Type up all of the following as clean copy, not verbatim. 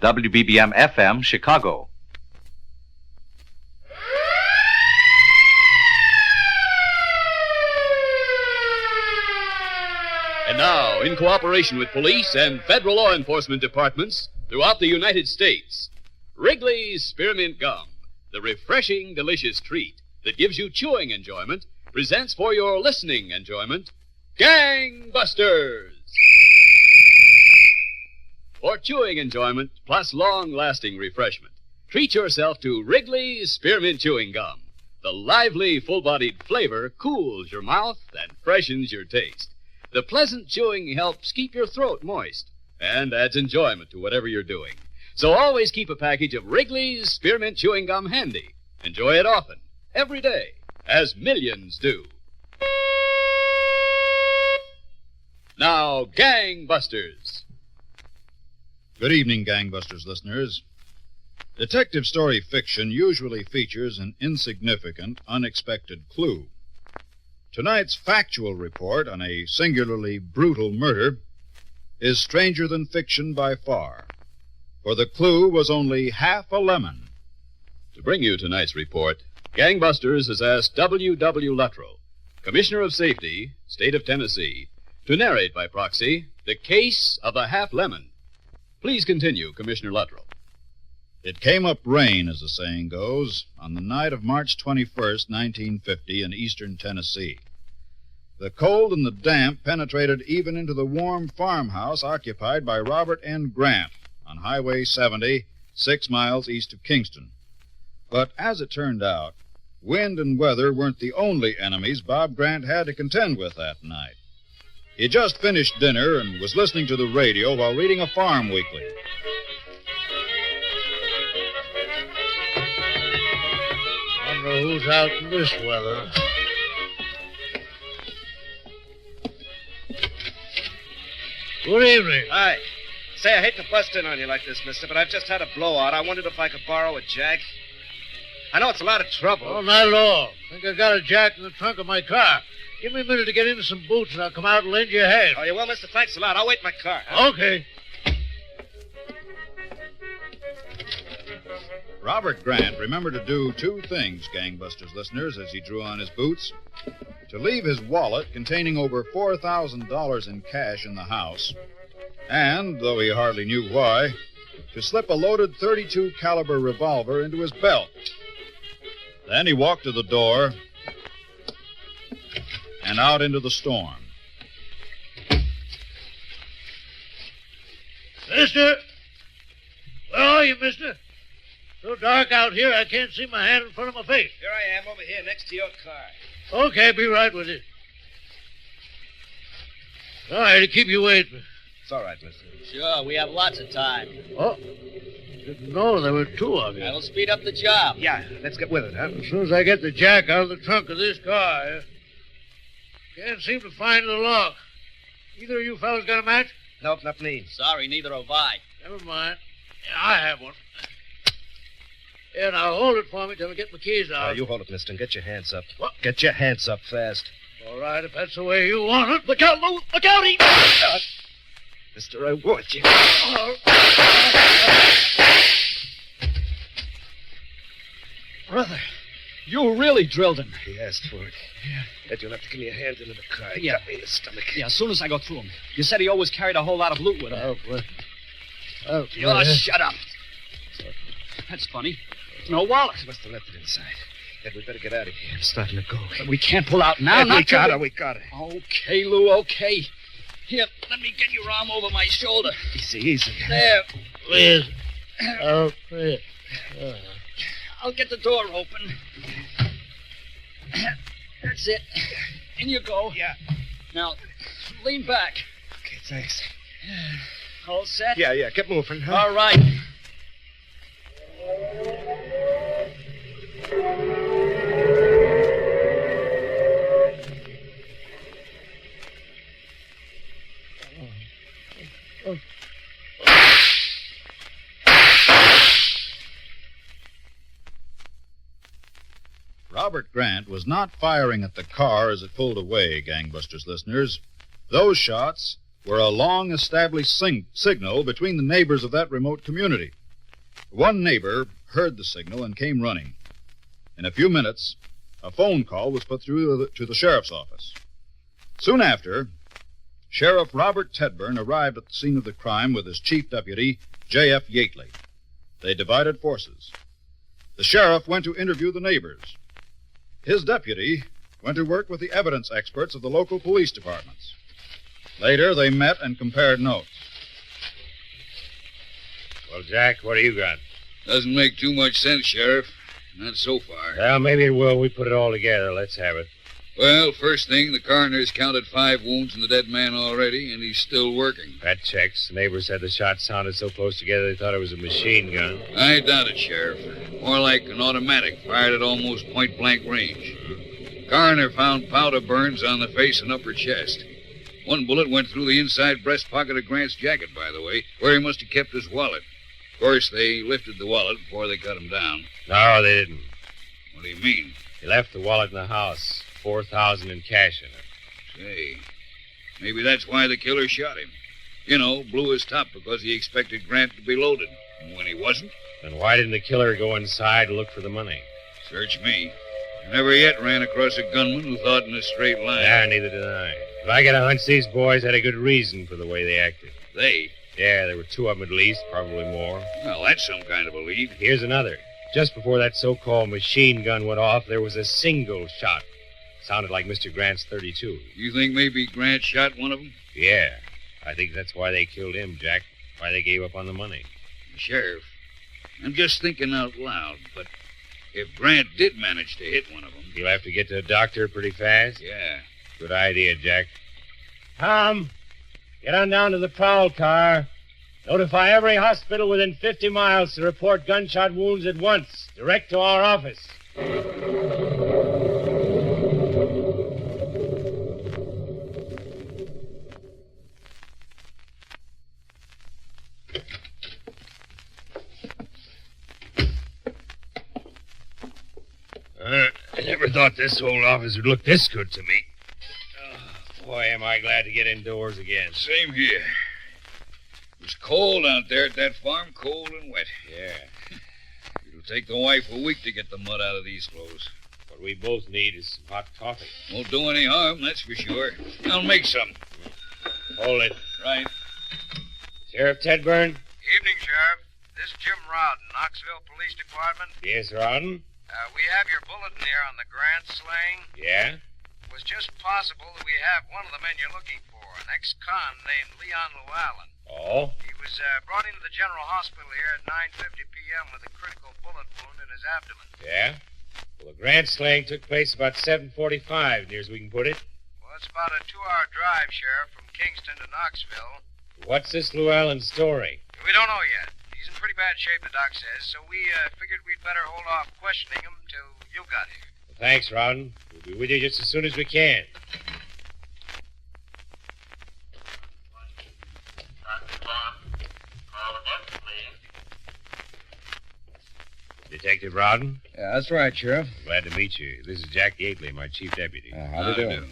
WBBM FM, Chicago. And now, in cooperation with police and federal law enforcement departments throughout the United States, Wrigley's Spearmint Gum, the refreshing, delicious treat that gives you chewing enjoyment, presents for your listening enjoyment, Gang Busters! For chewing enjoyment plus long-lasting refreshment, treat yourself to Wrigley's Spearmint Chewing Gum. The lively, full-bodied flavor cools your mouth and freshens your taste. The pleasant chewing helps keep your throat moist and adds enjoyment to whatever you're doing. So always keep a package of Wrigley's Spearmint Chewing Gum handy. Enjoy it often, every day, as millions do. Now, Gang Busters. Good evening, Gang Busters listeners. Detective story fiction usually features an insignificant, unexpected clue. Tonight's factual report on a singularly brutal murder is stranger than fiction by far, for the clue was only half a lemon. To bring you tonight's report, Gang Busters has asked W. Luttrell, Commissioner of Safety, State of Tennessee, to narrate by proxy the case of the half lemon. Please continue, Commissioner Luttrell. It came up rain, as the saying goes, on the night of March 21st, 1950, in eastern Tennessee. The cold and the damp penetrated even into the warm farmhouse occupied by Robert N. Grant on Highway 70, 6 miles east of Kingston. But as it turned out, wind and weather weren't the only enemies Bob Grant had to contend with that night. He had just finished dinner and was listening to the radio while reading a farm weekly. Wonder who's out in this weather. Good evening. Hi. Say, I hate to bust in on you like this, mister, but I've just had a blowout. I wondered if I could borrow a jack. I know it's a lot of trouble. Oh, not at all. Think I got a jack in the trunk of my car. Give me a minute to get into some boots, and I'll come out and lend you a hand. Oh, you will, mister? Thanks a lot. I'll wait in my car. Okay. Robert Grant remembered to do two things, Gang Busters listeners, as he drew on his boots. To leave his wallet containing over $4,000 in cash in the house, and, though he hardly knew why, to slip a loaded .32 caliber revolver into his belt. Then he walked to the door and out into the storm. Mister? Where are you, mister? So dark out here, I can't see my hand in front of my face. Here I am, over here, next to your car. Okay, be right with you. Sorry to keep you waiting. It's all right, mister. Sure, we have lots of time. Oh, didn't know there were two of you. That'll speed up the job. Yeah, let's get with it, huh? As soon as I get the jack out of the trunk of this car, can't seem to find the lock. Either of you fellas got a match? Nope, not me. Sorry, neither have I. Never mind. Yeah, I have one. Here, now hold it for me till I get my keys out. You hold it, mister, and get your hands up. What? Get your hands up fast. All right, if that's the way you want it. Look out, Lou! Look out! Mister, I warned you. Brother, you really drilled him. He asked for it. Yeah. Ed, you'll have to give me a hand into the car. He Yeah. got me in the stomach. Yeah, as soon as I go through him. You said he always carried a whole lot of loot with him. Shut up. That's funny. No wallet. Must have left it inside. Ed, we better get out of here. I'm starting to go. But we can't pull out now. Ed, we got it. Okay, Lou, okay. Here, let me get your arm over my shoulder. Easy. There. Please. Oh, please. I'll get the door open. That's it. In you go. Yeah. Now, lean back. Okay, thanks. All set? Yeah, get moving, huh? All right. Robert Grant was not firing at the car as it pulled away, Gangbusters listeners. Those shots were a long-established signal between the neighbors of that remote community. One neighbor heard the signal and came running. In a few minutes, a phone call was put through to the sheriff's office. Soon after, Sheriff Robert Tedburn arrived at the scene of the crime with his chief deputy, J.F. Yateley. They divided forces. The sheriff went to interview the neighbors. His deputy went to work with the evidence experts of the local police departments. Later, they met and compared notes. Well, Jack, what do you got? Doesn't make too much sense, Sheriff. Not so far. Well, maybe it will. We put it all together. Let's have it. Well, first thing, the coroner's counted 5 wounds in the dead man already, and he's still working. That checks. The neighbors said the shots sounded so close together they thought it was a machine gun. I doubt it, Sheriff. More like an automatic, fired at almost point-blank range. Coroner found powder burns on the face and upper chest. One bullet went through the inside breast pocket of Grant's jacket, by the way, where he must have kept his wallet. Of course, they lifted the wallet before they cut him down. No, they didn't. What do you mean? He left the wallet in the house. $4,000 in cash in it. Say, maybe that's why the killer shot him. You know, blew his top because he expected Grant to be loaded. And when he wasn't? Then why didn't the killer go inside and look for the money? Search me. I never yet ran across a gunman who thought in a straight line. Yeah, neither did I. But I got a hunch these boys had a good reason for the way they acted. They? Yeah, there were 2 of them at least, probably more. Well, that's some kind of a lead. Here's another. Just before that so-called machine gun went off, there was a single shot. Sounded like Mr. Grant's .32. You think maybe Grant shot one of them? Yeah. I think that's why they killed him, Jack. Why they gave up on the money. Sheriff, I'm just thinking out loud, but if Grant did manage to hit one of them... He'll have to get to a doctor pretty fast? Yeah. Good idea, Jack. Tom, get on down to the prowl car. Notify every hospital within 50 miles to report gunshot wounds at once, direct to our office. I never thought this old office would look this good to me. Oh, boy, am I glad to get indoors again. Same here. It was cold out there at that farm, cold and wet. Yeah. It'll take the wife a week to get the mud out of these clothes. What we both need is some hot coffee. Won't do any harm, that's for sure. I'll make some. Hold it. Right. Sheriff Tedburn? Evening, Sheriff. This is Jim Rowden, Knoxville Police Department. Yes, Rawdon? We have your bulletin here on the Grant slaying. Yeah? It was just possible that we have one of the men you're looking for, an ex-con named Leon Llewellyn. Oh? He was brought into the General Hospital here at 9:50 p.m. with a critical bullet wound in his abdomen. Yeah? Well, the Grant slaying took place about 7:45, near as we can put it. Well, it's about a 2-hour drive, Sheriff, from Kingston to Knoxville. What's this Llewellyn story? We don't know yet. He's in pretty bad shape, the doc says, so we figured we'd better hold off questioning him till you got here. Well, thanks, Rawdon. We'll be with you just as soon as we can. Detective Rawdon? Yeah, that's right, Sheriff. Glad to meet you. This is Jack Yateley, my chief deputy. How do you do?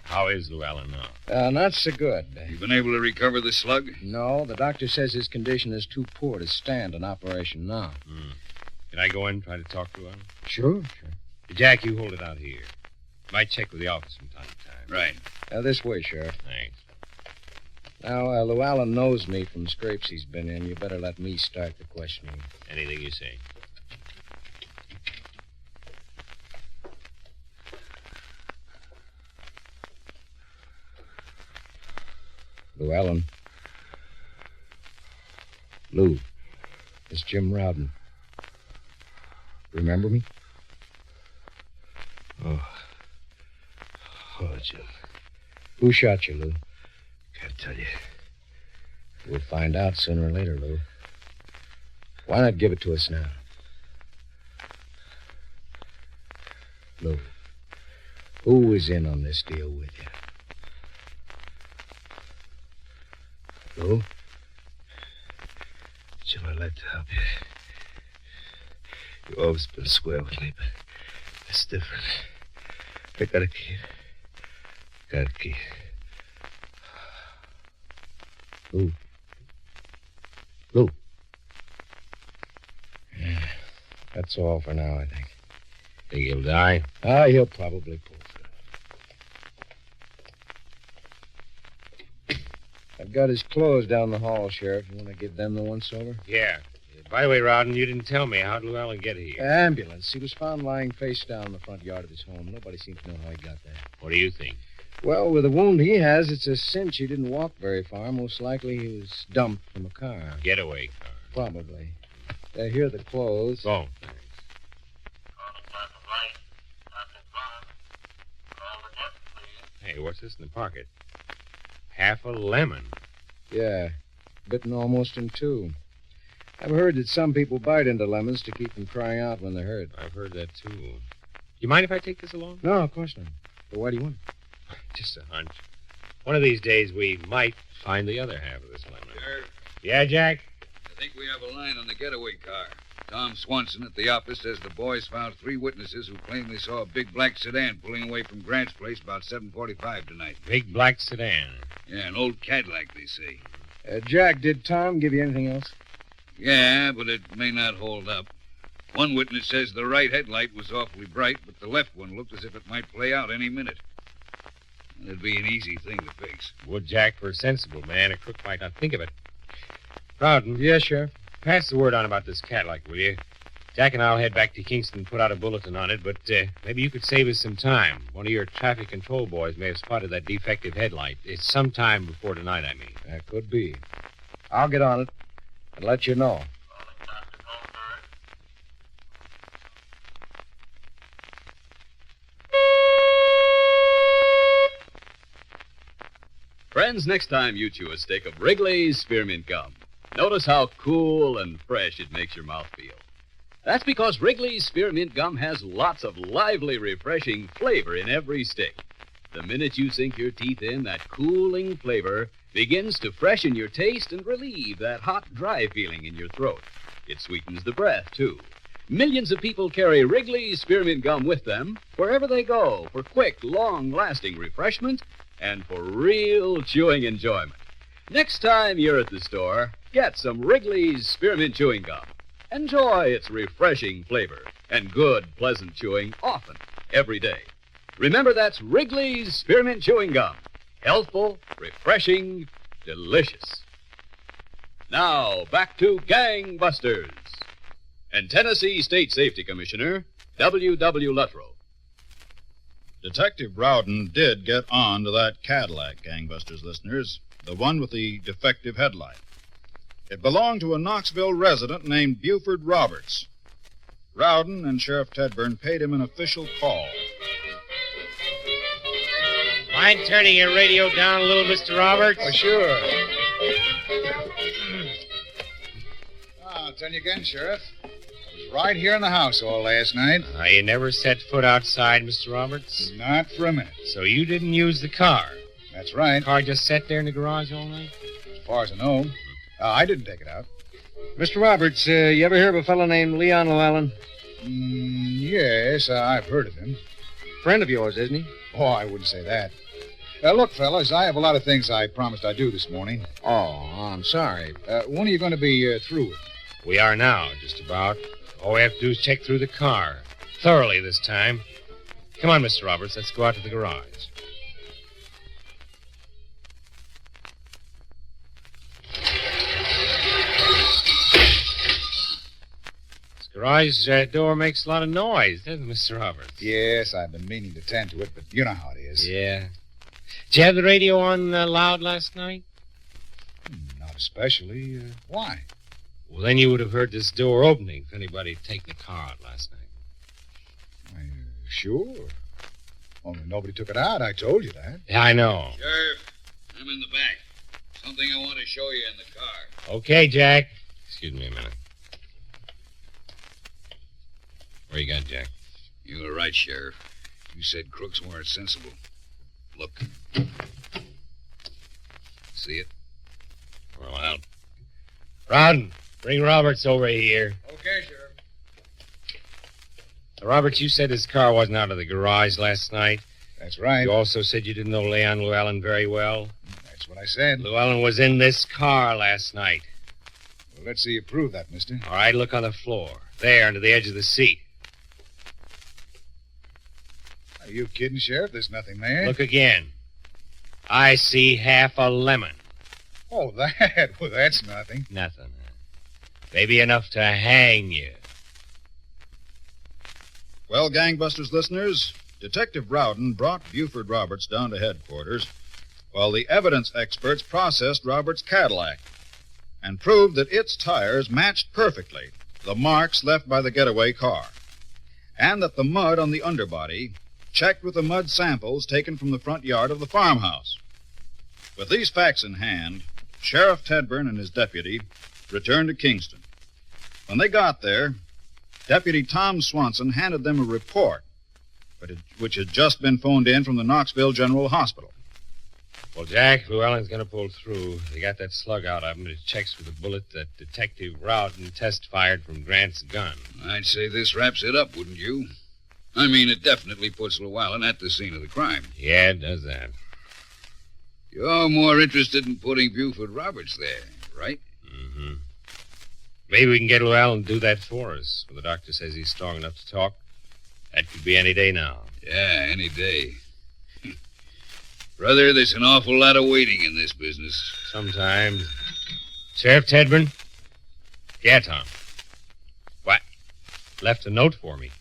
How is Llewellyn now? Not so good. You been able to recover the slug? No, the doctor says his condition is too poor to stand an operation now. Can I go in and try to talk to him? Sure. Jack, you hold it out here. Might check with the office from time to time. Right. This way, Sheriff. Thanks. Now, Llewellyn knows me from scrapes he's been in. You better let me start the questioning. Anything you say. Llewellyn. Lou. It's Jim Rowden. Remember me? Oh, Jim. Who shot you, Lou? Can't tell you. We'll find out sooner or later, Lou. Why not give it to us now? Lou, who was in on this deal with you? Lou? Jim, I'd like to help you. You've always been square with me, but it's different. I got a key. Lou. Yeah, that's all for now, I think. Think he'll die? He'll probably pull through. I've got his clothes down the hall, Sheriff. You want to give them the once-over? Yeah. By the way, Rowden, you didn't tell me. How'd Llewellyn get here? Ambulance. He was found lying face down in the front yard of his home. Nobody seems to know how he got there. What do you think? Well, with the wound he has, it's a cinch he didn't walk very far. Most likely he was dumped from a car. Getaway car. Probably. Here are the clothes. Oh, thanks. Hey, what's this in the pocket? Half a lemon. Yeah, bitten almost in two. I've heard that some people bite into lemons to keep from crying out when they're hurt. I've heard that, too. You mind if I take this along? No, of course not. But why do you want it? Just a hunch. One of these days, we might find the other half of this lemon. Sheriff, Yeah, Jack? I think we have a line on the getaway car. Tom Swanson at the office says the boys found 3 witnesses who claim they saw a big black sedan pulling away from Grant's place about 7:45 tonight. Big black sedan. Yeah, an old Cadillac, they say. Jack, did Tom give you anything else? Yeah, but it may not hold up. One witness says the right headlight was awfully bright, but the left one looked as if it might play out any minute. It'd be an easy thing to fix. Would, Jack, for a sensible man. A crook might not think of it. Rowden, Yes, Sheriff. pass the word on about this Cadillac, will you? Jack and I'll head back to Kingston and put out a bulletin on it, but maybe you could save us some time. One of your traffic control boys may have spotted that defective headlight. It's sometime before tonight, I mean. That could be. I'll get on it and let you know. Friends, next time you chew a stick of Wrigley's Spearmint Gum, notice how cool and fresh it makes your mouth feel. That's because Wrigley's Spearmint Gum has lots of lively, refreshing flavor in every stick. The minute you sink your teeth in, that cooling flavor begins to freshen your taste and relieve that hot, dry feeling in your throat. It sweetens the breath, too. Millions of people carry Wrigley's Spearmint Gum with them wherever they go for quick, long-lasting refreshment and for real chewing enjoyment. Next time you're at the store, get some Wrigley's Spearmint Chewing Gum. Enjoy its refreshing flavor and good, pleasant chewing often, every day. Remember, that's Wrigley's Spearmint Chewing Gum. Healthful, refreshing, delicious. Now, back to Gangbusters. And Tennessee State Safety Commissioner W.W. Luttrow. Detective Rowden did get on to that Cadillac, Gangbusters listeners, the one with the defective headlight. It belonged to a Knoxville resident named Buford Roberts. Rowden and Sheriff Tedburn paid him an official call. Mind turning your radio down a little, Mr. Roberts? Oh, sure. I'll tell you again, Sheriff. I was right here in the house all last night. You never set foot outside, Mr. Roberts? Not for a minute. So you didn't use the car? That's right. The car just sat there in the garage all night? As far as I know. I didn't take it out. Mr. Roberts, you ever hear of a fellow named Leon Llewellyn? Yes, I've heard of him. Friend of yours, isn't he? Oh, I wouldn't say that. Look, fellas, I have a lot of things I promised I'd do this morning. Oh, I'm sorry. When are you going to be through with? We are now, just about. All we have to do is check through the car. Thoroughly this time. Come on, Mr. Roberts. Let's go out to the garage. This garage door makes a lot of noise, doesn't it, Mr. Roberts? Yes, I've been meaning to tend to it, but you know how it is. Yeah. Did you have the radio on loud last night? Not especially. Why? Well, then you would have heard this door opening if anybody had taken the car out last night. Sure. Only nobody took it out. I told you that. Yeah, I know. Sheriff, I'm in the back. Something I want to show you in the car. Okay, Jack. Excuse me a minute. Where you got, Jack? You were right, Sheriff. You said crooks weren't sensible. Look. See it? Well, out. Rowden, bring Roberts over here. Okay, Sheriff. Roberts, you said his car wasn't out of the garage last night. That's right. You also said you didn't know Leon Llewellyn very well. That's That's what I said. Llewellyn was in this car last night. Well, let's see you prove that, mister. All right, look on the floor. There, under the edge of the seat. Are you kidding, Sheriff? There's nothing there. Look again. I see half a lemon. Oh, that? Well, that's nothing. Nothing. Huh? Maybe enough to hang you. Well, Gangbusters listeners, Detective Rowden brought Buford Roberts down to headquarters while the evidence experts processed Roberts' Cadillac and proved that its tires matched perfectly the marks left by the getaway car, and that the mud on the underbody checked with the mud samples taken from the front yard of the farmhouse. With these facts in hand, Sheriff Tedburn and his deputy returned to Kingston. When they got there, Deputy Tom Swanson handed them a report, which had just been phoned in from the Knoxville General Hospital. Well, Jack, Llewellyn's going to pull through. They got that slug out of him. It checks with the bullet that Detective Rowden test-fired from Grant's gun. I'd say this wraps it up, wouldn't you? I mean, it definitely puts Llewellyn at the scene of the crime. Yeah, it does that. You're more interested in putting Buford Roberts there, right? Mm-hmm. Maybe we can get Llewellyn to do that for us. Well, the doctor says he's strong enough to talk. That could be any day now. Yeah, any day. Brother, there's an awful lot of waiting in this business. Sometimes. Sheriff Tedburn? Yeah, Tom. What? Left a note for me.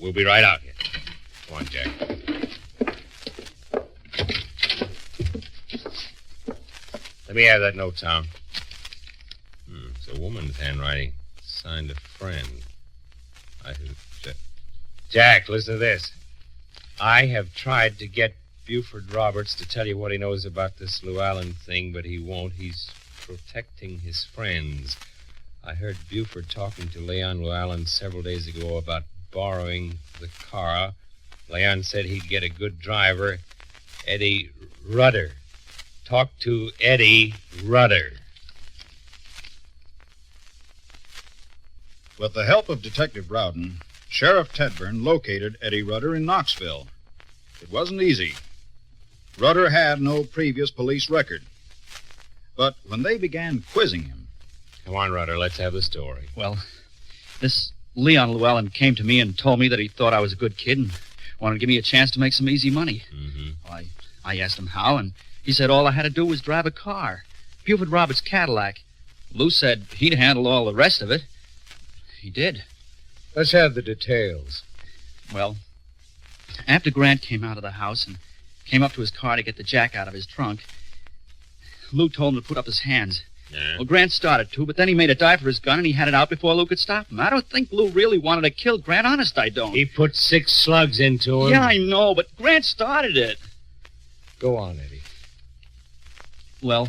We'll be right out here. Come on, Jack. Let me have that note, Tom. It's a woman's handwriting. Signed a friend. Jack, listen to this. I have tried to get Buford Roberts to tell you what he knows about this Llewellyn thing, but he won't. He's protecting his friends. I heard Buford talking to Leon Llewellyn several days ago about borrowing the car. Leon said he'd get a good driver, Eddie Rudder. Talk to Eddie Rudder. With the help of Detective Rowden, Sheriff Tedburn located Eddie Rudder in Knoxville. It wasn't easy. Rudder had no previous police record. But when they began quizzing him... Come on, Rudder, let's have the story. Well, this Leon Llewellyn came to me and told me that he thought I was a good kid and wanted to give me a chance to make some easy money. Mm-hmm. Well, I asked him how, and he said all I had to do was drive a car. Buford Roberts' Cadillac. Lou said he'd handle all the rest of it. He did. Let's have the details. Well, after Grant came out of the house and came up to his car to get the jack out of his trunk, Lou told him to put up his hands. Yeah. Well, Grant started to, but then he made a dive for his gun and he had it out before Lou could stop him. I don't think Lou really wanted to kill Grant. Honest, I don't. He put 6 slugs into him. Yeah, I know, but Grant started it. Go on, Eddie. Well,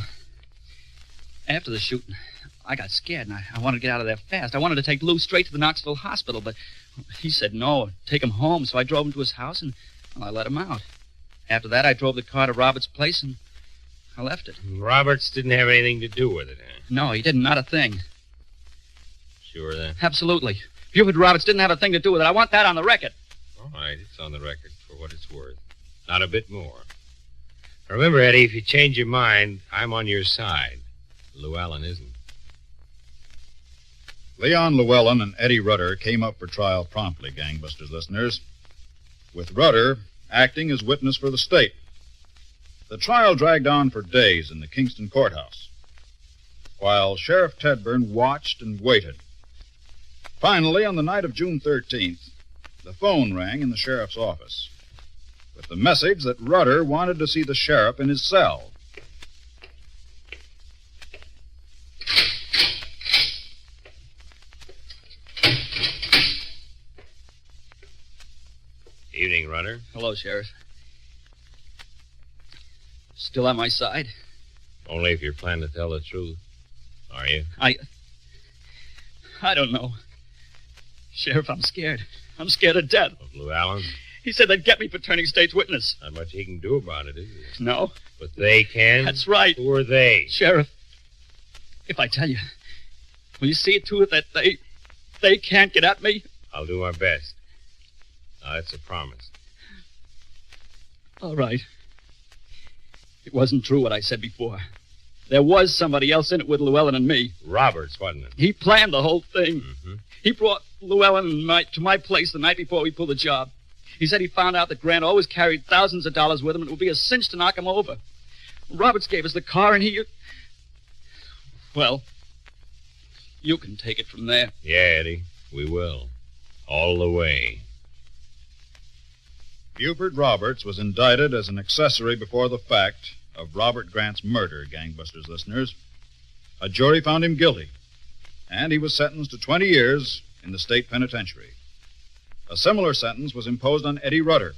after the shooting, I got scared, and I wanted to get out of there fast. I wanted to take Lou straight to the Knoxville hospital, but he said no, take him home, so I drove him to his house, and I let him out. After that, I drove the car to Roberts' place, and I left it. Roberts didn't have anything to do with it, huh? No, he didn't, not a thing. Sure of that? Absolutely. Buford Roberts didn't have a thing to do with it. I want that on the record. All right, it's on the record for what it's worth. Not a bit more. Remember, Eddie, if you change your mind, I'm on your side. Llewellyn isn't. Leon Llewellyn and Eddie Rudder came up for trial promptly, Gangbusters listeners, with Rudder acting as witness for the state. The trial dragged on for days in the Kingston courthouse, while Sheriff Tedburn watched and waited. Finally, on the night of June 13th, the phone rang in the sheriff's office with the message that Rudder wanted to see the sheriff in his cell. Evening, Rudder. Hello, Sheriff. Still on my side? Only if you're planning to tell the truth. Are you? I don't know. Sheriff, I'm scared. I'm scared to death. Of Llewellyn? He said they'd get me for turning state's witness. Not much he can do about it, is there? No. But they can? That's right. Who are they? Sheriff, if I tell you, will you see it to it that they can't get at me? I'll do my best. Now, that's a promise. All right. It wasn't true what I said before. There was somebody else in it with Llewellyn and me. Roberts, wasn't it? He planned the whole thing. Mm-hmm. He brought Llewellyn to my place the night before we pulled the job. He said he found out that Grant always carried thousands of dollars with him, and it would be a cinch to knock him over. Roberts gave us the car, and he... Well, you can take it from there. Yeah, Eddie, we will. All the way. Buford Roberts was indicted as an accessory before the fact of Robert Grant's murder, Gangbusters listeners. A jury found him guilty, and he was sentenced to 20 years in the state penitentiary. A similar sentence was imposed on Eddie Rudder.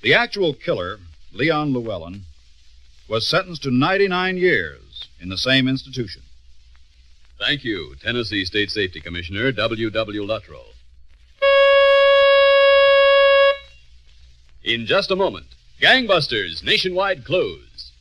The actual killer, Leon Llewellyn, was sentenced to 99 years in the same institution. Thank you, Tennessee State Safety Commissioner W.W. Luttrell. In just a moment, Gangbusters Nationwide Clues.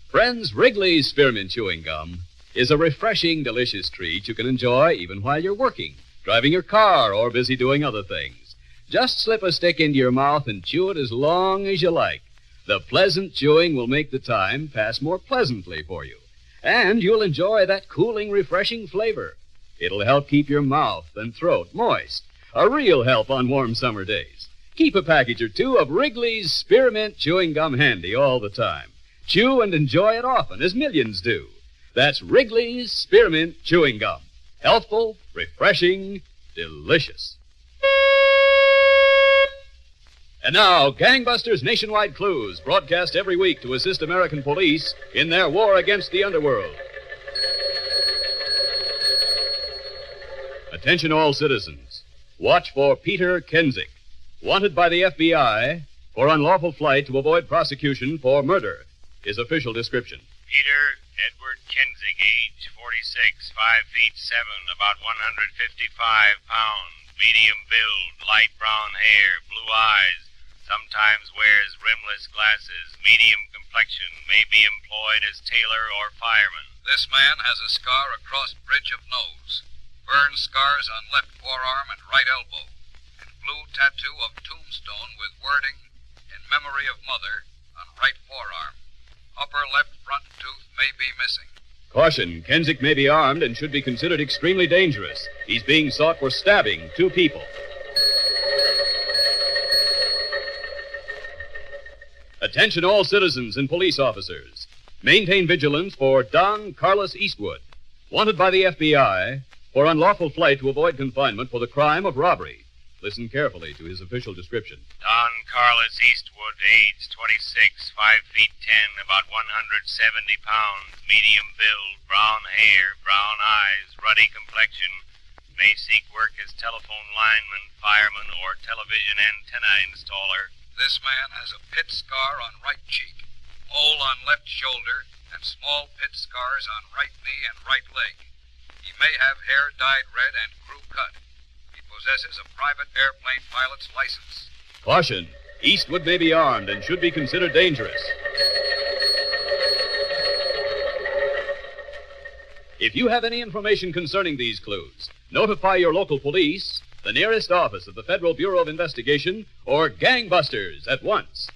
Friends, Wrigley's Spearmint Chewing Gum is a refreshing, delicious treat you can enjoy even while you're working, driving your car, or busy doing other things. Just slip a stick into your mouth and chew it as long as you like. The pleasant chewing will make the time pass more pleasantly for you. And you'll enjoy that cooling, refreshing flavor. It'll help keep your mouth and throat moist. A real help on warm summer days. Keep a package or two of Wrigley's Spearmint Chewing Gum handy all the time. Chew and enjoy it often, as millions do. That's Wrigley's Spearmint Chewing Gum. Healthful, refreshing, delicious. And now, Gangbusters Nationwide Clues, broadcast every week to assist American police in their war against the underworld. Attention all citizens. Watch for Peter Kensick, wanted by the FBI for unlawful flight to avoid prosecution for murder. His official description. Peter Edward Kensick, age 46, 5 feet 7, about 155 pounds, medium build, light brown hair, blue eyes, sometimes wears rimless glasses, medium complexion, may be employed as tailor or fireman. This man has a scar across bridge of nose, burn scars on left forearm and right elbow, and blue tattoo of tombstone with wording, "In memory of mother," on right forearm. Upper left front tooth may be missing. Caution, Kensick may be armed and should be considered extremely dangerous. He's being sought for stabbing 2 people. Attention all citizens and police officers. Maintain vigilance for Don Carlos Eastwood, wanted by the FBI for unlawful flight to avoid confinement for the crime of robbery. Listen carefully to his official description. Don Carlos Eastwood, age 26, 5 feet 10, about 170 pounds, medium build, brown hair, brown eyes, ruddy complexion, may seek work as telephone lineman, fireman, or television antenna installer. This man has a pit scar on right cheek, mole on left shoulder, and small pit scars on right knee and right leg. He may have hair dyed red and crew cut. He possesses a private airplane pilot's license. Caution, Eastwood may be armed and should be considered dangerous. If you have any information concerning these clues, notify your local police, the nearest office of the Federal Bureau of Investigation, or Gangbusters at once.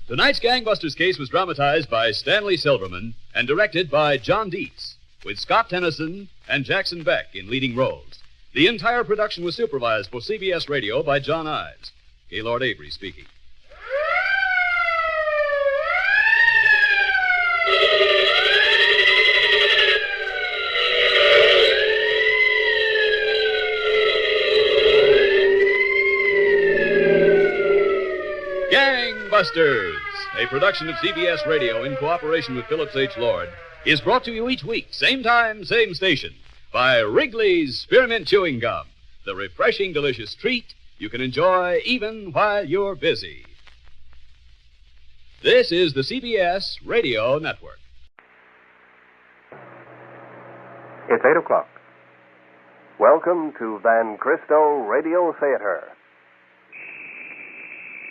Tonight's Gangbusters case was dramatized by Stanley Silverman and directed by John Dietz, with Scott Tennyson and Jackson Beck in leading roles. The entire production was supervised for CBS Radio by John Ives. Gaylord Avery speaking. Gangbusters, a production of CBS Radio in cooperation with Phillips H. Lord, is brought to you each week, same time, same station, by Wrigley's Spearmint Chewing Gum, the refreshing, delicious treat you can enjoy even while you're busy. This is the CBS Radio Network. It's 8 o'clock. Welcome to Van Cristo Radio Theater.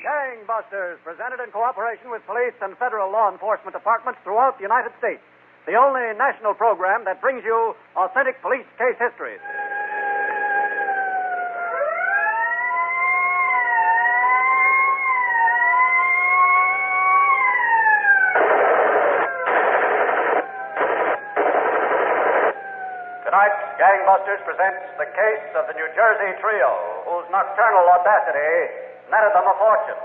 Gangbusters, presented in cooperation with police and federal law enforcement departments throughout the United States. The only national program that brings you authentic police case histories. Tonight, Gangbusters presents the case of the New Jersey trio, whose nocturnal audacity netted them a fortune,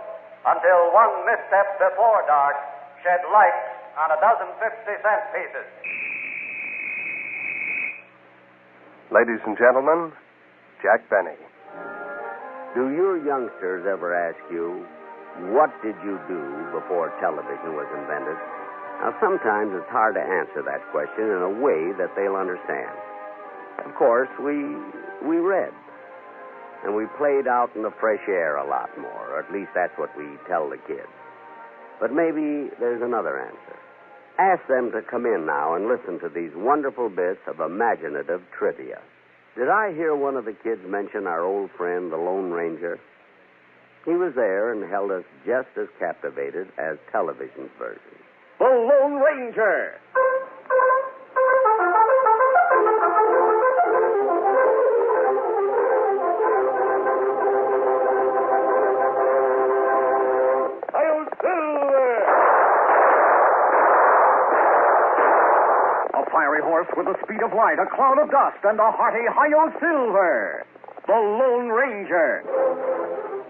until one misstep before dark shed light on a dozen 50-cent pieces. Ladies and gentlemen, Jack Benny. Do your youngsters ever ask you, what did you do before television was invented? Now, sometimes it's hard to answer that question in a way that they'll understand. Of course, we read. And we played out in the fresh air a lot more, or at least that's what we tell the kids. But maybe there's another answer. Ask them to come in now and listen to these wonderful bits of imaginative trivia. Did I hear one of the kids mention our old friend, the Lone Ranger? He was there and held us just as captivated as television's version. The Lone Ranger! Fiery horse with the speed of light, a cloud of dust, and a hearty hi-yo silver. The Lone Ranger.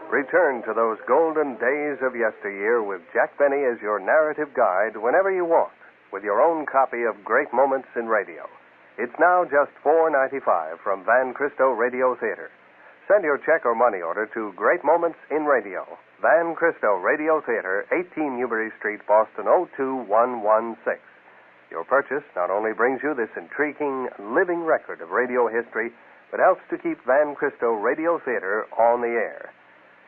Return to those golden days of yesteryear with Jack Benny as your narrative guide whenever you want, with your own copy of Great Moments in Radio. It's now just $4.95 from Van Cristo Radio Theater. Send your check or money order to Great Moments in Radio, Van Cristo Radio Theater, 18 Newbury Street, Boston, 02116. Your purchase not only brings you this intriguing, living record of radio history, but helps to keep Van Cristo Radio Theater on the air.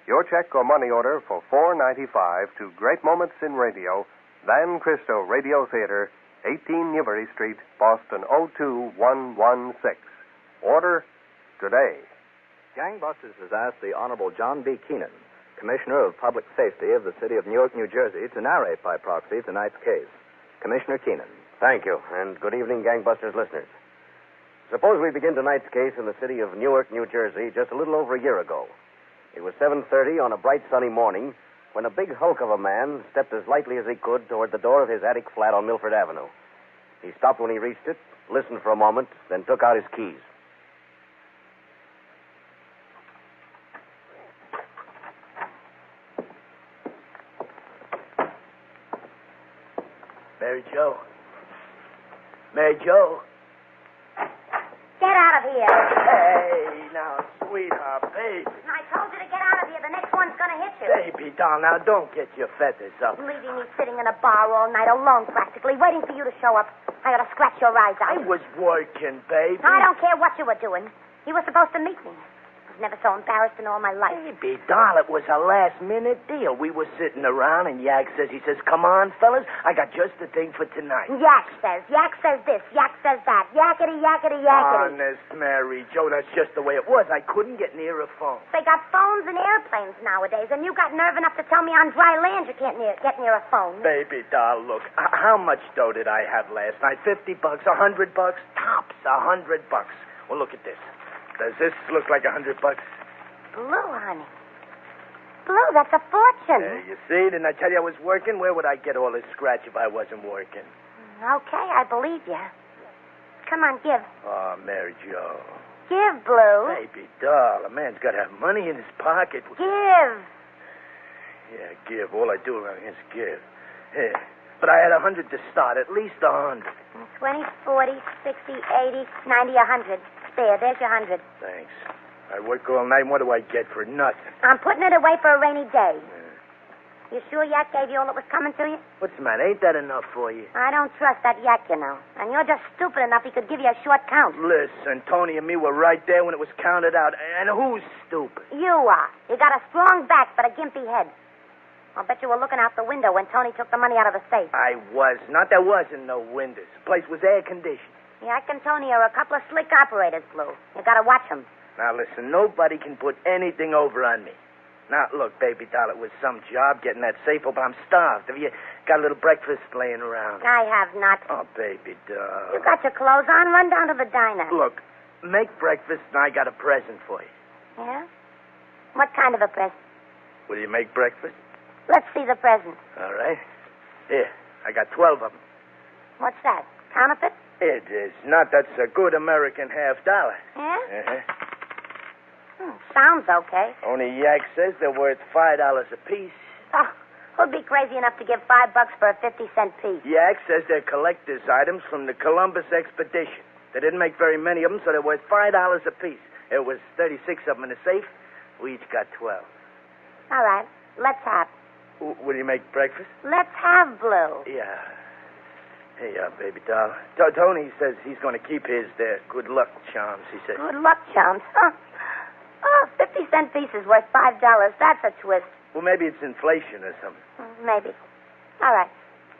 Your check or money order for $4.95 to Great Moments in Radio, Van Cristo Radio Theater, 18 Newbury Street, Boston, 02116. Order today. Gangbusters has asked the Honorable John B. Keenan, Commissioner of Public Safety of the City of Newark, New Jersey, to narrate by proxy tonight's case. Commissioner Keenan. Thank you, and good evening, Gangbusters listeners. Suppose we begin tonight's case in the city of Newark, New Jersey, just a little over a year ago. It was 7:30 on a bright sunny morning when a big hulk of a man stepped as lightly as he could toward the door of his attic flat on Milford Avenue. He stopped when he reached it, listened for a moment, then took out his keys. Mary Jo. Mary Jo. Get out of here. Hey, now, sweetheart, baby. I told you to get out of here. The next one's going to hit you. Baby, doll, now don't get your feathers up. Leaving me sitting in a bar all night alone, practically, waiting for you to show up. I ought to scratch your eyes out. I was working, baby. I don't care what you were doing. You were supposed to meet me. I was never so embarrassed in all my life. Baby, doll, it was a last-minute deal. We were sitting around, and Yak says, come on, fellas, I got just the thing for tonight. Yak says this, Yak says that. Yakety, yakety, yakety. Honest, Mary Jo, that's just the way it was. I couldn't get near a phone. They got phones and airplanes nowadays, and you got nerve enough to tell me on dry land you can't get near a phone. Baby, doll, look, how much dough did I have last night? $50, $100? Tops, $100. Well, look at this. Does this look like $100? Blue, honey. Blue, that's a fortune. You see, didn't I tell you I was working? Where would I get all this scratch if I wasn't working? Okay, I believe you. Come on, give. Oh, Mary Jo. Give, Blue. Baby doll, a man's got to have money in his pocket. Give. Yeah, give. All I do around here is give. Here. But I had 100 to start, at least 100. 20, 40, 60, 80, 90, 100. There's your 100. Thanks. I work all night, and what do I get for nothing? I'm putting it away for a rainy day. You sure Yak gave you all that was coming to you? What's the matter? Ain't that enough for you? I don't trust that Yak, you know. And you're just stupid enough he could give you a short count. Listen, Tony and me were right there when it was counted out. And who's stupid? You are. You got a strong back, but a gimpy head. I'll bet you were looking out the window when Tony took the money out of the safe. I was not. There wasn't no windows. The place was air-conditioned. Yak and Tony are a couple of slick operators, Blue. You gotta watch them. Now, listen, nobody can put anything over on me. Now, look, baby doll, it was some job getting that safe open. I'm starved. Have you got a little breakfast laying around? I have not. Oh, baby doll. You got your clothes on? Run down to the diner. Look, make breakfast, and I got a present for you. Yeah? What kind of a present? Will you make breakfast? Let's see the present. All right. Here, I got 12 of them. What's that? Counterfeit? It is not. That's a good American $50. Yeah? Uh-huh. Sounds okay. Only Yak says they're worth $5 apiece. Oh, who'd be crazy enough to give $5 for a 50-cent piece? Yak says they're collector's items from the Columbus expedition. They didn't make very many of them, so they're worth $5 apiece. There was 36 of them in the safe. We each got 12. All right, let's have. Will you make breakfast? Let's have Blue. Yeah. Hey, baby doll. Tony says he's going to keep his there. Good luck charms, he says. Good luck, chums. Huh? Oh, 50-cent piece is worth $5. That's a twist. Well, maybe it's inflation or something. Maybe. All right.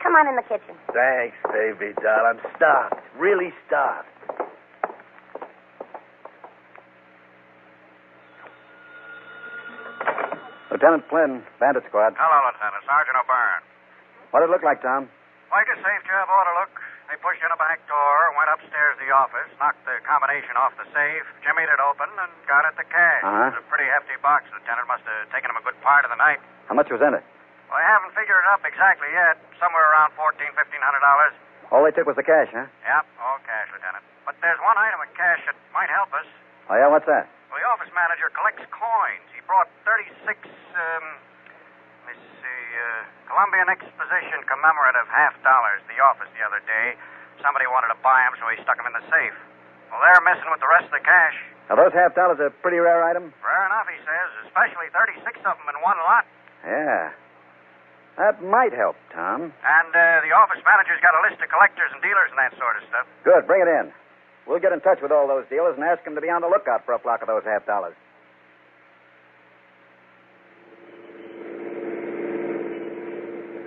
Come on in the kitchen. Thanks, baby doll. I'm starved. Really starved. Lieutenant Flynn, Bandit Squad. Hello, Lieutenant. Sergeant O'Byrne. What did it look like, Tom? Like a safe job ought to look. They pushed in a back door, went upstairs to the office, knocked the combination off the safe, jimmied it open, and got at the cash. Uh-huh. It was a pretty hefty box. Lieutenant must have taken him a good part of the night. How much was in it? Well, I haven't figured it up exactly yet. Somewhere around $1,500. All they took was the cash, huh? Yep, all cash, Lieutenant. But there's one item of cash that might help us. Oh, yeah? What's that? Well, the office manager collects coins. He brought 36, Columbian Exposition commemorative $50 to the office the other day. Somebody wanted to buy them, so he stuck them in the safe. Well, they're missing with the rest of the cash. Now, those $50 a pretty rare item? Rare enough, he says, especially 36 of them in one lot. Yeah. That might help, Tom. And the office manager's got a list of collectors and dealers and that sort of stuff. Good. Bring it in. We'll get in touch with all those dealers and ask them to be on the lookout for a flock of those $50.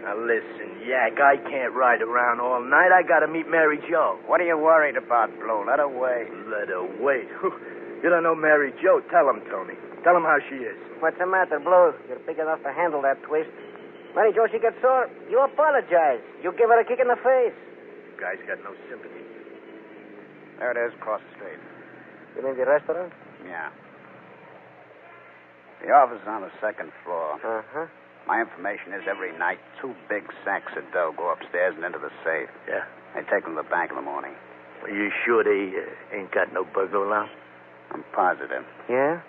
Now, listen, Yak, I can't ride around all night. I got to meet Mary Jo. What are you worried about, Blue? Let her wait. Let her wait. You don't know Mary Jo. Tell him, Tony. Tell him how she is. What's the matter, Blue? You're big enough to handle that twist. Mary Jo, she gets sore. You apologize. You give her a kick in the face. Guy's got no sympathy. There it is, across the street. You mean the restaurant? Yeah. The office is on the second floor. Uh-huh. My information is every night 2 big sacks of dough go upstairs and into the safe. Yeah. They take them to the bank in the morning. Are you sure they ain't got no burglar alarm? I'm positive. Yeah?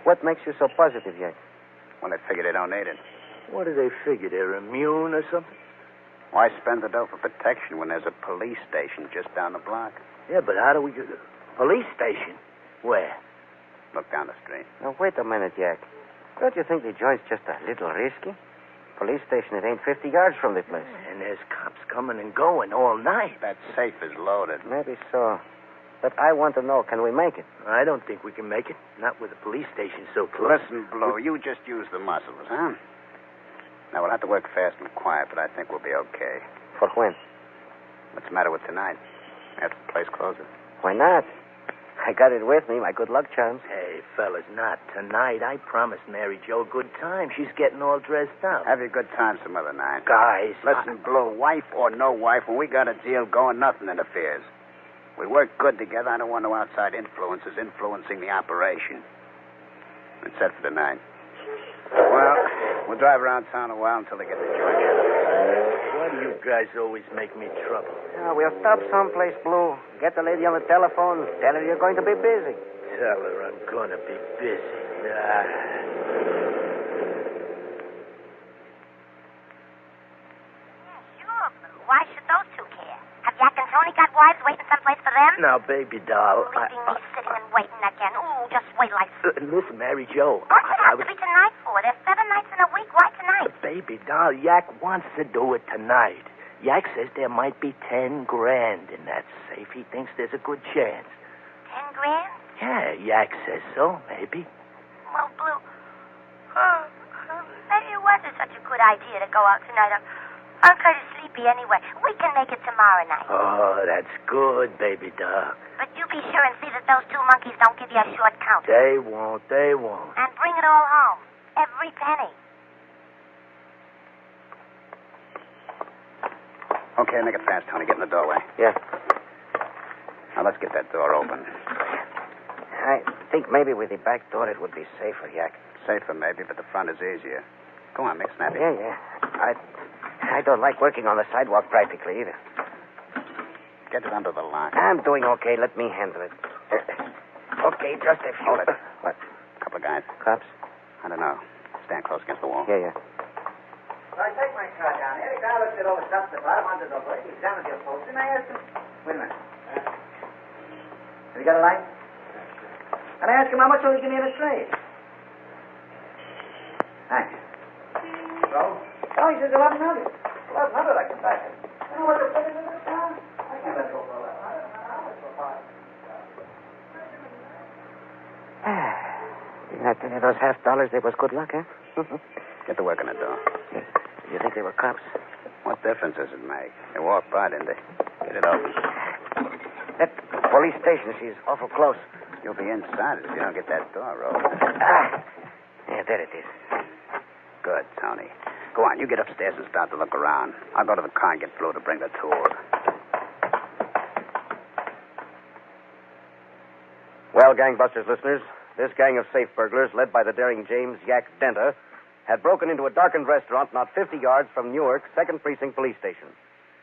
What makes you so positive, Yak? Well, they figure they don't need it. What do they figure? They're immune or something? Why spend the dough for protection when there's a police station just down the block? Yeah, but how do we get... Police station? Where? Look down the street. Now, wait a minute, Yak. Don't you think the joint's just a little risky? Police station, it ain't 50 yards from the place. And there's cops coming and going all night. That safe is loaded. Maybe so. But I want to know, can we make it? I don't think we can make it. Not with the police station so close. Listen, Blue, you just use the muscles, huh? Now, we'll have to work fast and quiet, but I think we'll be okay. For when? What's the matter with tonight? After the place closes? Why not? I got it with me, my good luck charms. Hey, fellas, not tonight. I promised Mary Jo a good time. She's getting all dressed up. Have your good time some other night. Guys, Listen, Blue, wife or no wife, when we got a deal going, nothing interferes. We work good together. I don't want no outside influences influencing the operation. It's set for tonight. Well, we'll drive around town a while until they get the joint. Why do you guys always make me trouble? We'll stop someplace, Blue. Get the lady on the telephone. Tell her you're going to be busy. Tell her I'm going to be busy. Sure, Blue. Why should those two care? Have Yak and Tony got wives waiting someplace for them? Now, baby doll, Leaving me sitting and waiting again. Ooh, just wait like... Listen, Mary Jo. What's it have to be tonight for? There's 7 nights in a week. Why tonight? Baby doll, Yak wants to do it tonight. Yak says there might be $10,000 in that safe. He thinks there's a good chance. $10,000? Yeah, Yak says so, maybe. Well, Blue, maybe it wasn't such a good idea to go out tonight. I'm kind of sleepy anyway. We can make it tomorrow night. Oh, that's good, baby doll. But you be sure and see that those 2 monkeys don't give you a short count. They won't. And bring it all home. Every penny. Okay, make it fast, Tony. Get in the doorway. Yeah. Now, let's get that door open. I think maybe with the back door it would be safer, Yak. Safer, maybe, but the front is easier. Go on, make snappy. Yeah. I don't like working on the sidewalk practically either. Get it under the line. I'm doing okay. Let me handle it. Okay, just a few. Hold it. What? Couple of guys. Cops? I don't know. Stand close against the wall. Yeah. So I take my car down here. The guy looks it over, stops the bottom under the hood. He examines the upholstery, and I ask him, wait a minute. Have you got a light? And I ask him how much will he give me in a trade. Thanks. So? Oh, he says 1,100. 1,100, I can back it. You know what the fuck is in the car? I can't let go for 1,100. How much for 5? You had any of those $half, they was good luck, huh? Get to work on the door. You think they were cops? What difference does it make? They walked by, didn't they? Get it open. That police station, she's awful close. You'll be inside it if you don't get that door open. Yeah, there it is. Good, Tony. Go on, you get upstairs and start to look around. I'll go to the car and get Blue to bring the tool. Well, gangbusters listeners, this gang of safe burglars, led by the daring James Yak Denter, had broken into a darkened restaurant not 50 yards from Newark's 2nd Precinct Police Station.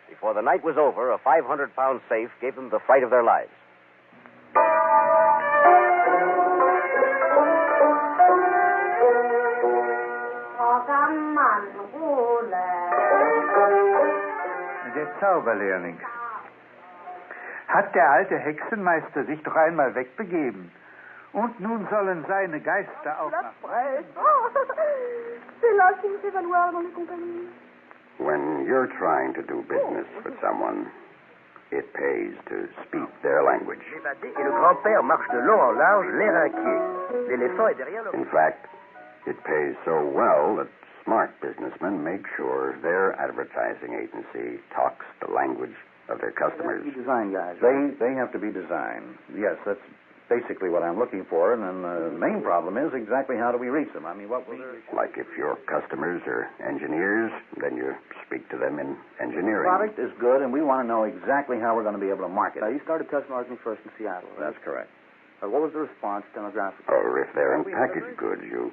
Before the night was over, a 500-pound safe gave them the fright of their lives. Der Zauberlehrling. Hat der alte Hexenmeister sich doch einmal wegbegeben. Und nun sollen seine Geister auch nach... C'est là qu'il me fait valoir dans les compagnies. When you're trying to do business with someone, it pays to speak their language. Et le grand-père marche de long en large, l'air inquiet. L'éléphant est derrière le... In fact, it pays so well that smart businessmen make sure their advertising agency talks the language of their customers. Design guys. They have to be designed. Yes, that's basically what I'm looking for. And then the main problem is exactly how do we reach them? I mean, what will their... Like if your customers are engineers, then you speak to them in engineering. The product is good, and we want to know exactly how we're going to be able to market it. You started test marketing first in Seattle, right? That's correct. What was the response demographically? Or if they're in packaged goods, you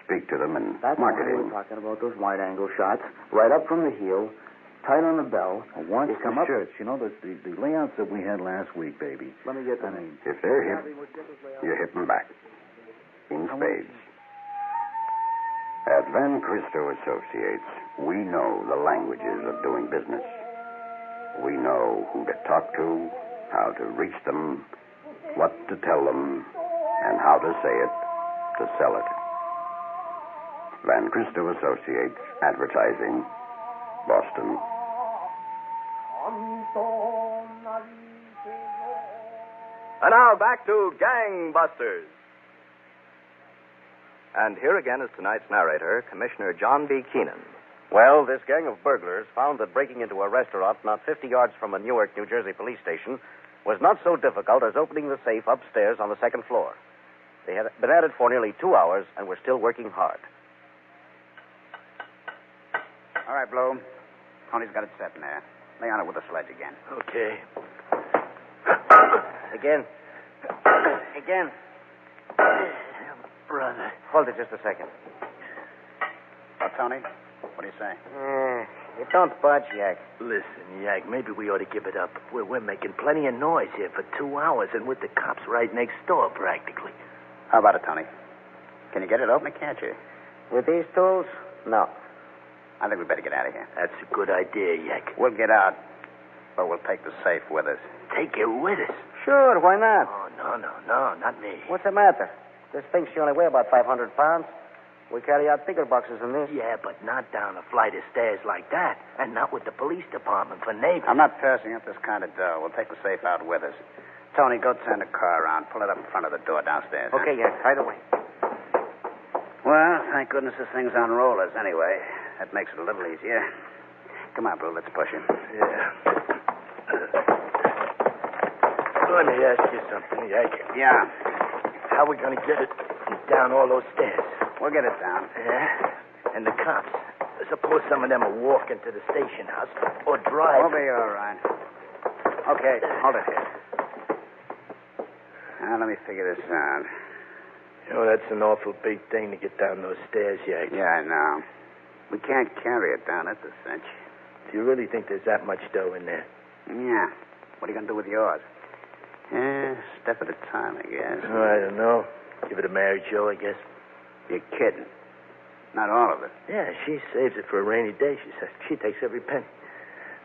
speak to them in marketing. We're talking about those wide-angle shots, right up from the heel, tight on the bell. Watch You the come up- shirts. You know, the layouts that we had last week, baby. Let me get that. If they're hip, you hit them back. In spades. At Van Christo Associates, we know the languages of doing business. We know who to talk to, how to reach them, what to tell them, and how to say it to sell it. Van Christo Associates, Advertising, Boston. And now back to Gangbusters. And here again is tonight's narrator, Commissioner John B. Keenan. Well, this gang of burglars found that breaking into a restaurant not 50 yards from a Newark, New Jersey police station was not so difficult as opening the safe upstairs on the 2nd floor. They had been at it for nearly 2 hours and were still working hard. All right, Blue. Tony's got it set in there. Lay on it with the sledge again. Okay. Again. Brother. Hold it just a second. Well, Tony, what do you say? You don't budge, Yak. Listen, Yak, maybe we ought to give it up. We're making plenty of noise here for 2 hours, and with the cops right next door, practically. How about it, Tony? Can you get it open or can't you? With these tools? No. I think we better get out of here. That's a good idea, Yak. We'll get out, but we'll take the safe with us. Take it with us. Sure, why not? Oh, no, not me. What's the matter? This thing should only weigh about 500 pounds. We carry out bigger boxes than this. Yeah, but not down a flight of stairs like that, and not with the police department for neighbors. I'm not passing up this kind of dough. We'll take the safe out with us. Tony, go turn the car around. Pull it up in front of the door downstairs. huh? Okay, Yak, right away. Well, thank goodness this thing's on rollers anyway. That makes it a little easier. Come on, Blue, let's push it. Yeah. Let me ask you something, Yak. Yeah. How are we going to get it down all those stairs? We'll get it down. Yeah? And the cops. Suppose some of them are walking to the station house or drive. We'll be all right. Okay, hold it here. Now, let me figure this out. You know, that's an awful big thing to get down those stairs, Yak. Yeah, I know. We can't carry it down, that's a cinch. Do you really think there's that much dough in there? Yeah. What are you going to do with yours? Step at a time, I guess. Oh, I don't know. Give it to Mary Jo, I guess. You're kidding. Not all of it. Yeah, she saves it for a rainy day, she says. She takes every penny.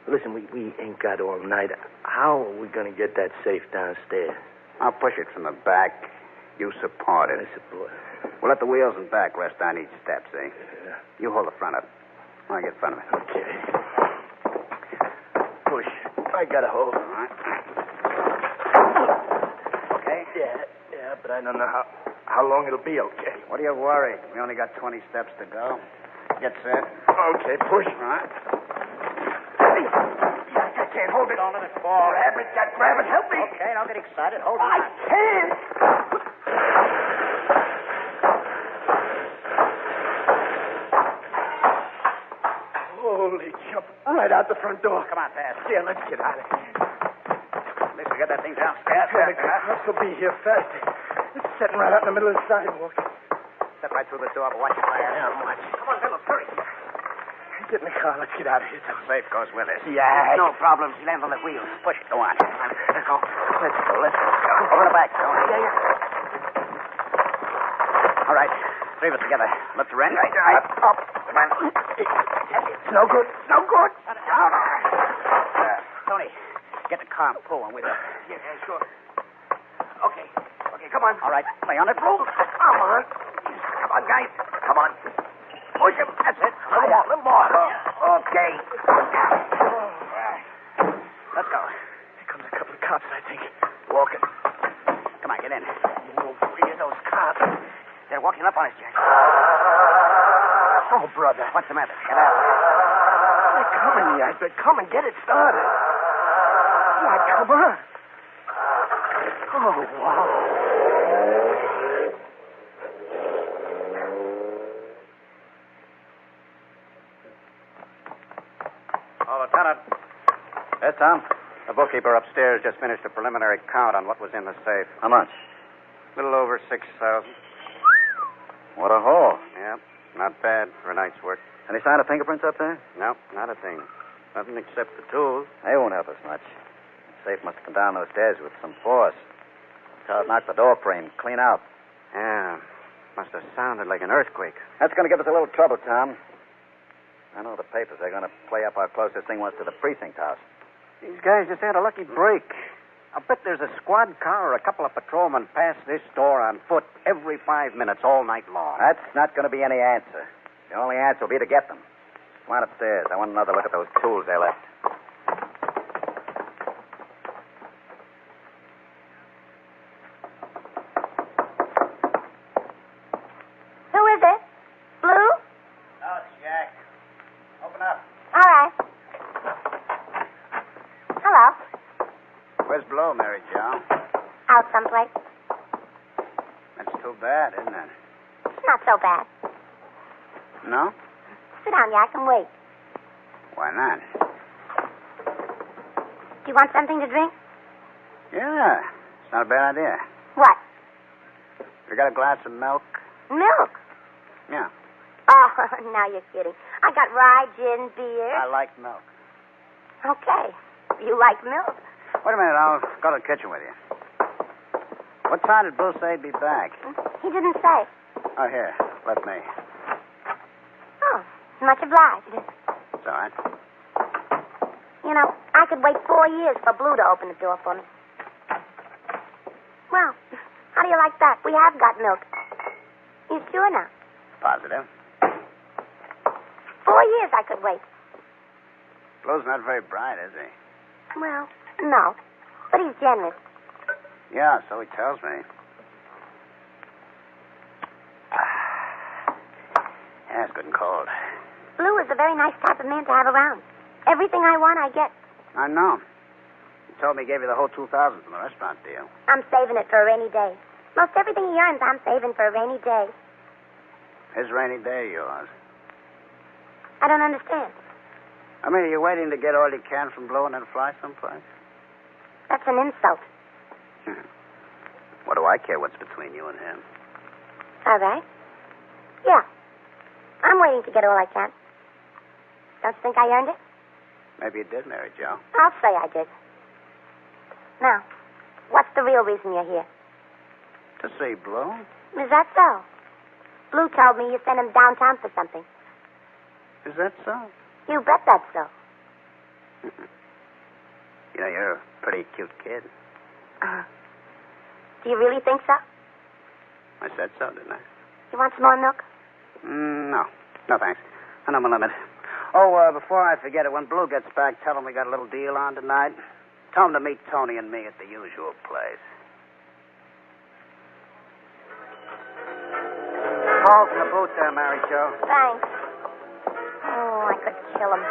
But listen, we ain't got all night. How are we going to get that safe downstairs? I'll push it from the back. You support it. I support it. We'll let the wheels and back rest on each step, see? Yeah. You hold the front up. I'll get in front of it. Okay. Push. I got a hold. All right. Okay? Yeah, but I don't know how long it'll be okay. What do you worry? We only got 20 steps to go. Get set. Okay, push. All right. I can't hold it. Don't let it fall. Grab it. Help me. Okay, don't get excited. Hold I on. can't. Holy jump. Right out the front door. Come on, fast. Yeah, let's get out of here. At least we got that thing downstairs. The cops will be here fast. It's sitting right out in the middle of the sidewalk. Step right through the door, but watch your fire. Yeah, I'm watching. Come on, Phillips, hurry. Get in the car. Let's get out of here. Safe goes with us. Yeah. No problems. He lands on the wheels. Push it. Go on. Let's go. Let's go. Over the back, Tony. Yeah. All right. Three of us together. Look to Ren. Right. Up. Come on. It's no good. No good. Tony, get the car and pull one with you. Yeah, sure. Okay, come on. All right. Lay on it. Come on. Come on, guys. Come on. Push him. That's it. A little more. Okay. Let's go. Here comes a couple of cops, I think. Walking. Come on, get in. Oh, three of those cops. They're walking up on us, Jack. Oh, brother. What's the matter? Get out. They're coming, Yazbek. Come and get it started. Yeah, come on. Oh, wow. Oh, Lieutenant. Yes, Tom? The bookkeeper upstairs just finished a preliminary count on what was in the safe. How much? A little over 6,000. What a haul. Yeah, not bad for a night's work. Any sign of fingerprints up there? No, not a thing. Nothing except the tools. They won't help us much. The safe must have come down those stairs with some force. That's how it knocked the door frame clean out. Yeah, must have sounded like an earthquake. That's going to give us a little trouble, Tom. I know the papers are going to play up how close this thing was to the precinct house. These guys just had a lucky break. I bet there's a squad car or a couple of patrolmen pass this door on foot every 5 minutes all night long. That's not going to be any answer. The only answer will be to get them. Come on upstairs. I want another look at those tools they left. Who is it? Blue? No, it's Jack. Open up. All right. Hello. Where's Blow, Mary Jo? Out someplace. That's too bad, isn't it? It's not so bad. No? Sit down, Yak, and wait. Why not? Do you want something to drink? Yeah, it's not a bad idea. What? You got a glass of milk? Milk? Yeah. Oh, now you're kidding. I got rye, gin, beer. I like milk. Okay. You like milk? Wait a minute, I'll go to the kitchen with you. What time did Bill say he'd be back? He didn't say. Oh, here, let me. Oh, much obliged. It's all right. You know, I could wait 4 years for Blue to open the door for me. Well, how do you like that? We have got milk. You sure now? Positive. 4 years I could wait. Blue's not very bright, is he? Well, no. But he's generous. Yeah, so he tells me. Yeah, it's good and cold. Blue is a very nice type of man to have around. Everything I want, I get. I know. He told me he gave you the whole 2,000 from the restaurant deal. I'm saving it for a rainy day. Most everything he earns, I'm saving for a rainy day. His rainy day, yours. I don't understand. I mean, are you waiting to get all you can from Blue and then fly someplace? That's an insult. What do I care what's between you and him? All right. Yeah. I'm waiting to get all I can. Don't you think I earned it? Maybe you did, Mary Jo. I'll say I did. Now, what's the real reason you're here? To see Blue. Is that so? Blue told me you sent him downtown for something. Is that so? You bet that's so. You know, you're a pretty cute kid. Do you really think so? I said so, didn't I? You want some more milk? No. No, thanks. I know my limit. Oh, before I forget it, when Blue gets back, tell him we got a little deal on tonight. Tell him to meet Tony and me at the usual place. Call from the booth there, Mary Jo. Thanks. Oh, I could kill him.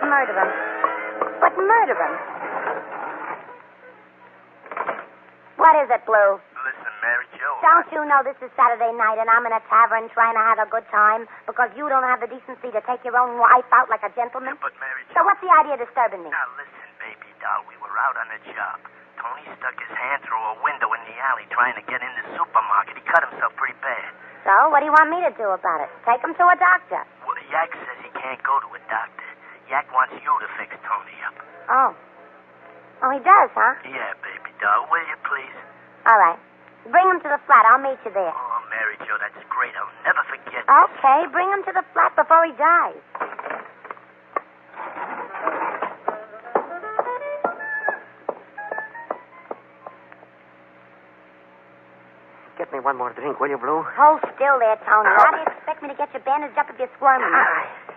Murder him. But murder him. What is it, Blue? Listen, Mary Jo. Don't you know this is Saturday night and I'm in a tavern trying to have a good time because you don't have the decency to take your own wife out like a gentleman? But, Mary Jo... So what's the idea of disturbing me? Now, listen, baby doll. We were out on a job. Tony stuck his hand through a window in the alley trying to get in the supermarket. He cut himself pretty bad. So, what do you want me to do about it? Take him to a doctor. Well, Yak says he can't go to a doctor. Yak wants you to fix Tony up. Oh. Oh, he does, huh? Yeah, baby doll. Will you, please? All right. Bring him to the flat. I'll meet you there. Oh, Mary Jo, that's great. I'll never forget. Okay, bring him to the flat before he dies. Get me one more drink, will you, Blue? Hold still there, Tony. How do you expect me to get you bandaged up if you're squirming?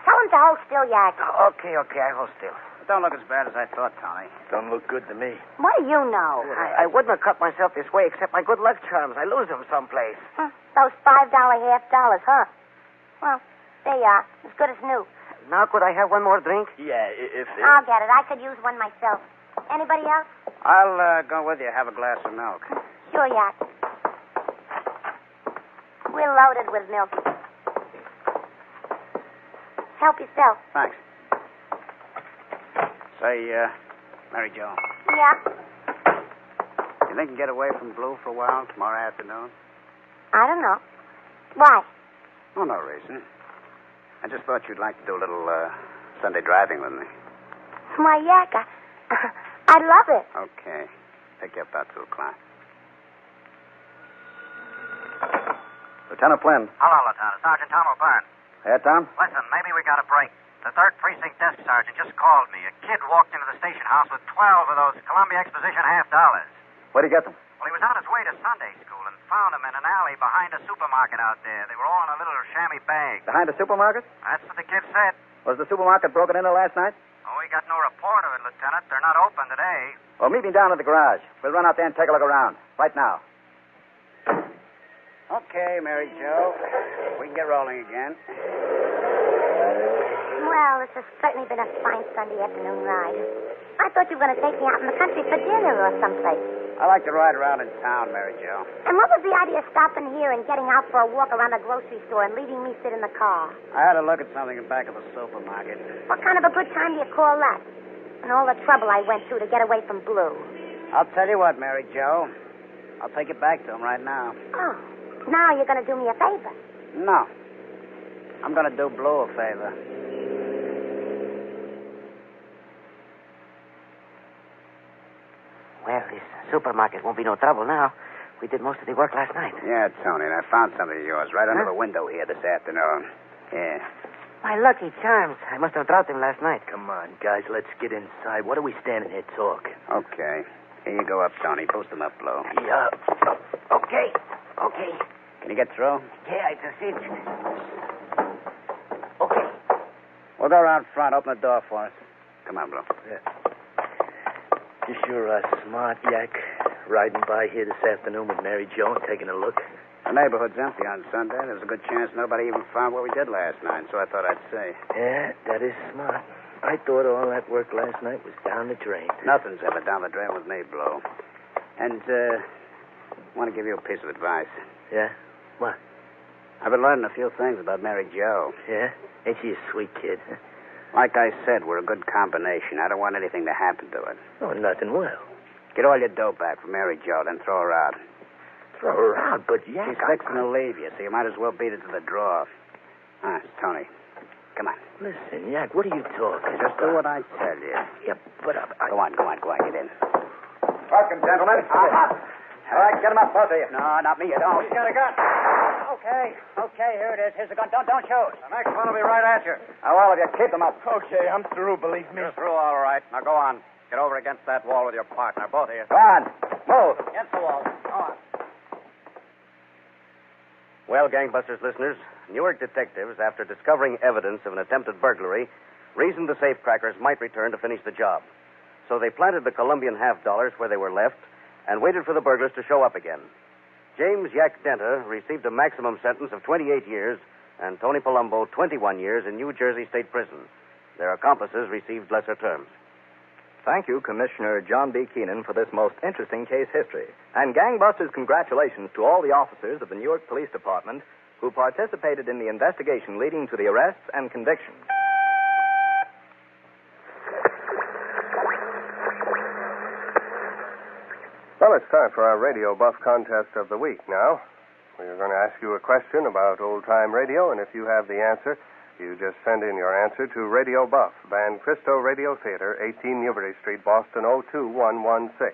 Tell him to hold still, Yak. Okay, I hold still. It don't look as bad as I thought, Tony. Don't look good to me. What do you know? I wouldn't have cut myself this way except my good luck charms. I lose them someplace. Those $5 half dollars, huh? Well, there you are. As good as new. Now could I have one more drink? Yeah, if... I'll get it. I could use one myself. Anybody else? I'll go with you. Have a glass of milk. Sure, Yak. We're loaded with milk. Help yourself. Thanks. Say, Mary Jo. Yeah? You think you can get away from Blue for a while tomorrow afternoon? I don't know. Why? Oh, no reason. I just thought you'd like to do a little Sunday driving with me. Why, Yak, I'd love it. Okay. Take you up about 2 o'clock. Lieutenant Flynn. Hello, Lieutenant. Sergeant Tom O'Byrne. Yeah, Tom? Listen, maybe we got a break. The 3rd Precinct Desk Sergeant just called me. A kid walked into the station house with 12 of those Columbia Exposition half dollars. Where'd he get them? Well, he was on his way to Sunday school and found them in an alley behind a supermarket out there. They were all in a little chamois bag. Behind a supermarket? That's what the kid said. Was the supermarket broken into last night? Oh, we got no report of it, Lieutenant. They're not open today. Well, meet me down at the garage. We'll run out there and take a look around. Right now. Okay, Mary Jo. We can get rolling again. Well, this has certainly been a fine Sunday afternoon ride. I thought you were going to take me out in the country for dinner or someplace. I like to ride around in town, Mary Jo. And what was the idea of stopping here and getting out for a walk around the grocery store and leaving me sit in the car? I had to look at something in back of the supermarket. What kind of a good time do you call that? And all the trouble I went through to get away from Blue. I'll tell you what, Mary Jo. I'll take it back to him right now. Oh, now you're going to do me a favor. No. I'm going to do Blue a favor. Well, this supermarket won't be no trouble now. We did most of the work last night. Yeah, Tony, and I found something of yours right under the window here this afternoon. Yeah. My lucky charms. I must have dropped him last night. Come on, guys, let's get inside. What are we standing here talking? Okay. Here you go up, Tony. Post them up, Blue. Yeah. Okay. Can you get through? Yeah, it's a cinch. Okay. We'll go around front. Open the door for us. Come on, Blue. Yeah. You sure are smart, Yak. Riding by here this afternoon with Mary Jo and taking a look. The neighborhood's empty on Sunday. There's a good chance nobody even found what we did last night, so I thought I'd say. Yeah, that is smart. I thought all that work last night was down the drain. Nothing's ever down the drain with me, Blue. And, I want to give you a piece of advice. Yeah? What? I've been learning a few things about Mary Jo. Yeah? Ain't she a sweet kid? Like I said, we're a good combination. I don't want anything to happen to her. Oh, nothing will. Get all your dough back from Mary Jo, then throw her out. Throw her out, but Yak... She's fixing to leave you, so you might as well beat it to the draw. Tony, come on. Listen, Yak, what are you talking Just do what I tell you. Yeah, but Go on, get in. Welcome, gentlemen. All right, get him up, both of you. No, not me, you don't. He's got a gun. Okay, here it is. Here's the gun. Don't shoot. The next one will be right at you. Now, all of you, keep them up. Okay, I'm through, believe me. You're through, all right. Now go on. Get over against that wall with your partner, both of you. Go on. Move. Against the wall. Go on. Well, Gangbusters listeners, Newark detectives, after discovering evidence of an attempted burglary, reasoned the safecrackers might return to finish the job. So they planted the Colombian $half where they were left and waited for the burglars to show up again. James Yak Denta received a maximum sentence of 28 years, and Tony Palumbo 21 years in New Jersey State Prison. Their accomplices received lesser terms. Thank you, Commissioner John B. Keenan, for this most interesting case history. And Gangbusters, congratulations to all the officers of the Newark Police Department who participated in the investigation leading to the arrests and convictions. Well, it's time for our Radio Buff Contest of the Week now. We're going to ask you a question about old-time radio, and if you have the answer, you just send in your answer to Radio Buff, Van Cristo Radio Theater, 18 Newbury Street, Boston, 02116.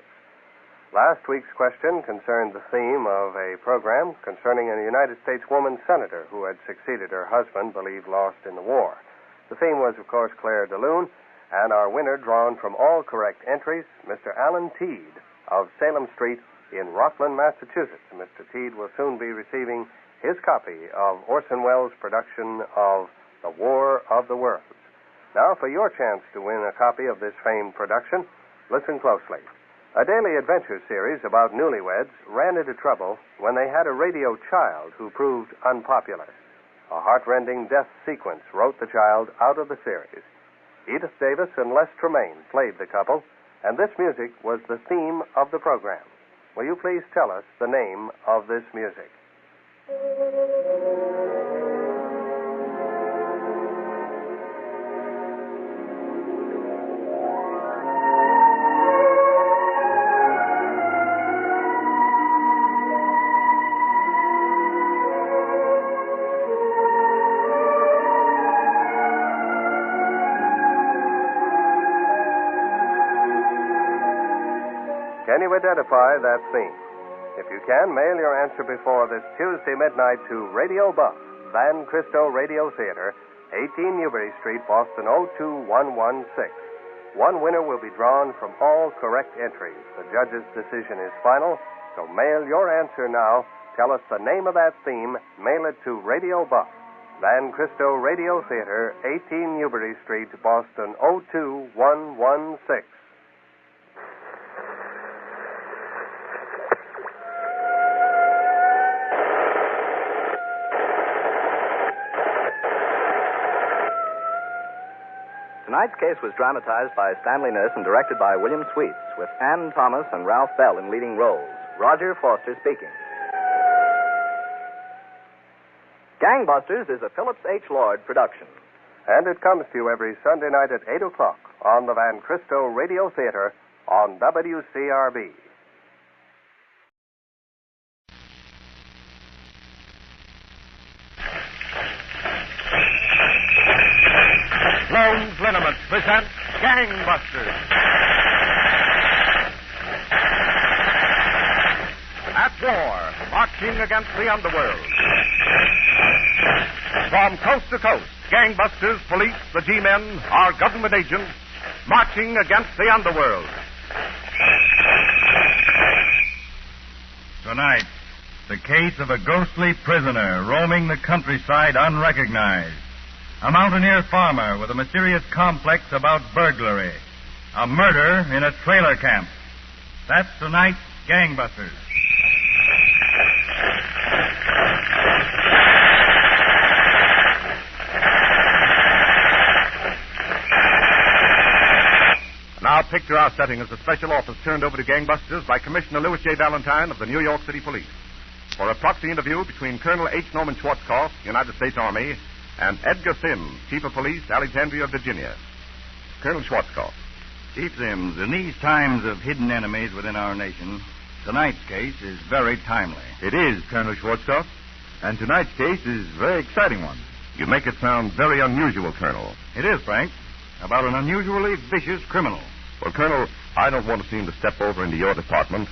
Last week's question concerned the theme of a program concerning a United States woman senator who had succeeded her husband, believed lost in the war. The theme was, of course, Claire de Lune, and our winner, drawn from all correct entries, Mr. Alan Teed of Salem Street in Rockland, Massachusetts. Mr. Teed will soon be receiving his copy of Orson Welles' production of The War of the Worlds. Now, for your chance to win a copy of this famed production, listen closely. A daily adventure series about newlyweds ran into trouble when they had a radio child who proved unpopular. A heartrending death sequence wrote the child out of the series. Edith Davis and Les Tremaine played the couple, and this music was the theme of the program. Will you please tell us the name of this music? Can you identify that theme? If you can, mail your answer before this Tuesday midnight to Radio Buff, Van Cristo Radio Theater, 18 Newbury Street, Boston, 02116. One winner will be drawn from all correct entries. The judge's decision is final, so mail your answer now. Tell us the name of that theme. Mail it to Radio Buff, Van Cristo Radio Theater, 18 Newbury Street, Boston, 02116. Tonight's case was dramatized by Stanley Nurse and directed by William Sweets, with Ann Thomas and Ralph Bell in leading roles. Roger Foster speaking. Gangbusters is a Phillips H. Lord production. And it comes to you every Sunday night at 8 o'clock on the Van Cristo Radio Theater on WCRB. Sloan's Liniment presents Gangbusters. At war, marching against the underworld. From coast to coast, gangbusters, police, the G-men, our government agents, marching against the underworld. Tonight, the case of a ghostly prisoner roaming the countryside unrecognized. A mountaineer farmer with a mysterious complex about burglary. A murder in a trailer camp. That's tonight's Gangbusters. Now picture our setting as a special office turned over to gangbusters by Commissioner Louis J. Valentine of the New York City Police for a proxy interview between Colonel H. Norman Schwarzkopf, United States Army, and Edgar Sims, Chief of Police, Alexandria, Virginia. Colonel Schwarzkopf. Chief Sims, in these times of hidden enemies within our nation, tonight's case is very timely. It is, Colonel Schwarzkopf, and tonight's case is a very exciting one. You make it sound very unusual, Colonel. It is, Frank. About an unusually vicious criminal. Well, Colonel, I don't want to seem to step over into your department,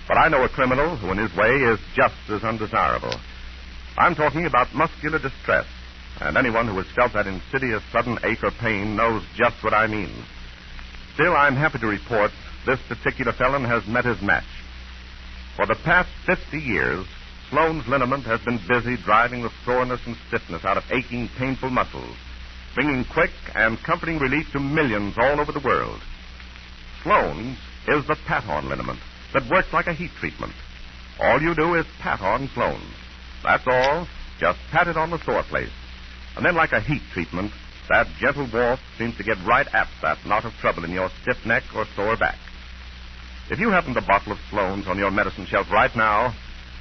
but I know a criminal who in his way is just as undesirable. I'm talking about muscular distress, and anyone who has felt that insidious sudden ache or pain knows just what I mean. Still, I'm happy to report this particular felon has met his match. For the past 50 years, Sloane's liniment has been busy driving the soreness and stiffness out of aching, painful muscles, bringing quick and comforting relief to millions all over the world. Sloane's is the pat-on liniment that works like a heat treatment. All you do is pat on Sloane's. That's all. Just pat it on the sore place. And then like a heat treatment, that gentle warmth seems to get right at that knot of trouble in your stiff neck or sore back. If you happen a bottle of Sloane's on your medicine shelf right now,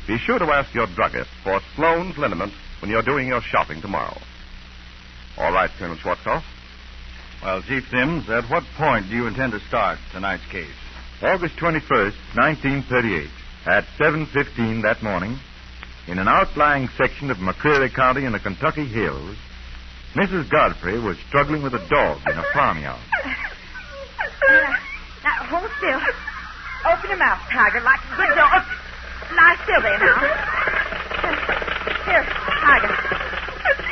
be sure to ask your druggist for Sloane's liniment when you're doing your shopping tomorrow. All right, Colonel Schwarzkopf. Well, Chief Sims, at what point do you intend to start tonight's case? August 21st, 1938, at 7:15 that morning, in an outlying section of McCreary County in the Kentucky hills, Mrs. Godfrey was struggling with a dog in a farmyard. Now, hold still. Open your mouth, Tiger, like a good dog. Lie still there now. Here, Tiger.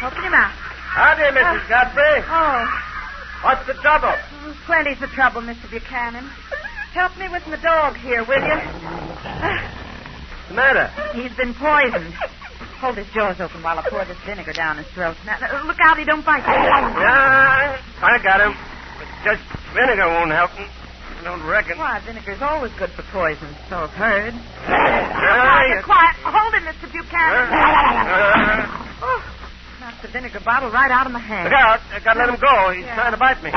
Open your mouth. Howdy, Mrs. Godfrey. Oh. What's the trouble? Plenty's the trouble, Mr. Buchanan. Help me with my dog here, will you? What's the matter? He's been poisoned. Hold his jaws open while I pour this vinegar down his throat. Now, look out, he don't bite you. Yeah, I got him. But just vinegar won't help him. I don't reckon. Why, vinegar's always good for poison, so I've heard. Quiet. Quiet. Hold him, Mr. Buchanan. Knocked the vinegar bottle right out of my hand. Look out. I gotta let him go. He's trying to bite me.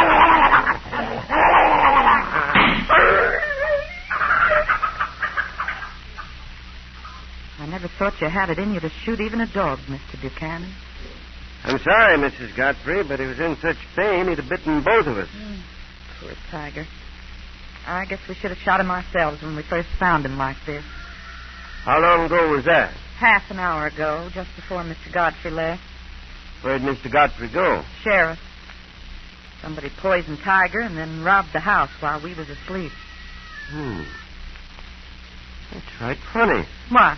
I never thought you had it in you to shoot even a dog, Mr. Buchanan. I'm sorry, Mrs. Godfrey, but he was in such pain he'd have bitten both of us. Poor Tiger. I guess we should have shot him ourselves when we first found him like this. How long ago was that? Half an hour ago, just before Mr. Godfrey left. Where'd Mr. Godfrey go? Sheriff. Somebody poisoned Tiger and then robbed the house while we was asleep. That's right funny. What?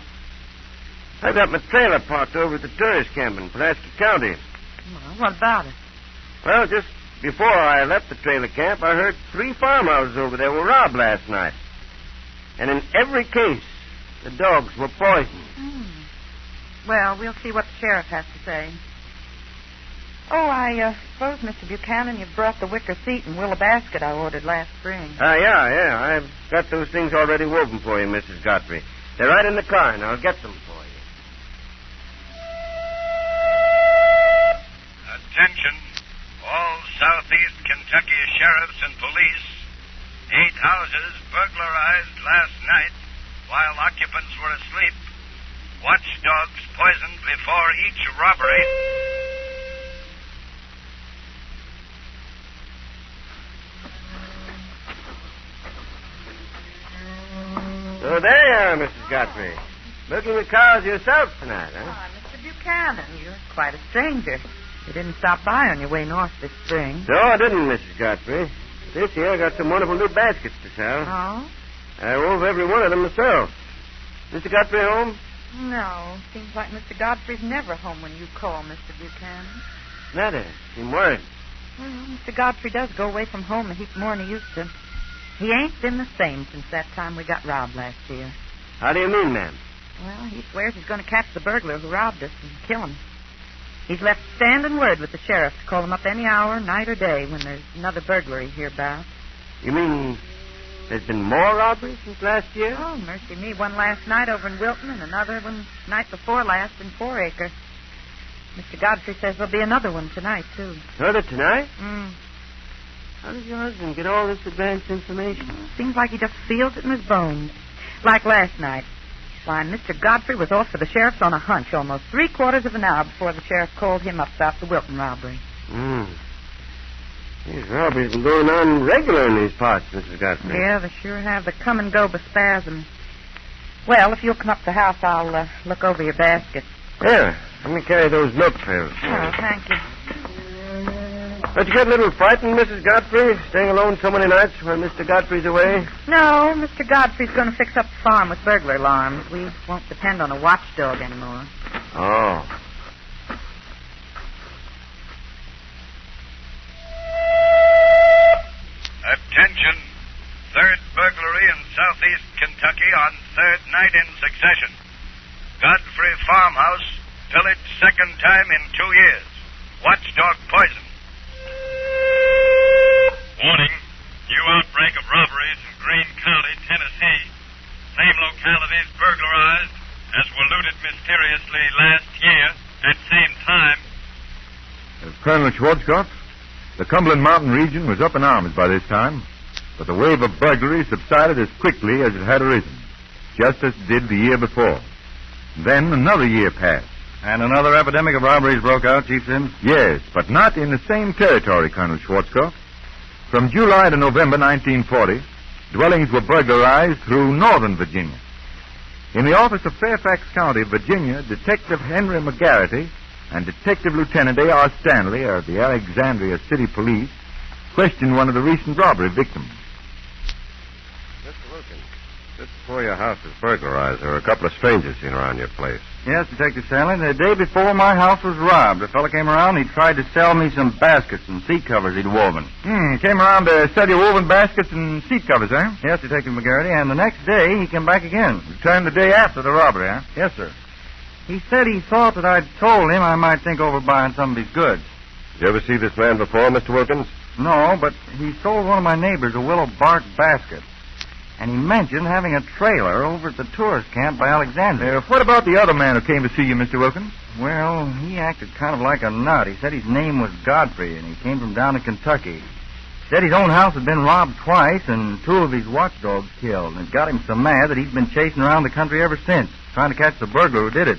I got my trailer parked over at the tourist camp in Pulaski County. Well, what about it? Well, just before I left the trailer camp, I heard 3 farmhouses over there were robbed last night. And in every case, the dogs were poisoned. Well, we'll see what the sheriff has to say. Oh, I suppose, Mr. Buchanan, you've brought the wicker seat and willow basket I ordered last spring. Yeah. I've got those things already woven for you, Mrs. Godfrey. They're right in the car, and I'll get them for you. Attention, all Southeast Kentucky sheriffs and police. 8 houses burglarized last night while occupants were asleep. Watchdogs poisoned before each robbery. So there you are, Mrs. Godfrey. Milking the cows yourself tonight, huh? Mr. Buchanan, you're quite a stranger. You didn't stop by on your way north this spring. No, I didn't, Mrs. Godfrey. This year I got some wonderful new baskets to sell. Oh? I wove every one of them myself. Mr. Godfrey home? No. Seems like Mr. Godfrey's never home when you call, Mr. Buchanan. Matter. I'm worried. Well, Mr. Godfrey does go away from home a heap more than he used to. He ain't been the same since that time we got robbed last year. How do you mean, ma'am? Well, he swears he's going to catch the burglar who robbed us and kill him. He's left standing word with the sheriff to call him up any hour, night or day, when there's another burglary hereabouts. You mean there's been more robberies since last year? Oh, mercy me. One last night over in Wilton and another one night before last in 4 Acre. Mr. Godfrey says there'll be another one tonight, too. Another tonight? Mm. How does your husband get all this advanced information? Seems like he just feels it in his bones. Like last night. Why, Mr. Godfrey was off for the sheriff's on a hunch almost 3/4 of an hour before the sheriff called him up about the Wilton robbery. These robberies have been going on regular in these parts, Mrs. Godfrey. Yeah, they sure have. They come and go by spasms. Well, if you'll come up to the house, I'll look over your basket. Yeah, let me carry those milk pails. Oh, thank you. Don't you get a little frightened, Mrs. Godfrey, staying alone so many nights while Mr. Godfrey's away? No, Mr. Godfrey's going to fix up the farm with burglar alarms. We won't depend on a watchdog anymore. Oh. Attention. Third burglary in southeast Kentucky on third night in succession. Godfrey Farmhouse, pillaged second time in 2 years. Watchdog poison. Warning. New outbreak of robberies in Greene County, Tennessee. Same localities burglarized as were looted mysteriously last year at same time. Colonel Schwarzkopf, the Cumberland Mountain region was up in arms by this time, but the wave of burglary subsided as quickly as it had arisen, just as it did the year before. Then another year passed. And another epidemic of robberies broke out, Chief Sims? Yes, but not in the same territory, Colonel Schwarzkopf. From July to November 1940, dwellings were burglarized through northern Virginia. In the office of Fairfax County, Virginia, Detective Henry McGarity and Detective Lieutenant A.R. Stanley of the Alexandria City Police questioned one of the recent robbery victims. Mr. Wilkins, just before your house was burglarized, there were a couple of strangers seen around your place. Yes, Detective Stanley. The day before my house was robbed, a fellow came around and he tried to sell me some baskets and seat covers he'd woven. Came around to sell you woven baskets and seat covers, eh? Yes, Detective McGarity, and the next day he came back again. Returned the day after the robbery, huh? Yes, sir. He said he thought that I'd told him I might think over buying some of his goods. Did you ever see this man before, Mr. Wilkins? No, but he sold one of my neighbors a willow bark basket. And he mentioned having a trailer over at the tourist camp by Alexandria. What about the other man who came to see you, Mr. Wilkins? Well, he acted kind of like a nut. He said his name was Godfrey, and he came from down in Kentucky. Said his own house had been robbed twice, and 2 of his watchdogs killed. And it got him so mad that he's been chasing around the country ever since, trying to catch the burglar who did it.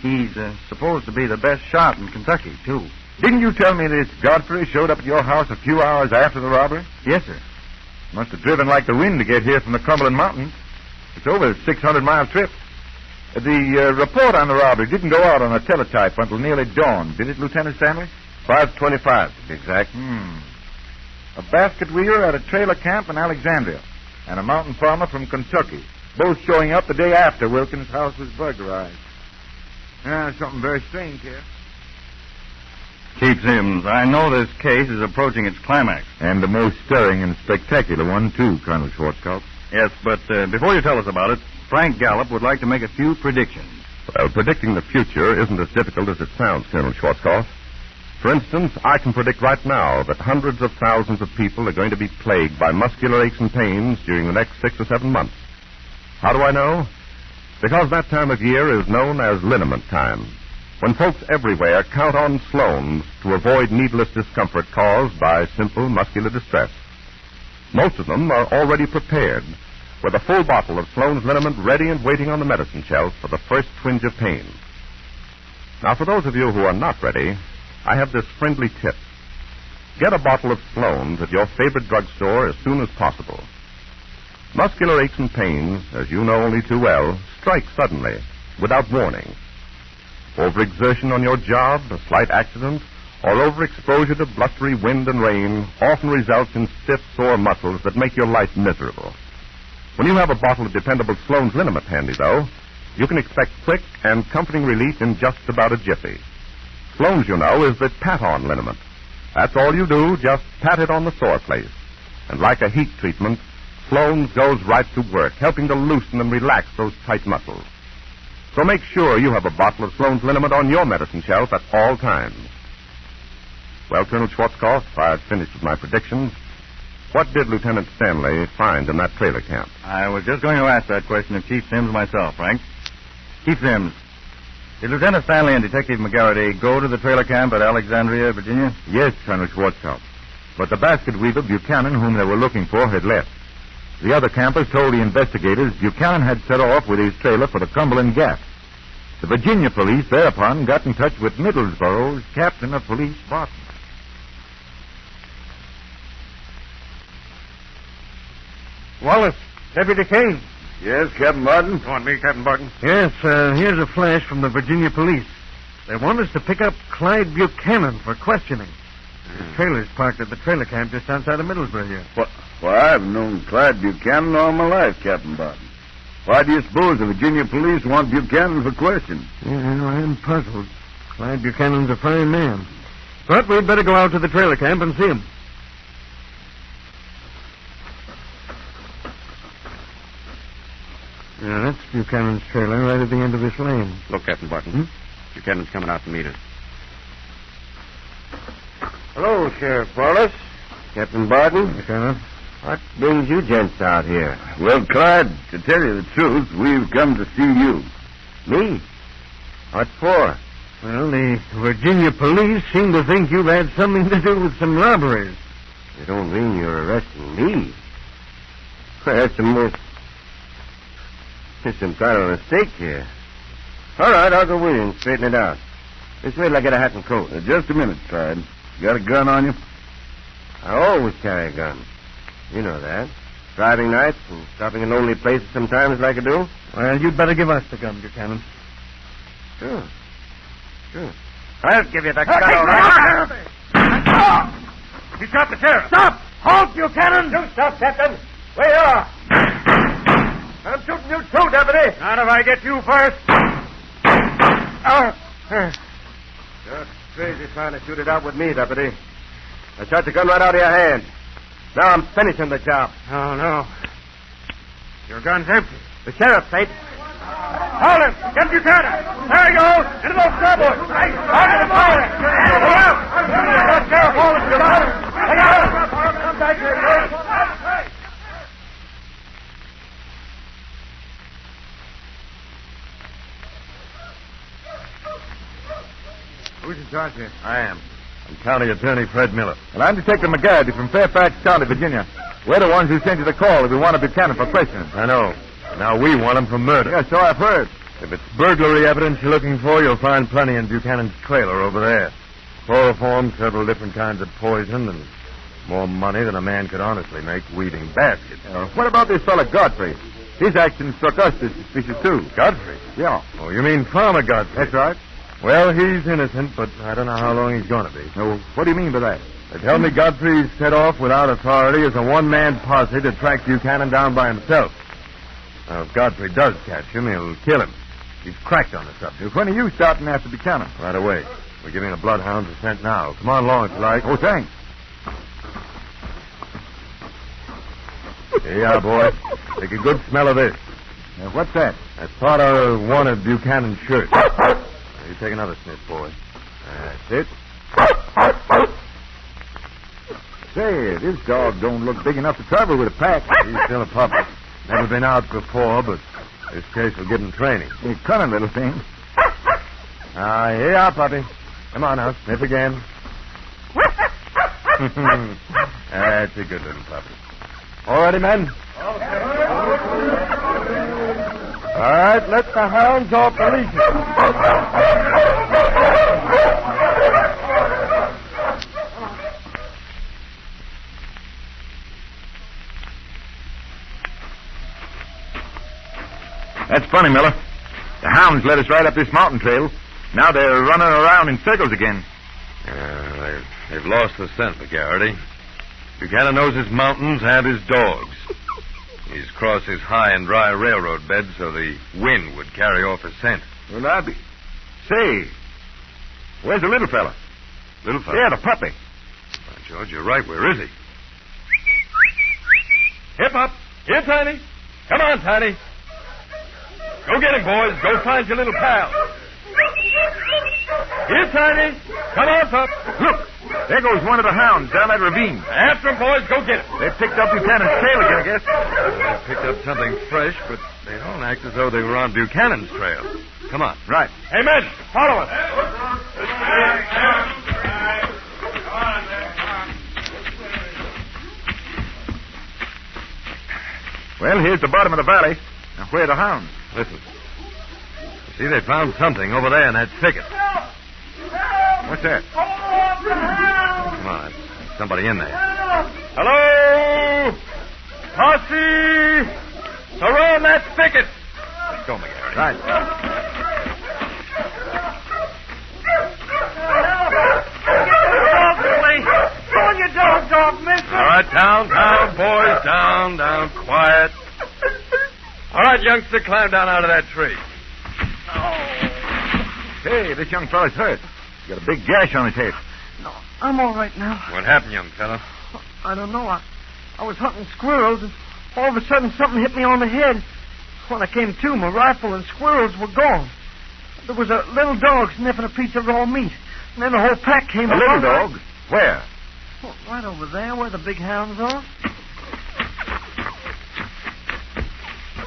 He's supposed to be the best shot in Kentucky, too. Didn't you tell me this Godfrey showed up at your house a few hours after the robbery? Yes, sir. Must have driven like the wind to get here from the Cumberland Mountains. It's over a 600-mile trip. The report on the robbery didn't go out on a teletype until nearly dawn, did it, Lieutenant Stanley? 5:25, to be exact. A basket weaver at a trailer camp in Alexandria, and a mountain farmer from Kentucky, both showing up the day after Wilkins' house was burglarized. Something very strange here. Chief Sims, I know this case is approaching its climax. And the most stirring and spectacular one, too, Colonel Schwarzkopf. Yes, but before you tell us about it, Frank Gallup would like to make a few predictions. Well, predicting the future isn't as difficult as it sounds, Colonel Schwarzkopf. For instance, I can predict right now that hundreds of thousands of people are going to be plagued by muscular aches and pains during the next 6 or 7 months. How do I know? Because that time of year is known as liniment time, when folks everywhere count on Sloan's to avoid needless discomfort caused by simple muscular distress. Most of them are already prepared, with a full bottle of Sloan's liniment ready and waiting on the medicine shelf for the first twinge of pain. Now, for those of you who are not ready, I have this friendly tip. Get a bottle of Sloan's at your favorite drugstore as soon as possible. Muscular aches and pains, as you know only too well, strike suddenly, without warning. Overexertion on your job, a slight accident, or overexposure to blustery wind and rain often results in stiff, sore muscles that make your life miserable. When you have a bottle of dependable Sloan's liniment handy, though, you can expect quick and comforting relief in just about a jiffy. Sloan's, you know, is the pat-on liniment. That's all you do, just pat it on the sore place. And like a heat treatment, Sloan's goes right to work, helping to loosen and relax those tight muscles. So make sure you have a bottle of Sloan's liniment on your medicine shelf at all times. Well, Colonel Schwarzkopf, I've finished with my predictions. What did Lieutenant Stanley find in that trailer camp? I was just going to ask that question of Chief Sims myself, Frank. Chief Sims, did Lieutenant Stanley and Detective McGarity go to the trailer camp at Alexandria, Virginia? Yes, Colonel Schwarzkopf. But the basket weaver, Buchanan, whom they were looking for, had left. The other campers told the investigators Buchanan had set off with his trailer for the Cumberland Gap. The Virginia police thereupon got in touch with Middlesboro's captain of police, Barton. Wallace, Deputy Kane. Yes, Captain Barton? Go on, me, Captain Barton. Yes, here's a flash from the Virginia police. They want us to pick up Clyde Buchanan for questioning. His trailer's parked at the trailer camp just outside of Middlesbrough here. Why, I've known Clyde Buchanan all my life, Captain Barton. Why do you suppose the Virginia police want Buchanan for questions? Yeah, I'm puzzled. Clyde Buchanan's a fine man. But we'd better go out to the trailer camp and see him. Yeah, that's Buchanan's trailer right at the end of this lane. Look, Captain Barton. Buchanan's coming out to meet us. Hello, Sheriff Wallace. Captain Barton. Sheriff. What brings you gents out here? Well, Clyde, to tell you the truth, we've come to see you. Me? What for? Well, the Virginia police seem to think you've had something to do with some robberies. You don't mean you're arresting me? Well, there's some kind of a mistake here. All right, I'll go with you and straighten it out. Just wait till I get a hat and coat. Just a minute, Clyde. You got a gun on you? I always carry a gun. You know that. Driving nights and stopping in lonely places sometimes like I do. Well, you'd better give us the gun, Buchanan. Sure. I'll give you the gun, all right. You shot the sheriff. Stop! Halt, Buchanan! You stop, Captain. Where you are. I'm shooting you too, Deputy. Not if I get you first. You're crazy trying to shoot it out with me, Deputy. I shot the gun right out of your hand. Now I'm finishing the job. Oh, no. Your gun's empty. The sheriff's safe. Hold him! Get Buchanan! There he goes! Into those starboards! Right! Out of the fire! Look out! Sheriff Wallace, get out! Look out! Come back here, Sheriff! Who's in charge here? I am. I'm County Attorney Fred Miller. Well, I'm Detective McGarty from Fairfax County, Virginia. We're the ones who sent you the call if we want Buchanan for questioning. I know. Now we want him for murder. Yeah, so I've heard. If it's burglary evidence you're looking for, you'll find plenty in Buchanan's trailer over there. Chloroform, several different kinds of poison, and more money than a man could honestly make weaving baskets. What about this fellow Godfrey? His action struck us as suspicious, too. Godfrey? Yeah. Oh, you mean Farmer Godfrey? That's right. Well, he's innocent, but I don't know how long he's going to be. No, what do you mean by that? They tell me Godfrey's set off without authority as a one-man posse to track Buchanan down by himself. Now, if Godfrey does catch him, he'll kill him. He's cracked on the subject. When are you starting after Buchanan? Right away. We're giving the bloodhounds a scent now. Come on along if you like. Oh, thanks. Here you are, boy. Take a good smell of this. What's that? That's part of one of Buchanan's shirts. You take another sniff, boy. That's it. Say, this dog don't look big enough to travel with a pack. He's still a puppy. Never been out before, but this case will give him training. He's a cunning little thing. Here you are, puppy. Come on now, sniff again. That's a good little puppy. All ready, men? All right, let the hounds off the leashes. That's funny, Miller. The hounds led us right up this mountain trail. Now they're running around in circles again. They've lost the scent, McGarity. Buchanan knows his mountains and his dogs. He's crossed his high and dry railroad bed so the wind would carry off his scent. Well, I'll be... Say, where's the little fella? Little fella? Yeah, the puppy. By George, you're right. Where is he? Hip up. Here, Tiny. Come on, Tiny. Go get him, boys. Go find your little pal. Here, Tiny. Come on, pup. Look, there goes one of the hounds down that ravine. After him, boys. Go get him. They picked up Buchanan's trail again, I guess. They picked up something fresh, but they don't act as though they were on Buchanan's trail. Come on. Right. Hey, men, follow us. Well, here's the bottom of the valley. Now, where are the hounds? Listen. You see, they found something over there in that thicket. What's that? Come on, there's somebody in there. Hello! Posse! Around that thicket! Let's go, McGarry. Right. right, down, boys. Down. Quiet. All right, youngster, climb down out of that tree. Hey, this young fellow's hurt. He's got a big gash on his head. No, I'm all right now. What happened, young fellow? I don't know. I was hunting squirrels, and all of a sudden something hit me on the head. When I came to, my rifle and squirrels were gone. There was a little dog sniffing a piece of raw meat. And then the whole pack came along. A little dog? Where? Well, right over there where the big hounds are.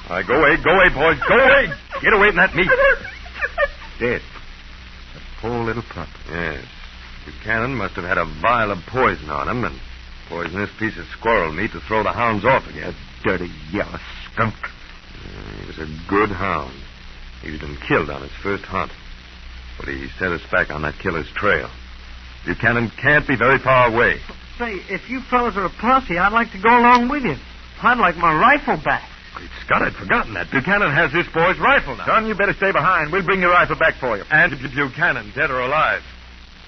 All right, go away, boys. Go away. Get away from that meat. Dead. That poor little pup. Yes. Buchanan must have had a vial of poison on him and poisoned this piece of squirrel meat to throw the hounds off again. Dirty yellow skunk. He was a good hound. He'd been killed on his first hunt. But he set us back on that killer's trail. Buchanan can't be very far away. Say, if you fellas are a posse, I'd like to go along with you. I'd like my rifle back. Great Scott, I'd forgotten that. Buchanan has this boy's rifle now. Son, you better stay behind. We'll bring your rifle back for you. And Buchanan, dead or alive.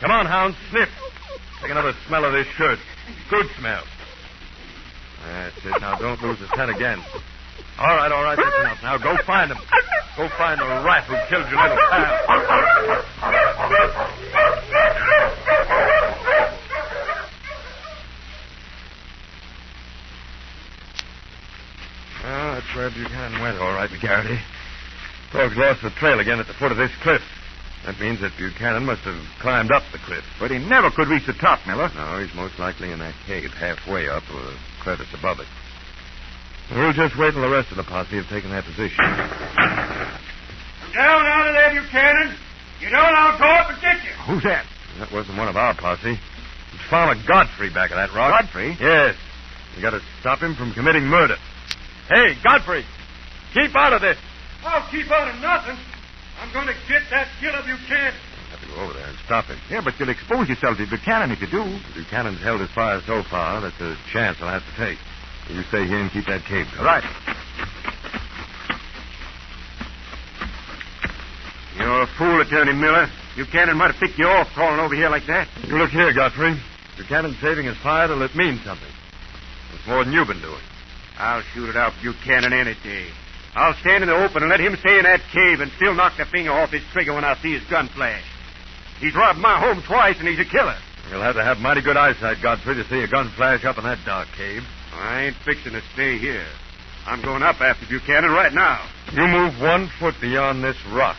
Come on, hounds, sniff. Take another smell of this shirt. Good smell. That's it. Now, don't lose the scent again. All right. That's enough. Now, go find him. Go find the rat who killed your little pal. Oh, that's where Buchanan went, all right, McGarity. Dogs lost the trail again at the foot of this cliff. That means that Buchanan must have climbed up the cliff. But he never could reach the top, Miller. No, he's most likely in that cave halfway up with a crevice above it. We'll just wait till the rest of the posse have taken their position. Down out of there, Buchanan. You don't, I'll go up and get you. Who's that? That wasn't one of our posse. It's Farmer Godfrey back of that rock. Godfrey? Yes. We got to stop him from committing murder. Hey, Godfrey, keep out of this. I'll keep out of nothing. I'm going to get that killer Buchanan. I'll have to go over there and stop him. Yeah, but you'll expose yourself to Buchanan if you do. Buchanan's held his fire so far, that's a chance I'll have to take. You stay here and keep that cave covered. Right. You're a fool, Attorney Miller. Buchanan might have picked you off crawling over here like that. You look here, Godfrey. Buchanan's saving his fire till it means something. It's more than you've been doing. I'll shoot it out Buchanan any day. I'll stand in the open and let him stay in that cave and still knock the finger off his trigger when I see his gun flash. He's robbed my home twice, and he's a killer. You'll have to have mighty good eyesight, Godfrey, to see a gun flash up in that dark cave. I ain't fixing to stay here. I'm going up after Buchanan right now. You move 1 foot beyond this rock,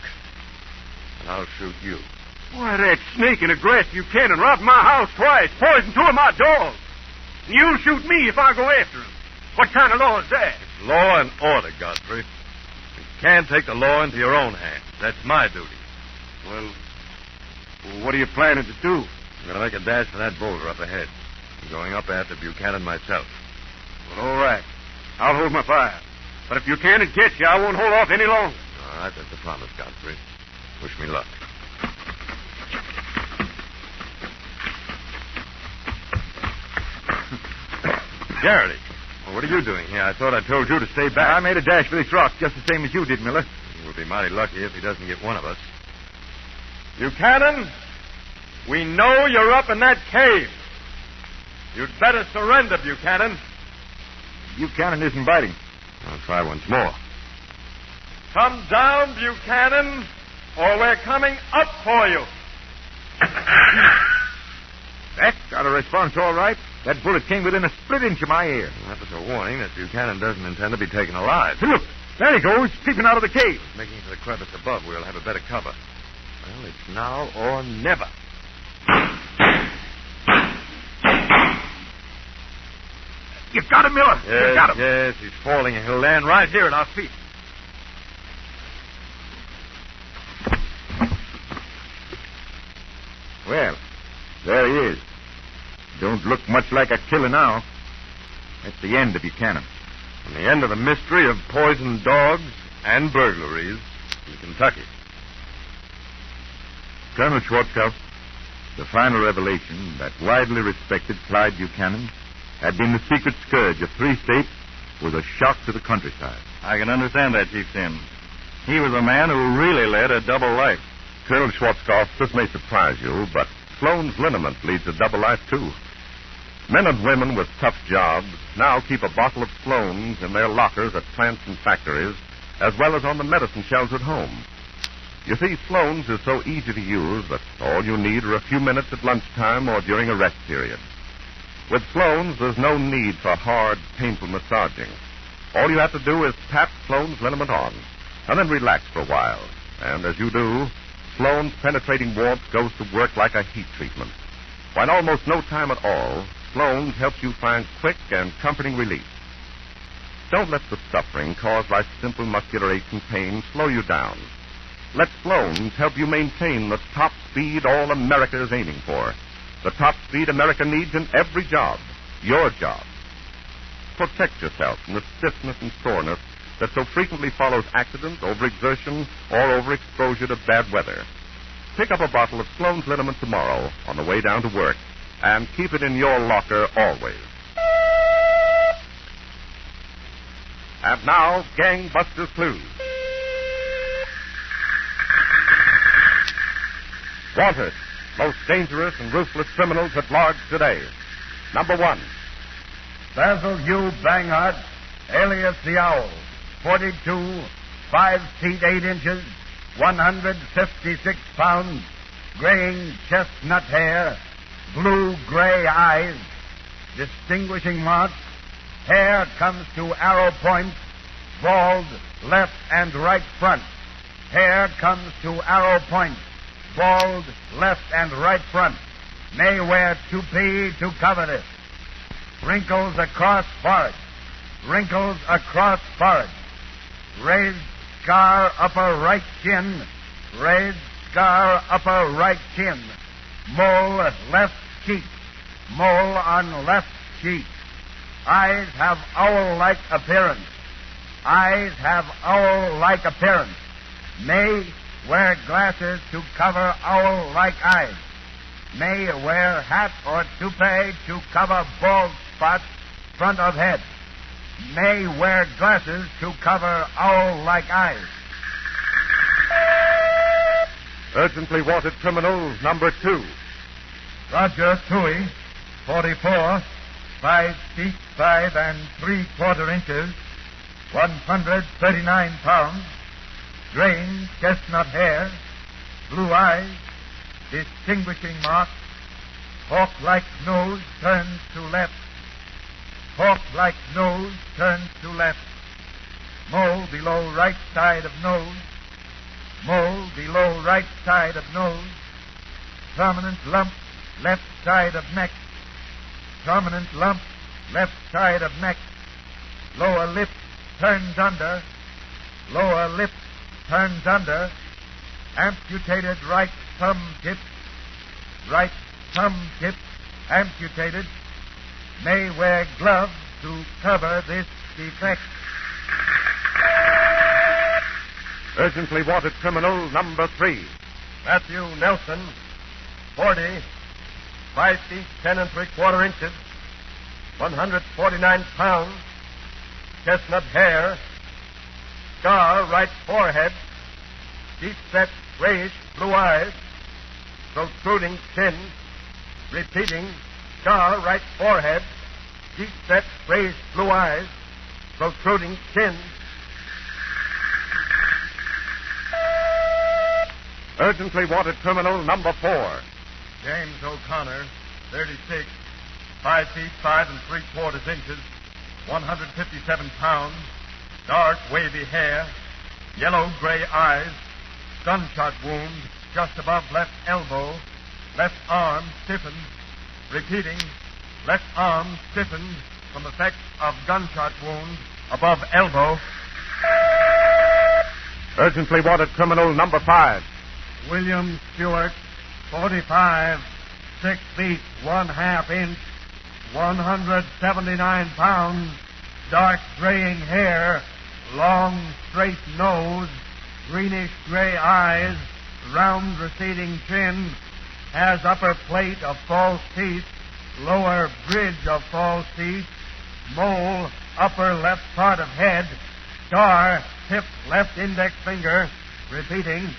and I'll shoot you. Why, that snake in the grass Buchanan robbed my house twice, poisoned 2 of my dogs. And you'll shoot me if I go after him. What kind of law is that? It's law and order, Godfrey. You can't take the law into your own hands. That's my duty. Well, what are you planning to do? I'm going to make a dash for that boulder up ahead. I'm going up after Buchanan myself. Well, all right. I'll hold my fire. But if Buchanan gets you, I won't hold off any longer. All right, that's a promise, Godfrey. Wish me luck. Garrity, what are you doing here? I thought I told you to stay back. I made a dash for this rock just the same as you did, Miller. We'll be mighty lucky if he doesn't get one of us. Buchanan, we know you're up in that cave. You'd better surrender, Buchanan. Buchanan isn't biting. I'll try once more. Come down, Buchanan, or we're coming up for you. That got a response all right. That bullet came within a split inch of my ear. Well, that was a warning that Buchanan doesn't intend to be taken alive. Look, there he goes, peeping out of the cave. Making for the crevice above, we'll have a better cover. Well, it's now or never. You got him, Miller. Yes, you got him. Yes, he's falling, and he'll land right here at our feet. Well, there he is. Don't look much like a killer now. That's the end of Buchanan. And the end of the mystery of poisoned dogs and burglaries in Kentucky. Colonel Schwarzkopf, the final revelation that widely respected Clyde Buchanan had been the secret scourge of 3 states was a shock to the countryside. I can understand that, Chief Sims. He was a man who really led a double life. Colonel Schwarzkopf, this may surprise you, but Sloan's liniment leads a double life, too. Men and women with tough jobs now keep a bottle of Sloan's in their lockers at plants and factories, as well as on the medicine shelves at home. You see, Sloan's is so easy to use that all you need are a few minutes at lunchtime or during a rest period. With Sloan's, there's no need for hard, painful massaging. All you have to do is tap Sloan's liniment on, and then relax for a while. And as you do, Sloan's penetrating warmth goes to work like a heat treatment. Why, in almost no time at all, Sloan's helps you find quick and comforting relief. Don't let the suffering caused by simple muscular aches and pain slow you down. Let Sloan's help you maintain the top speed all America is aiming for. The top speed America needs in every job. Your job. Protect yourself from the stiffness and soreness that so frequently follows accident, overexertion, or overexposure to bad weather. Pick up a bottle of Sloan's liniment tomorrow on the way down to work, and keep it in your locker always. And now, Gangbusters Clues. Wanted, most dangerous and ruthless criminals at large today. Number 1. Basil Hugh Bangard, alias the Owl, 42, 5 feet 8 inches, 156 pounds, graying chestnut hair, blue-gray eyes. Distinguishing marks: hair comes to arrow points, bald left and right front. Hair comes to arrow points, bald left and right front. May wear toupee to cover it. Wrinkles across forehead. Wrinkles across forehead. Raised scar upper right chin. Raised scar upper right chin. Mole left cheek. Mole on left cheek. Eyes have owl-like appearance. Eyes have owl-like appearance. May wear glasses to cover owl-like eyes. May wear hat or toupee to cover bald spots front of head. May wear glasses to cover owl-like eyes. Urgently wanted criminal number 2. Roger Toohey, 44, 5 feet 5 3/4 inches, 139 pounds, graying chestnut hair, blue eyes, distinguishing marks: hawk-like nose turns to left, hawk-like nose turns to left, mole below right side of nose, mole below right side of nose, permanent lump left side of neck, permanent lump left side of neck, lower lip turns under, lower lip turns under, amputated right thumb tip, right thumb tip amputated. May wear gloves to cover this defect. Urgently wanted criminal number 3. Matthew Nelson, 40, 5 feet 10 3/4 inches, 149 pounds, chestnut hair, scar right forehead, deep-set grayish blue eyes, protruding chin, repeating, scar right forehead, deep-set grayish blue eyes, protruding chin. Urgently wanted criminal number 4. James O'Connor, 36, 5 feet 5 3/4 inches, 157 pounds, dark wavy hair, yellow-gray eyes, gunshot wound just above left elbow, left arm stiffened, repeating, left arm stiffened from effects of gunshot wound above elbow. Urgently wanted criminal number 5. William Stewart, 45, 6 feet 1/2 inch, 179 pounds, dark graying hair, long straight nose, greenish gray eyes, round receding chin, has upper plate of false teeth, lower bridge of false teeth, mole upper left part of head, scar tip left index finger, repeating,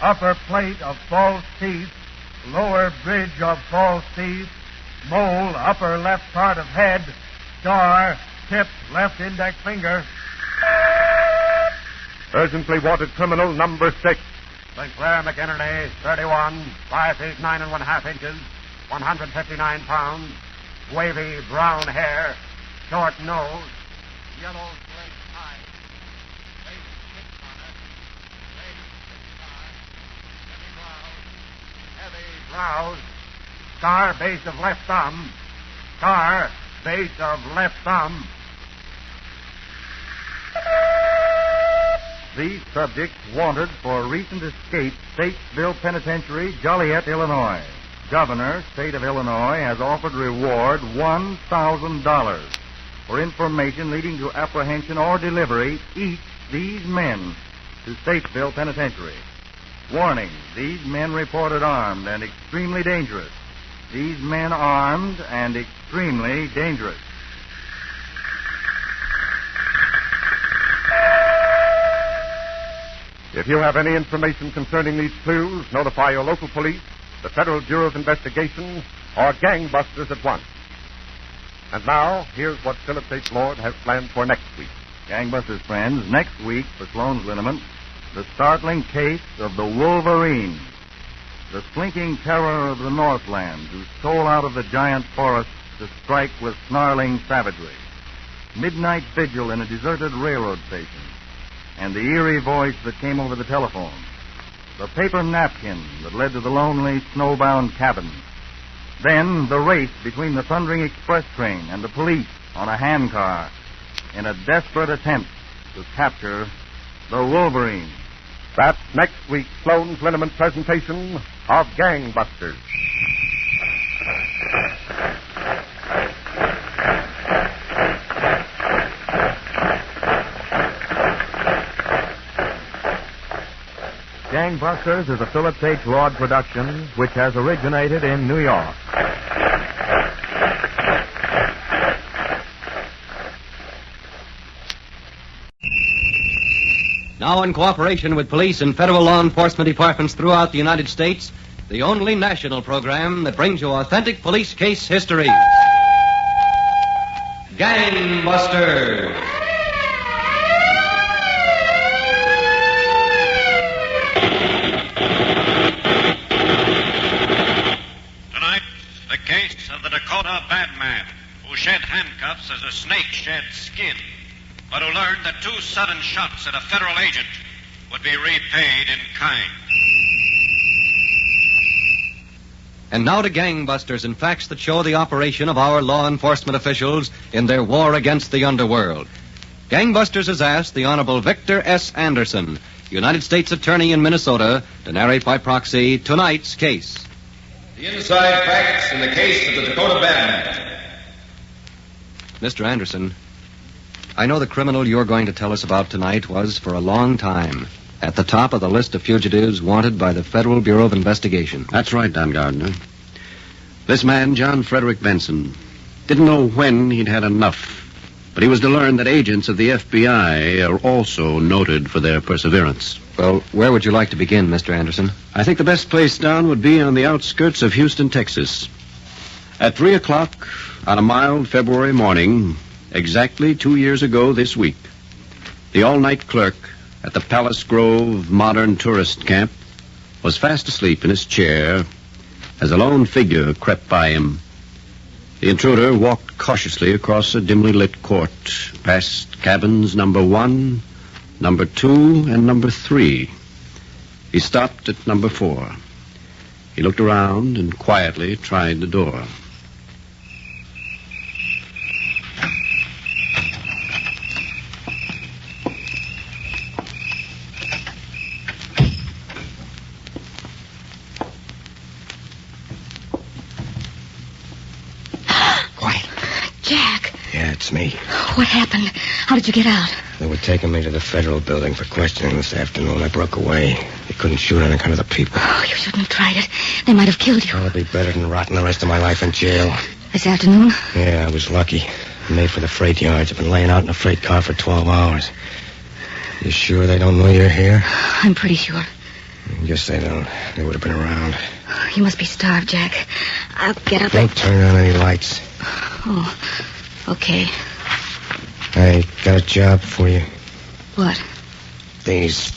upper plate of false teeth, lower bridge of false teeth, mole, upper left part of head, star, tip, left index finger. Urgently wanted criminal number 6. Sinclair McInerney, 31, 5 feet 9 1/2 inches, 159 pounds, wavy brown hair, short nose, yellow slate eye, face 6 on it, face 6 heavy brows, scar base of left thumb, scar base of left thumb. These subjects wanted for recent escape, Statesville Penitentiary, Joliet, Illinois. Governor, State of Illinois, has offered reward $1,000 for information leading to apprehension or delivery each these men to Statesville Penitentiary. Warning, these men reported armed and extremely dangerous. These men armed and extremely dangerous. If you have any information concerning these clues, notify your local police, the Federal Bureau of Investigation, or gangbusters at once. And now, here's what Philip H. Lord has planned for next week. Gangbusters friends, next week for Sloan's Liniment, the startling case of the Wolverine, the slinking terror of the Northland who stole out of the giant forest to strike with snarling savagery, midnight vigil in a deserted railroad station, and the eerie voice that came over the telephone, the paper napkin that led to the lonely snowbound cabin, then the race between the thundering express train and the police on a handcar in a desperate attempt to capture the Wolverine. That's next week's Sloan's Liniment presentation of Gangbusters. Gangbusters is a Philip H. Lord production which has originated in New York. Now, in cooperation with police and federal law enforcement departments throughout the United States, the only national program that brings you authentic police case history. Gangbusters. Tonight, the case of the Dakota Badman, who shed handcuffs as a snake sheds skin, but who learned that 2 sudden shots at a federal agent would be repaid in kind. And now to Gangbusters and facts that show the operation of our law enforcement officials in their war against the underworld. Gangbusters has asked the Honorable Victor S. Anderson, United States Attorney in Minnesota, to narrate by proxy tonight's case. The inside facts in the case of the Dakota Badman. Mr. Anderson, I know the criminal you're going to tell us about tonight was, for a long time, at the top of the list of fugitives wanted by the Federal Bureau of Investigation. That's right, Don Gardner. This man, John Frederick Benson, didn't know when he'd had enough, but he was to learn that agents of the FBI are also noted for their perseverance. Well, where would you like to begin, Mr. Anderson? I think the best place down would be on the outskirts of Houston, Texas. At 3 o'clock on a mild February morning, exactly 2 years ago this week, the all-night clerk at the Palace Grove Modern Tourist Camp was fast asleep in his chair as a lone figure crept by him. The intruder walked cautiously across a dimly lit court, past cabins number 1, number 2, and number 3. He stopped at number 4. He looked around and quietly tried the door. It's me. What happened? How did you get out? They were taking me to the federal building for questioning this afternoon. I broke away. They couldn't shoot on account of the people. Oh, you shouldn't have tried it. They might have killed you. It'll be better than rotting the rest of my life in jail. This afternoon? Yeah, I was lucky. I made for the freight yards. I've been laying out in a freight car for 12 hours. You sure they don't know you're here? I'm pretty sure. I guess they don't. They would have been around. You must be starved, Jack. I'll get up. Don't turn on any lights. Oh, okay. I got a job for you. What? These.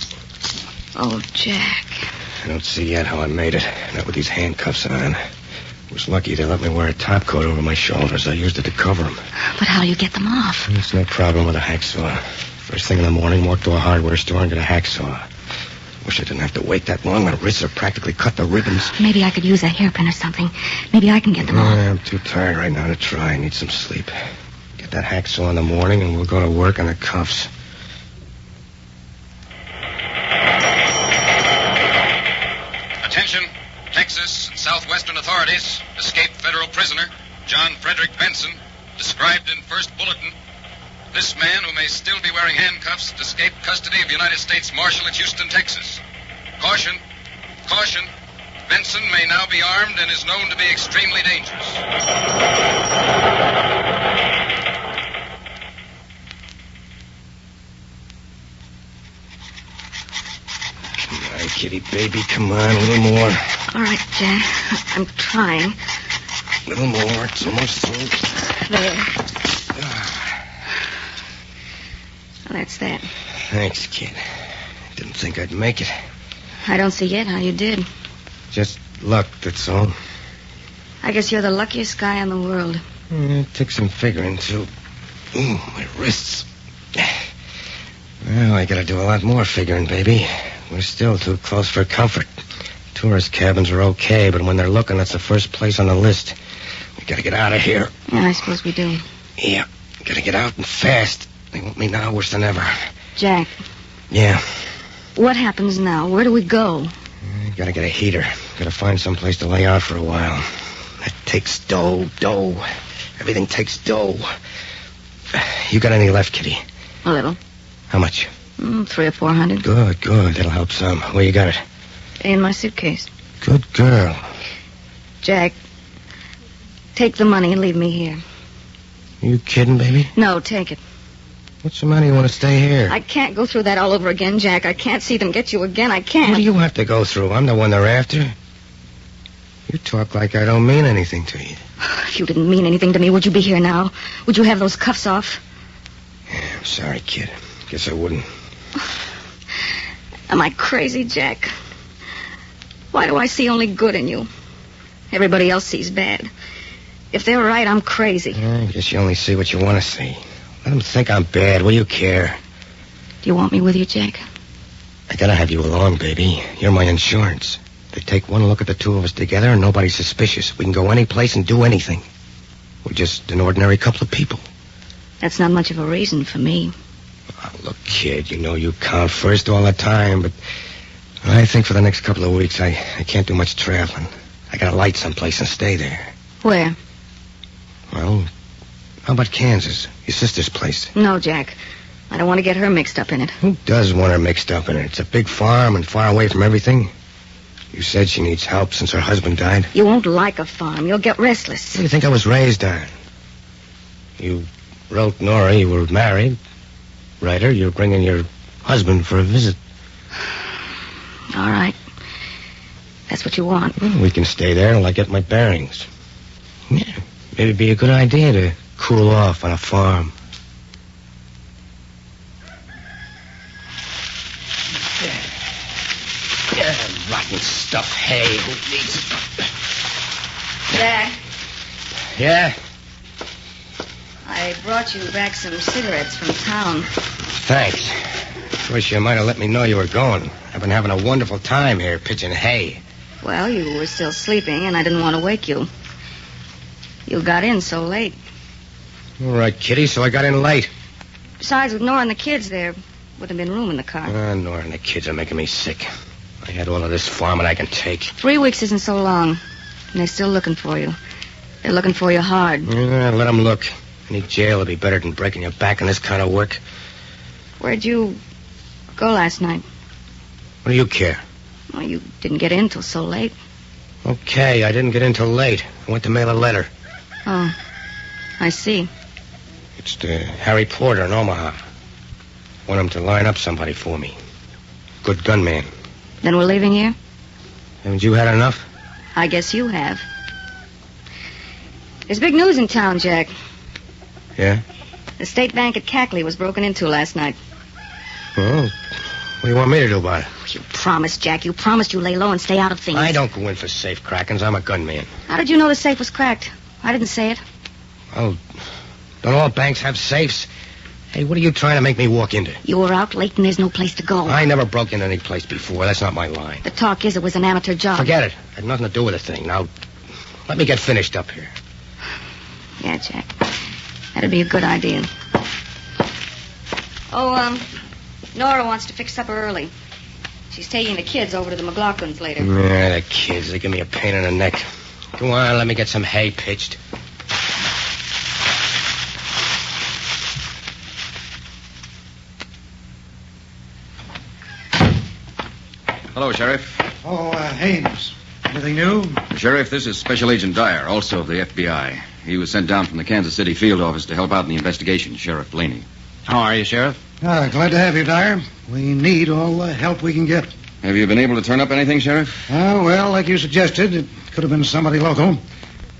Oh, Jack. I don't see yet how I made it. Not with these handcuffs on. I was lucky they let me wear a top coat over my shoulders. I used it to cover them. But how'll you get them off? It's no problem with a hacksaw. First thing in the morning, walk to a hardware store and get a hacksaw. Wish I didn't have to wait that long. My wrists are practically cut to ribbons. Maybe I could use a hairpin or something. Maybe I can get them off. I'm too tired right now to try. I need some sleep. Get that hacksaw in the morning and we'll go to work on the cuffs. Attention, Texas and Southwestern authorities. Escaped federal prisoner, John Frederick Benson, described in first bulletin. This man, who may still be wearing handcuffs, escaped custody of United States Marshal at Houston, Texas. Caution, caution. Benson may now be armed and is known to be extremely dangerous. Come on, kitty baby, come on, a little more. All right, Jack. I'm trying. A little more, it's almost through. There. Well, that's that. Thanks, kid. Didn't think I'd make it. I don't see yet how you did. Just luck, that's all. I guess you're the luckiest guy in the world. It took some figuring, too. Ooh, my wrists. Well, I gotta do a lot more figuring, baby. We're still too close for comfort. Tourist cabins are okay, but when they're looking, that's the first place on the list. We gotta get out of here. Yeah, I suppose we do. Yeah, gotta get out and fast. They want me now worse than ever. Jack. Yeah. What happens now? Where do we go? Gotta get a heater. Gotta find some place to lay out for a while. That takes dough. Everything takes dough. You got any left, Kitty? A little. How much? $300 or $400. Good. That'll help some. Where you got it? In my suitcase. Good girl. Jack, take the money and leave me here. You kidding, baby? No, take it. What's the matter? You want to stay here? I can't go through that all over again, Jack. I can't see them get you again. I can't. What do you have to go through? I'm the one they're after. You talk like I don't mean anything to you. If you didn't mean anything to me, would you be here now? Would you have those cuffs off? Yeah, I'm sorry, kid. Guess I wouldn't. Am I crazy, Jack? Why do I see only good in you? Everybody else sees bad. If they're right, I'm crazy. I guess you only see what you want to see. Let them think I'm bad. What do you care? Do you want me with you, Jack? I gotta have you along, baby. You're my insurance. They take one look at the two of us together and nobody's suspicious. We can go any place and do anything. We're just an ordinary couple of people. That's not much of a reason for me. Oh, look, kid, you know you count first all the time, but I think for the next couple of weeks I can't do much traveling. I gotta light someplace and stay there. Where? Well, how about Kansas? Your sister's place. No, Jack. I don't want to get her mixed up in it. Who does want her mixed up in it? It's a big farm and far away from everything. You said she needs help since her husband died. You won't like a farm. You'll get restless. What do you think I was raised on? You wrote Nora you were married. Writer, you're bringing your husband for a visit. All right. That's what you want. Well, we can stay there until I get my bearings. Yeah, maybe it'd be a good idea to cool off on a farm. Yeah, rotten stuff. Hay, who needs it? Jack, Yeah? I brought you back some cigarettes from town. Thanks. Wish you might have let me know you were going. I've been having a wonderful time here pitching hay. Well, you were still sleeping, and I didn't want to wake you. You got in so late. All right, Kitty, so I got in late. Besides, with Nora and the kids, there wouldn't have been room in the car. Nora and the kids are making me sick. I had all of this farming I can take. 3 weeks isn't so long, and they're still looking for you. They're looking for you hard. Yeah, let them look. Any jail would be better than breaking your back in this kind of work. Where'd you go last night? What do you care? Well, you didn't get in till so late. Okay, I didn't get in till late. I went to mail a letter. Oh, I see. It's to Harry Porter in Omaha. Want him to line up somebody for me. Good gunman. Then we're leaving here? Haven't you had enough? I guess you have. There's big news in town, Jack. Yeah? The State Bank at Cackley was broken into last night. Well, what do you want me to do about it? You promised, Jack. You promised you'd lay low and stay out of things. I don't go in for safe crackings. I'm a gunman. How did you know the safe was cracked? I didn't say it. Well, don't all banks have safes? Hey, what are you trying to make me walk into? You were out late and there's no place to go. I never broke into any place before. That's not my line. The talk is it was an amateur job. Forget it. Had nothing to do with the thing. Now, let me get finished up here. Yeah, Jack. That'd be a good idea. Oh, Nora wants to fix supper early. She's taking the kids over to the McLaughlins later. Yeah, the kids. They give me a pain in the neck. Go on, let me get some hay pitched. Hello, Sheriff. Oh, Haynes. Anything new? Sheriff, this is Special Agent Dyer, also of the FBI. He was sent down from the Kansas City field office to help out in the investigation, Sheriff Blaney. How are you, Sheriff? Glad to have you, Dyer. We need all the help we can get. Have you been able to turn up anything, Sheriff? Well, like you suggested, it could have been somebody local.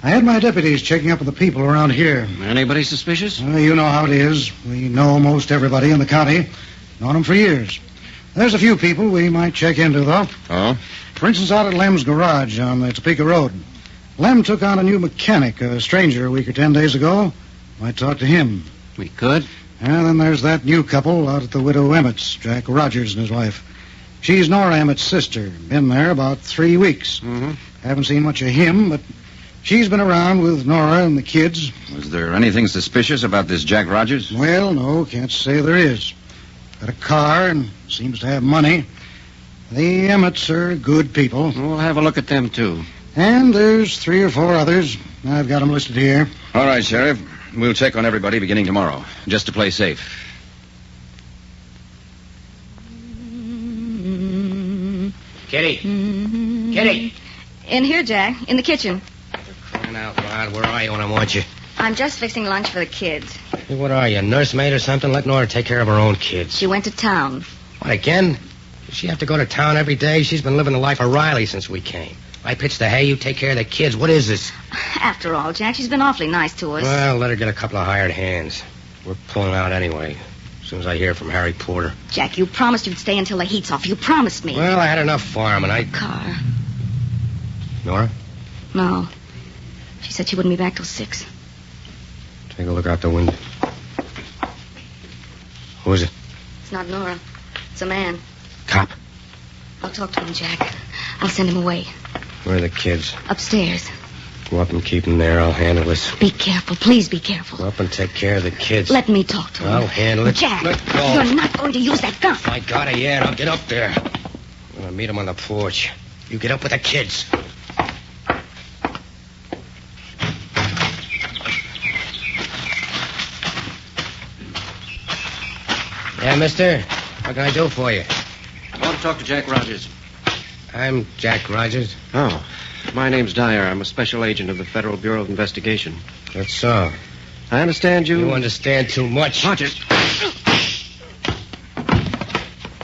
I had my deputies checking up with the people around here. Anybody suspicious? You know how it is. We know most everybody in the county. Known them for years. There's a few people we might check into, though. Oh? For instance, out at Lem's garage on the Topeka Road. Lem took on a new mechanic, a stranger, a week or 10 days ago. Might talk to him. We could? And then there's that new couple out at the Widow Emmett's, Jack Rogers and his wife. She's Nora Emmett's sister. Been there about 3 weeks. Mm-hmm. Haven't seen much of him, but she's been around with Nora and the kids. Was there anything suspicious about this Jack Rogers? Well, no, can't say there is. Got a car and seems to have money. The Emmets are good people. We'll have a look at them, too. And there's 3 or 4 others. I've got them listed here. All right, Sheriff. We'll check on everybody beginning tomorrow, just to play safe. Kitty. Kitty. In here, Jack. In the kitchen. Crying out loud. Where are you when I want you? I'm just fixing lunch for the kids. Hey, what are you, a nursemaid or something? Let Nora take care of her own kids. She went to town. What, again? Does she have to go to town every day? She's been living the life of Riley since we came. I pitch the hay, you take care of the kids. What is this? After all, Jack, she's been awfully nice to us. Well, let her get a couple of hired hands. We're pulling out anyway, as soon as I hear from Harry Porter. Jack, you promised you'd stay until the heat's off. You promised me. Well, I had enough farming. Car. Nora? No. She said she wouldn't be back till 6. Take a look out the window. Who is it? It's not Nora. It's a man. Cop? I'll talk to him, Jack. I'll send him away. Where are the kids? Upstairs. Go up and keep them there. I'll handle this. Be careful. Please be careful. Go up and take care of the kids. Let me talk to him. I'll handle it. Jack, Let go. you're not going to use that gun. I got it, yeah, and I'll get up there. I'm going to meet him on the porch. You get up with the kids. Yeah, mister? What can I do for you? I want to talk to Jack Rogers. I'm Jack Rogers. Oh, my name's Dyer. I'm a special agent of the Federal Bureau of Investigation. That's so. I understand you... You understand too much. Rogers.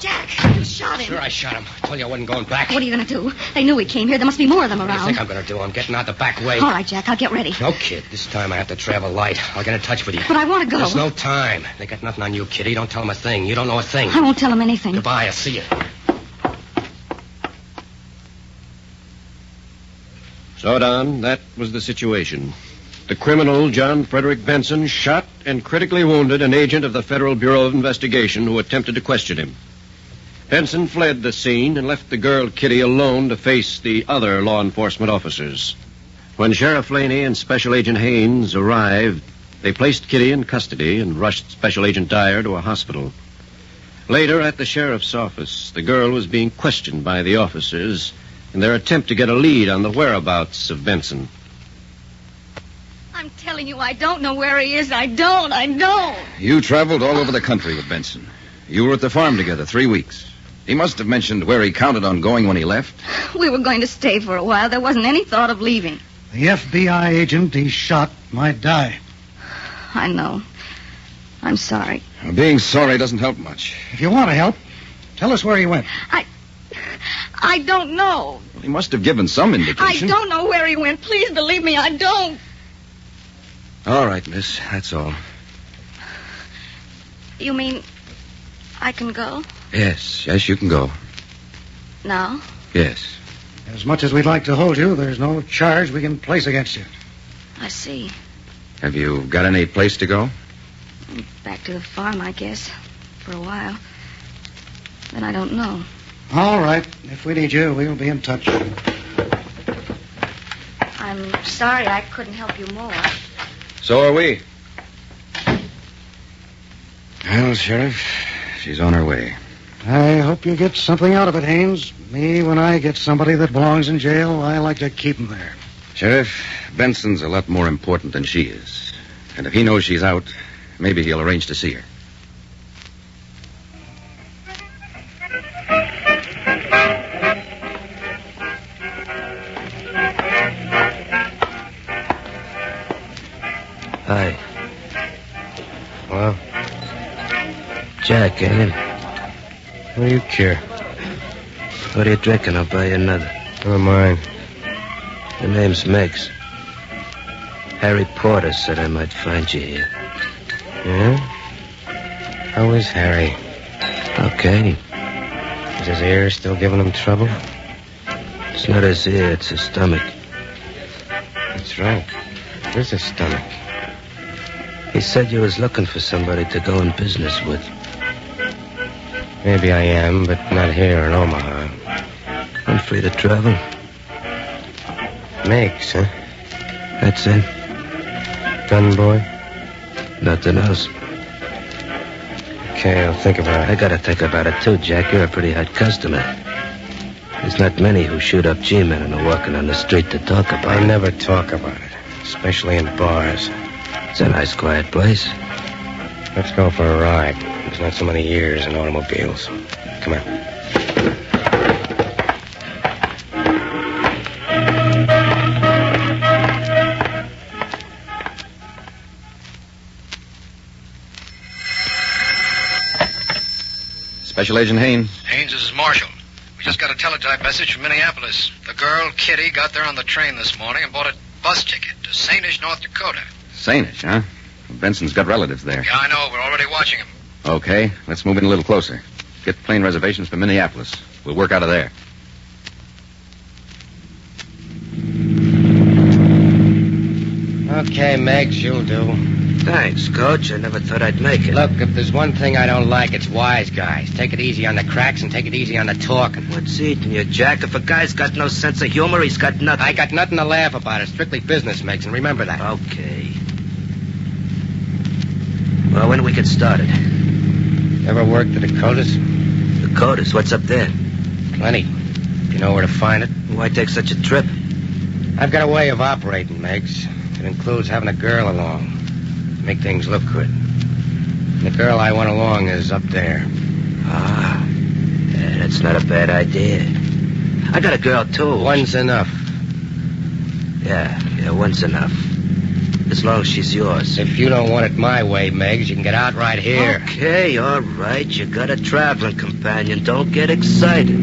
Jack, you shot him. Sure, I shot him. I told you I wasn't going back. What are you going to do? They knew we came here. There must be more of them What do around. you think I'm going to do? I'm getting out the back way. All right, Jack, I'll get ready. No, kid. This time I have to travel light. I'll get in touch with you. But I want to go. There's no time. They got nothing on you, kitty. Don't tell them a thing. You don't know a thing. I won't tell them anything. Goodbye. I'll see you. So, Don, that was the situation. The criminal, John Frederick Benson, shot and critically wounded an agent of the Federal Bureau of Investigation who attempted to question him. Benson fled the scene and left the girl, Kitty, alone to face the other law enforcement officers. When Sheriff Laney and Special Agent Haynes arrived, they placed Kitty in custody and rushed Special Agent Dyer to a hospital. Later, at the sheriff's office, the girl was being questioned by the officers in their attempt to get a lead on the whereabouts of Benson. I'm telling you, I don't know where he is. I don't. You traveled all over the country with Benson. You were at the farm together 3 weeks. He must have mentioned where he counted on going when he left. We were going to stay for a while. There wasn't any thought of leaving. The FBI agent he shot might die. I know. I'm sorry. Being sorry doesn't help much. If you want to help, tell us where he went. I don't know. He must have given some indication. I don't know where he went. Please believe me, I don't. All right, miss. That's all. You mean I can go? Yes, you can go. Now? Yes. As much as we'd like to hold you, there's no charge we can place against you. I see. Have you got any place to go? Back to the farm, I guess. For a while. Then I don't know. All right. If we need you, we'll be in touch. I'm sorry I couldn't help you more. So are we. Well, Sheriff, she's on her way. I hope you get something out of it, Haynes. Me, when I get somebody that belongs in jail, I like to keep him there. Sheriff, Benson's a lot more important than she is. And if he knows she's out, maybe he'll arrange to see her. Hi. Well, Jack, ain't it? What do you care? What are you drinking? I'll buy you another. Never mind. The name's Meggs. Harry Porter said I might find you here. Yeah? How is Harry? Okay. Is his ear still giving him trouble? It's not his ear, it's his stomach. That's right. It is his stomach. He said you was looking for somebody to go in business with. Maybe I am, but not here in Omaha. I'm free to travel. Meggs, huh? That's it. Gun boy? Nothing else. Okay, I'll think about it. I gotta think about it too, Jack. You're a pretty hot customer. There's not many who shoot up G-men and are walking on the street to talk about it. I never talk about it, especially in bars. It's a nice, quiet place. Let's go for a ride. There's not so many years in automobiles. Come on. Special Agent Haynes. Haynes, this is Marshall. We just got a teletype message from Minneapolis. The girl, Kitty, got there on the train this morning and bought a bus ticket to Sainish, North Dakota. Sainish, huh? Benson's got relatives there. Yeah, I know. We're already watching him. Okay, let's move in a little closer. Get plane reservations for Minneapolis. We'll work out of there. Okay, Meggs, you'll do. Thanks, Coach. I never thought I'd make it. Look, if there's one thing I don't like, it's wise guys. Take it easy on the cracks and take it easy on the talking. What's eating you, Jack? If a guy's got no sense of humor, he's got nothing. I got nothing to laugh about. It's strictly business, Meggs, and remember that. Okay. Well, when do we get started? Ever worked the Dakotas? Dakotas? What's up there? Plenty. You know where to find it? Why take such a trip? I've got a way of operating, Meggs. It includes having a girl along. Make things look good. The girl I want along is up there. Ah, yeah, that's not a bad idea. I got a girl, too. One's enough. Yeah, one's enough. As long as she's yours. If you don't want it my way, Meggs, you can get out right here. Okay, all right. You got a traveling companion. Don't get excited.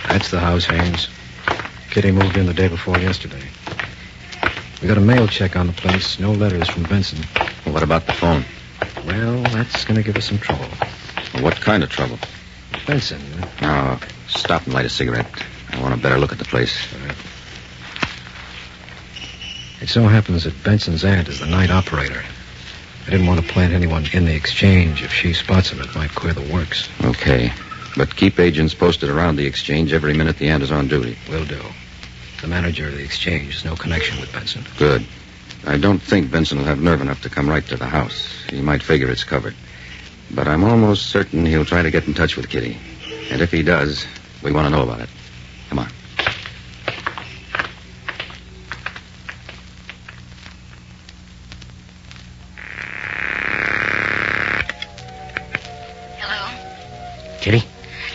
That's the house, Haynes. Kitty moved in the day before yesterday. We got a mail check on the place. No letters from Benson. Well, what about the phone? Well, that's going to give us some trouble. Well, what kind of trouble? Benson. Now, stop and light a cigarette. I want a better look at the place. It so happens that Benson's aunt is the night operator. I didn't want to plant anyone in the exchange. If she spots him, it might queer the works. Okay. But keep agents posted around the exchange every minute the aunt is on duty. Will do. The manager of the exchange has no connection with Benson. Good. I don't think Benson will have nerve enough to come right to the house. He might figure it's covered. But I'm almost certain he'll try to get in touch with Kitty. And if he does, we want to know about it. Come on. Hello? Kitty?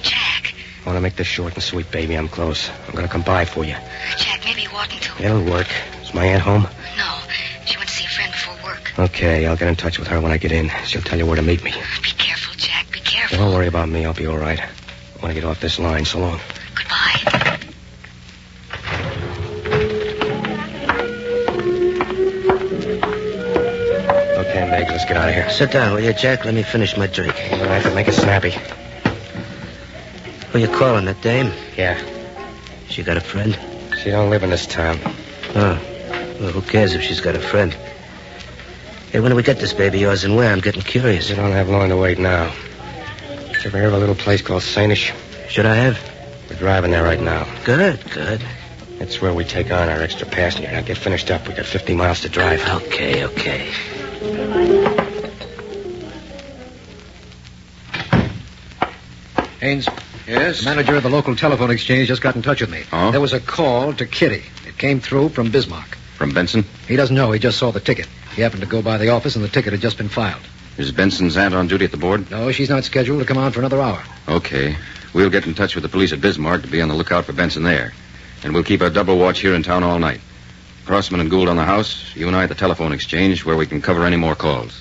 Jack. I want to make this short and sweet, baby. I'm close. I'm going to come by for you. Jack, maybe you oughtn't to. It'll work. Is my aunt home? No. She went to see a friend before work. Okay, I'll get in touch with her when I get in. She'll tell you where to meet me. Be careful, Jack. Be careful. Don't worry about me. I'll be all right. I want to get off this line. So long. Goodbye. Okay, Meggs, let's get out of here. Sit down, will you, Jack? Let me finish my drink. All right, but make it snappy. Who you calling, that dame? Yeah. She got a friend? She don't live in this town. Oh. Well, who cares if she's got a friend? Hey, when do we get this baby of yours and where? I'm getting curious. You don't have long to wait now. Did you ever hear of a little place called Sainish? Should I have? We're driving there right now. Good, good. That's where we take on our extra passenger. Now get finished up. We got 50 miles to drive. Okay, okay. Haynes? Yes? The manager of the local telephone exchange just got in touch with me. Oh? There was a call to Kitty. It came through from Bismarck. From Benson? He doesn't know. He just saw the ticket. He happened to go by the office, and the ticket had just been filed. Is Benson's aunt on duty at the board? No, she's not scheduled to come on for another hour. Okay. We'll get in touch with the police at Bismarck to be on the lookout for Benson there. And we'll keep a double watch here in town all night. Crossman and Gould on the house, you and I at the telephone exchange where we can cover any more calls.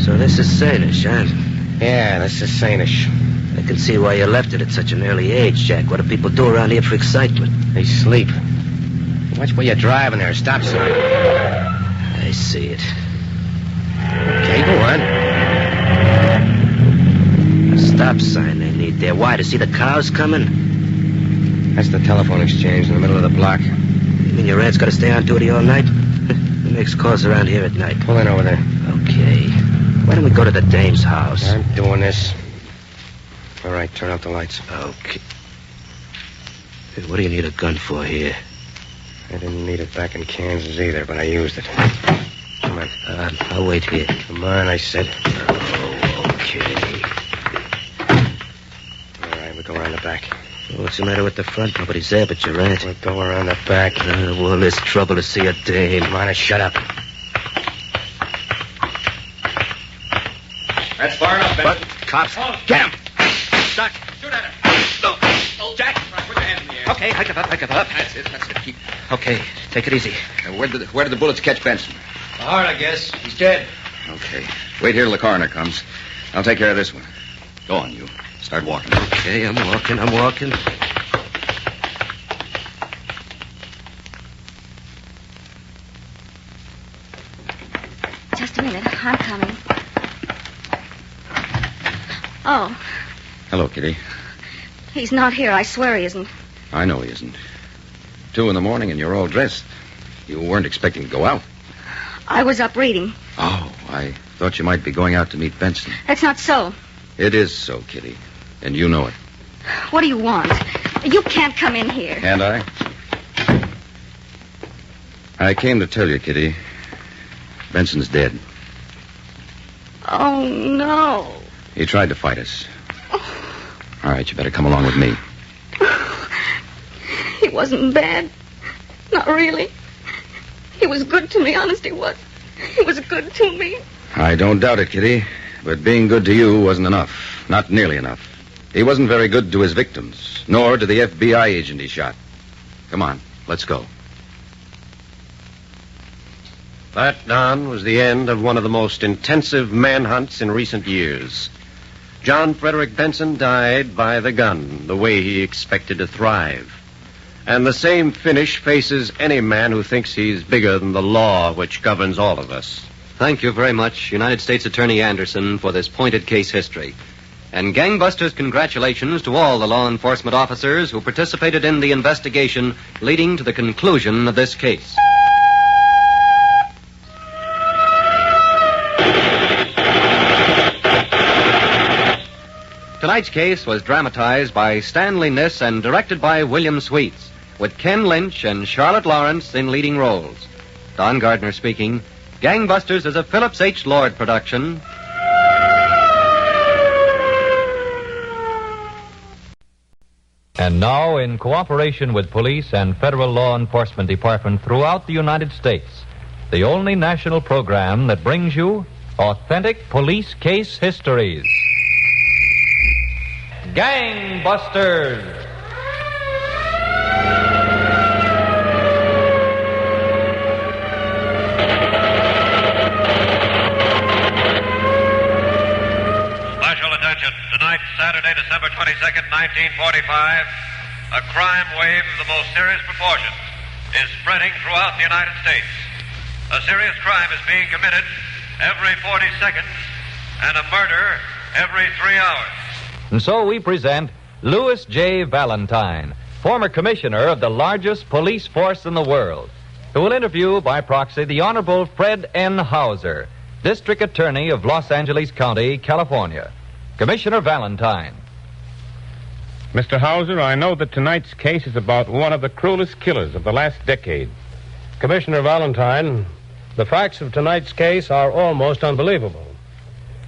So this is Sainish, huh? Yeah, this is Sainish. I can see why you left it at such an early age, Jack. What do people do around here for excitement? They sleep. Watch where you're driving there. Stop sign. I see it. Okay, go on. A stop sign they need there. Why, to see the cows coming? That's the telephone exchange in the middle of the block. You mean your aunt's got to stay on duty all night? Who makes calls around here at night? Pull in over there. Okay. Why don't we go to the dame's house? I'm doing this. All right, turn out the lights. Okay. Hey, what do you need a gun for here? I didn't need it back in Kansas either, but I used it. Come on. I'll wait here. Come on, I said. Okay. All right, we go around the back. What's the matter with the front? Nobody's there but your aunt. We'll go around the back. Well, it's trouble to see a dame. Come on, shut up. That's far enough, Benson. Cops. Get him! Doc, shoot at him. No. Jack, put your hand in the air. Okay, I got up. That's it. Keep. Okay, take it easy. Where did the bullets catch Benson? The heart, I guess. He's dead. Okay. Wait here till the coroner comes. I'll take care of this one. Go on, you. Start walking. Okay, I'm walking. Just a minute. I'm coming. Oh, Hello, Kitty. he's not here. I swear he isn't. I know he isn't. 2 a.m. and you're all dressed. You weren't expecting to go out. I was up reading. Oh, I thought you might be going out to meet Benson. That's not so. It is so, Kitty. And you know it. What do you want? You can't come in here. Can't I? I came to tell you, Kitty. Benson's dead. Oh, no. He tried to fight us. All right, you better come along with me. He wasn't bad. Not really. He was good to me, honest he was. He was good to me. I don't doubt it, Kitty. But being good to you wasn't enough. Not nearly enough. He wasn't very good to his victims, nor to the FBI agent he shot. Come on, let's go. That, Don, was the end of one of the most intensive manhunts in recent years. John Frederick Benson died by the gun, the way he expected to thrive. And the same finish faces any man who thinks he's bigger than the law which governs all of us. Thank you very much, United States Attorney Anderson, for this pointed case history. And gangbusters, congratulations to all the law enforcement officers who participated in the investigation leading to the conclusion of this case. Tonight's case was dramatized by Stanley Niss and directed by William Sweets, with Ken Lynch and Charlotte Lawrence in leading roles. Don Gardner speaking. Gangbusters is a Phillips H. Lord production. And now, in cooperation with police and federal law enforcement departments throughout the United States, the only national program that brings you authentic police case histories. Gangbusters! 25, a crime wave of the most serious proportions is spreading throughout the United States. A serious crime is being committed every 40 seconds and a murder every 3 hours. And so we present Louis J. Valentine, former commissioner of the largest police force in the world, who will interview by proxy the Honorable Fred N. Hauser, District Attorney of Los Angeles County, California. Commissioner Valentine. Mr. Hauser, I know that tonight's case is about one of the cruelest killers of the last decade. Commissioner Valentine, the facts of tonight's case are almost unbelievable.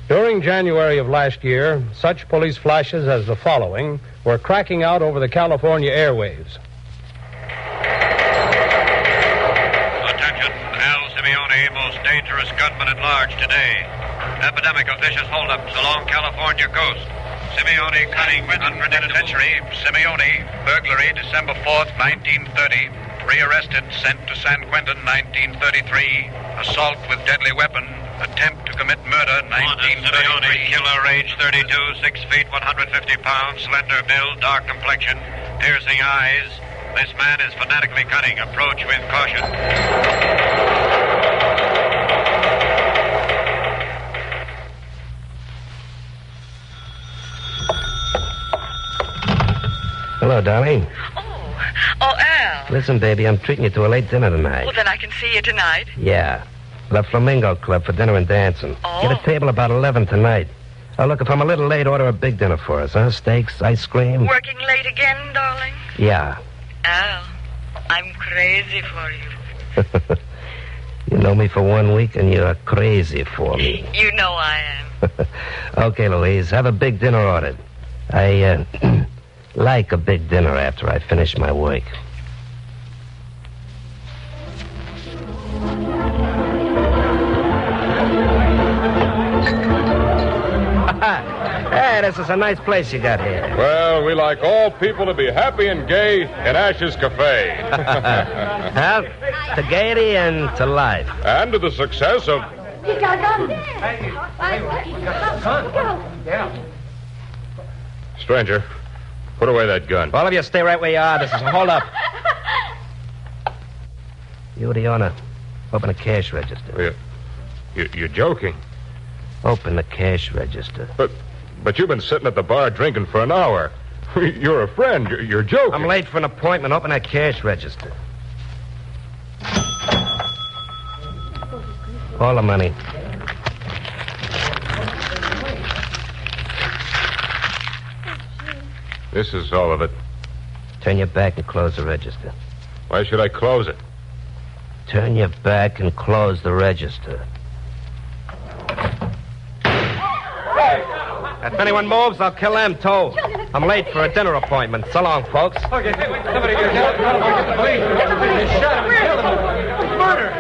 During January of last year, such police flashes as the following were cracking out over the California airwaves. Attention, Al Simeone, most dangerous gunman at large today. Epidemic of vicious holdups along California coast. Simeone cutting unprecedented century. Simeone, burglary, December 4th, 1930. Rearrested, sent to San Quentin, 1933. Assault with deadly weapon. Attempt to commit murder, 1933. Killer, age 32, 6 feet, 150 pounds, slender build, dark complexion, piercing eyes. This man is fanatically cunning. Approach with caution. Hello, darling. Oh, Al. Listen, baby, I'm treating you to a late dinner tonight. Well, then I can see you tonight. Yeah. La Flamingo Club for dinner and dancing. Oh. Get a table about 11 tonight. Oh, look, if I'm a little late, order a big dinner for us, huh? Steaks, ice cream. Working late again, darling? Yeah. Al, I'm crazy for you. You know me for 1 week, and you're crazy for me. You know I am. Okay, Louise, have a big dinner ordered. I, like a big dinner after I finish my work. Hey, this is a nice place you got here. Well, we like all people to be happy and gay in Ash's Cafe. Well, to gaiety and to life. And to the success of... He's got a gun. Stranger, put away that gun. All of you stay right where you are. This is a hold-up. You, the owner, open a cash register. You're joking. Open the cash register. But you've been sitting at the bar drinking for an hour. You're a friend. You're joking. I'm late for an appointment. Open that cash register. All the money. This is all of it. Turn your back and close the register. Why should I close it? Turn your back and close the register. If anyone moves, I'll kill them, too. I'm late for a dinner appointment. So long, folks. Okay, wait, somebody get the police. They shot him and killed him. Murder.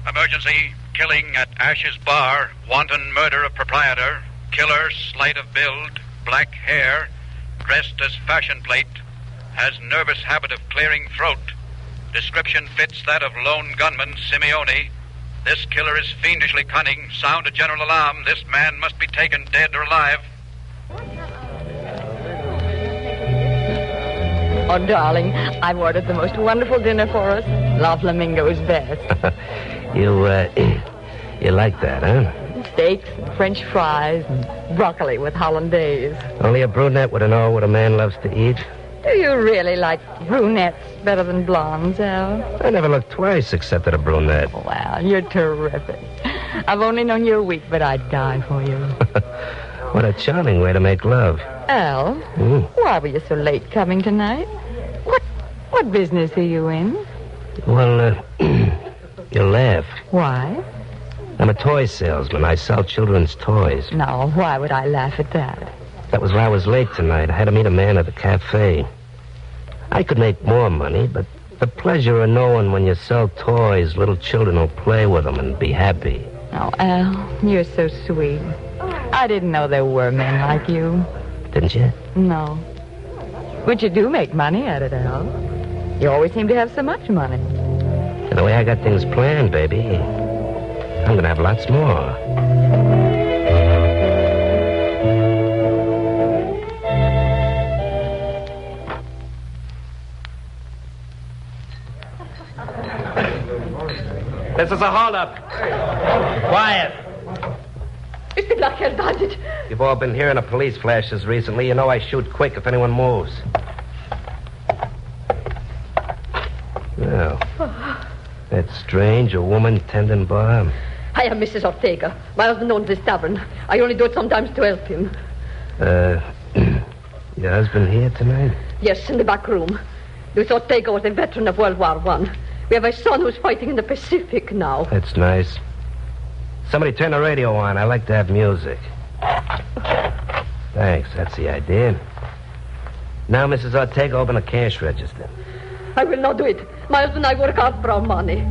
Emergency. Killing at Ash's Bar. Wanton murder of proprietor. Killer, slight of build, black hair, dressed as fashion plate, has nervous habit of clearing throat. Description fits that of lone gunman Simeone. This killer is fiendishly cunning. Sound a general alarm. This man must be taken dead or alive. Oh, darling, I've ordered the most wonderful dinner for us. La Flamingo is best. You like that, huh? Steaks, French fries, and broccoli with hollandaise. Only a brunette would know what a man loves to eat. Do you really like brunettes better than blondes, Al? I never looked twice except at a brunette. Well, you're terrific. I've only known you a week, but I'd die for you. What a charming way to make love. Al, why were you so late coming tonight? What business are you in? Well, you'll laugh. Why? I'm a toy salesman. I sell children's toys. No, why would I laugh at that? That was why I was late tonight. I had to meet a man at the cafe. I could make more money, but the pleasure of knowing when you sell toys, little children will play with them and be happy. Oh, Al, you're so sweet. I didn't know there were men like you. Didn't you? No. But you do make money at it, Al. You always seem to have so much money. And the way I got things planned, baby, I'm going to have lots more. This is a holdup. Quiet. Mr. Blackhead, does it? You've all been hearing of police flashes recently. You know I shoot quick if anyone moves. Now, that's strange. A woman tending bar. I am Mrs. Ortega. My husband owns this tavern. I only do it sometimes to help him. Your husband here tonight? Yes, in the back room. Louis Ortega was a veteran of World War I. We have a son who's fighting in the Pacific now. That's nice. Somebody turn the radio on. I like to have music. Thanks. That's the idea. Now, Mrs. Ortega, open a cash register. I will not do it. My husband and I work hard for our money.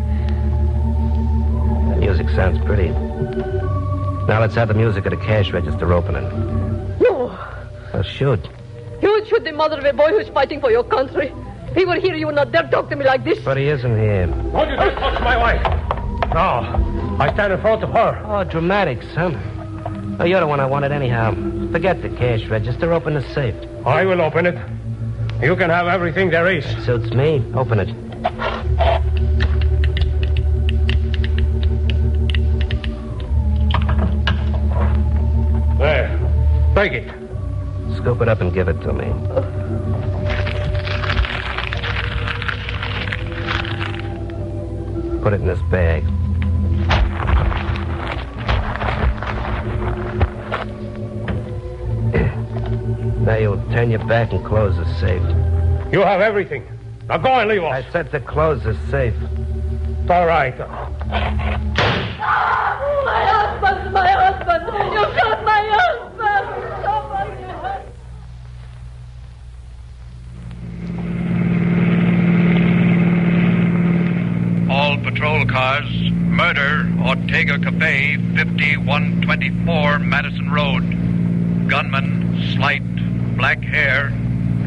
The music sounds pretty. Now let's have the music of the cash register opening. No. Well, shoot. You would shoot the mother of a boy who's fighting for your country. If he were here, you would not dare talk to me like this. But he isn't here. Don't you dare talk to my wife. No. I stand in front of her. Oh, dramatics, huh? Oh, you're the one I wanted anyhow. Forget the cash register. Open the safe. I will open it. You can have everything there is. Suits me. Open it. There. Take it. Scoop it up and give it to me. Put it in this bag. Now you'll turn your back and close the safe. You have everything. Now go and leave us. I said to close the safe. It's all right. My husband! My husband! You shot my husband! Somebody help! All patrol cars, murder, Ortega Cafe, 5124 Madison Road. Gunman, slight, black hair,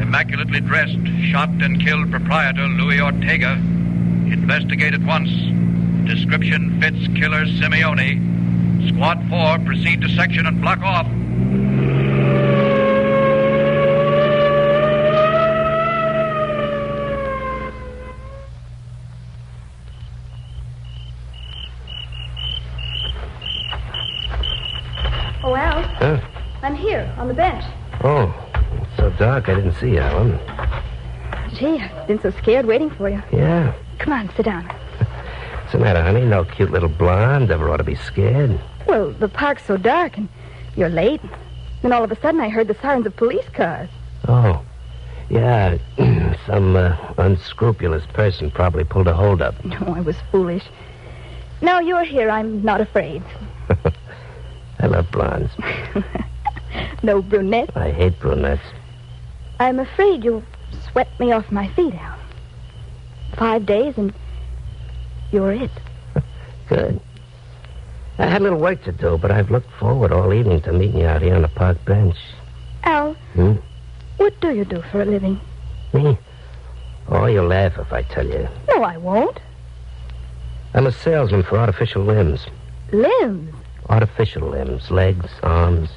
immaculately dressed, shot and killed proprietor Louis Ortega. Investigate at once. Description fits killer Simeone. Squad 4, proceed to section and block off. Oh, Al. Huh? I'm here, on the bench. Oh, it's so dark I didn't see you, Alan. Gee, I've been so scared waiting for you. Yeah. Come on, sit down. What's the matter, honey? No cute little blonde. Ever ought to be scared. Well, the park's so dark, and you're late. Then all of a sudden I heard the sirens of police cars. Oh. Yeah, some unscrupulous person probably pulled a holdup. No, I was foolish. Now you're here, I'm not afraid. I love blondes. No brunettes? I hate brunettes. I'm afraid you'll sweat me off my feet, Al. 5 days and you're it. Good. I had a little work to do, but I've looked forward all evening to meeting you out here on the park bench. Al, what do you do for a living? Me? Oh, you'll laugh if I tell you. No, I won't. I'm a salesman for artificial limbs. Limbs? Artificial limbs, legs, arms.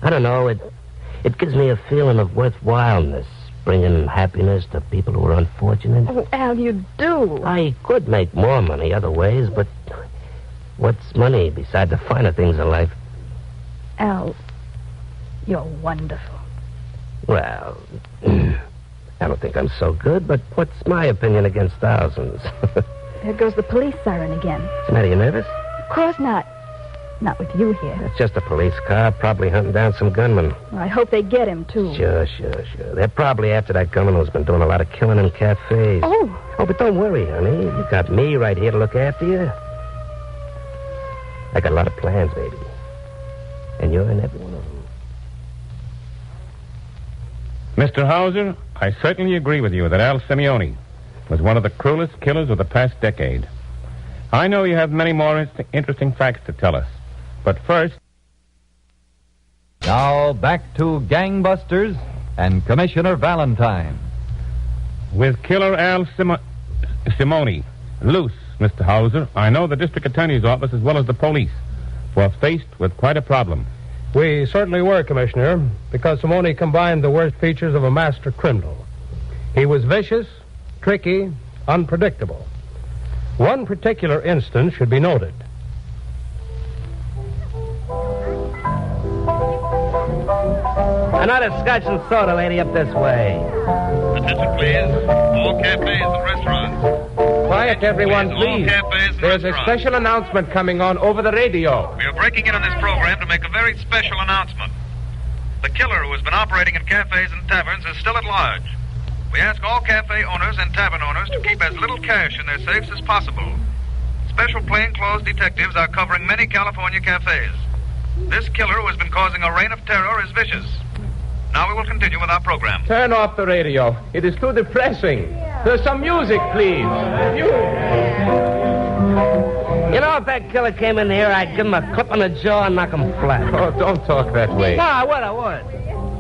I don't know, it gives me a feeling of worthwhileness, bringing happiness to people who are unfortunate. Oh, Al, you do. I could make more money other ways, but what's money beside the finer things in life? Al, you're wonderful. Well, I don't think I'm so good, but what's my opinion against thousands? There goes the police siren again. What's the matter, you nervous? Of course not. Not with you here. It's just a police car, probably hunting down some gunman. Well, I hope they get him, too. Sure. They're probably after that gunman who's been doing a lot of killing in cafes. Oh, but don't worry, honey. You got me right here to look after you. I got a lot of plans, baby. And you're in every one of them. Mr. Hauser, I certainly agree with you that Al Simeone was one of the cruelest killers of the past decade. I know you have many more interesting facts to tell us. But first... Now, back to Gangbusters and Commissioner Valentine. With killer Al Simeone loose, Mr. Hauser, I know the district attorney's office as well as the police were faced with quite a problem. We certainly were, Commissioner, because Simone combined the worst features of a master criminal. He was vicious, tricky, unpredictable. One particular instance should be noted. Another scotch and soda, lady, up this way. Attention, please. All cafes and restaurants. Quiet, everyone, please. There's a special announcement coming on over the radio. We are breaking in on this program to make a very special announcement. The killer who has been operating in cafes and taverns is still at large. We ask all cafe owners and tavern owners to keep as little cash in their safes as possible. Special plainclothes detectives are covering many California cafes. This killer who has been causing a reign of terror is vicious. Now we will continue with our program. Turn off the radio. It is too depressing. There's some music, please. You know, if that killer came in here, I'd give him a clip on the jaw and knock him flat. Oh, don't talk that way. No, I would.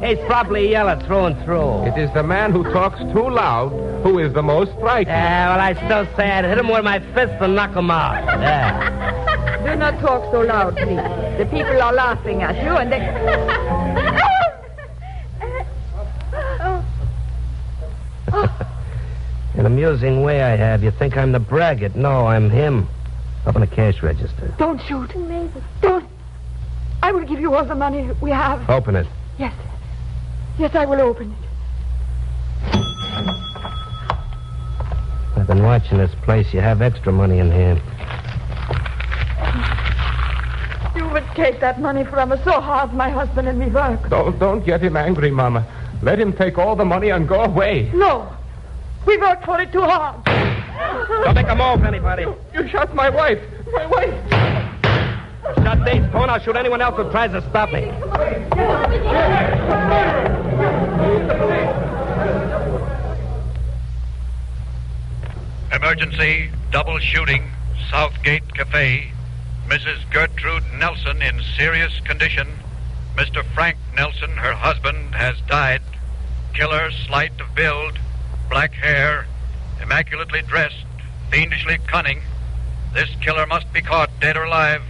He's probably yellow through and through. It is the man who talks too loud who is the most frightening. Yeah, well, I still say I'd hit him with my fist and knock him out. Yeah. Do not talk so loud, please. The people are laughing at you, and they... An amusing way I have. You think I'm the braggart. No, I'm him. Up on the cash register. Don't shoot. Don't. I will give you all the money we have. Open it. Yes. Yes, I will open it. I've been watching this place. You have extra money in here. You would take that money from us so hard, my husband and me work. Don't get him angry, Mama. Let him take all the money and go away. No. We worked for it too hard. Don't make a move, anybody. You shot my wife. My wife. Shot Dave's phone. I'll shoot anyone else who tries to stop me. Emergency, double shooting, Southgate Cafe. Mrs. Gertrude Nelson in serious condition. Mr. Frank Nelson, her husband, has died. Killer, slight of build, black hair, immaculately dressed, fiendishly cunning. This killer must be caught, dead or alive.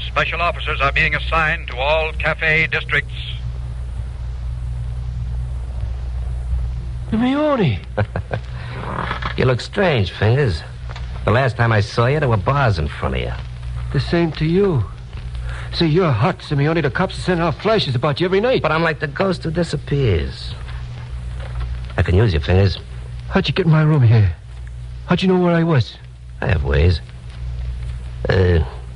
Special officers are being assigned to all cafe districts. Simeone. You look strange, Fingers. The last time I saw you, there were bars in front of you. The same to you. See, you're hot, Simeone. The cops are sending out flashes about you every night. But I'm like the ghost who disappears. I can use you, Fingers. How'd you get in my room here? How'd you know where I was? I have ways.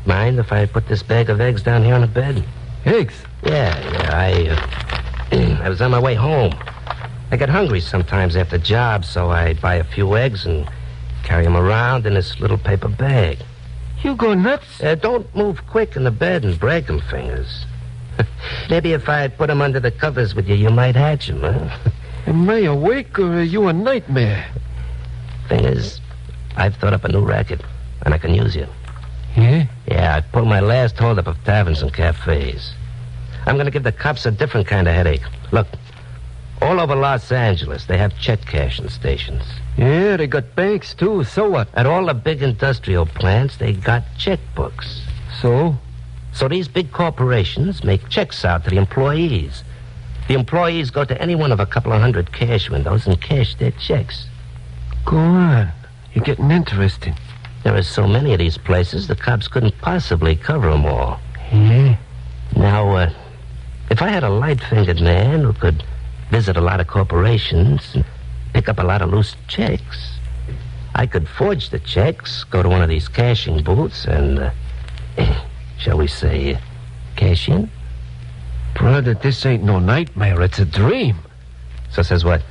Mind if I put this bag of eggs down here on the bed? Eggs? Yeah. I was on my way home. I get hungry sometimes after jobs, so I buy a few eggs and carry them around in this little paper bag. You go nuts? Don't move quick in the bed and break them, Fingers. Maybe if I put them under the covers with you, you might hatch them, huh? Am I awake or are you a nightmare? Fingers, I've thought up a new racket, and I can use you. Yeah? Yeah, I pulled my last holdup of taverns and cafes. I'm going to give the cops a different kind of headache. Look, all over Los Angeles, they have check cashing stations. Yeah, they got banks, too. So what? At all the big industrial plants, they got checkbooks. So? So these big corporations make checks out to the employees. The employees go to any one of a couple of hundred cash windows and cash their checks. Go on. You're getting interesting. There are so many of these places, the cops couldn't possibly cover them all. Yeah? Now, if I had a light-fingered man who could visit a lot of corporations and pick up a lot of loose checks, I could forge the checks, go to one of these cashing booths, and, shall we say, cash in? Brother, this ain't no nightmare. It's a dream. So says what?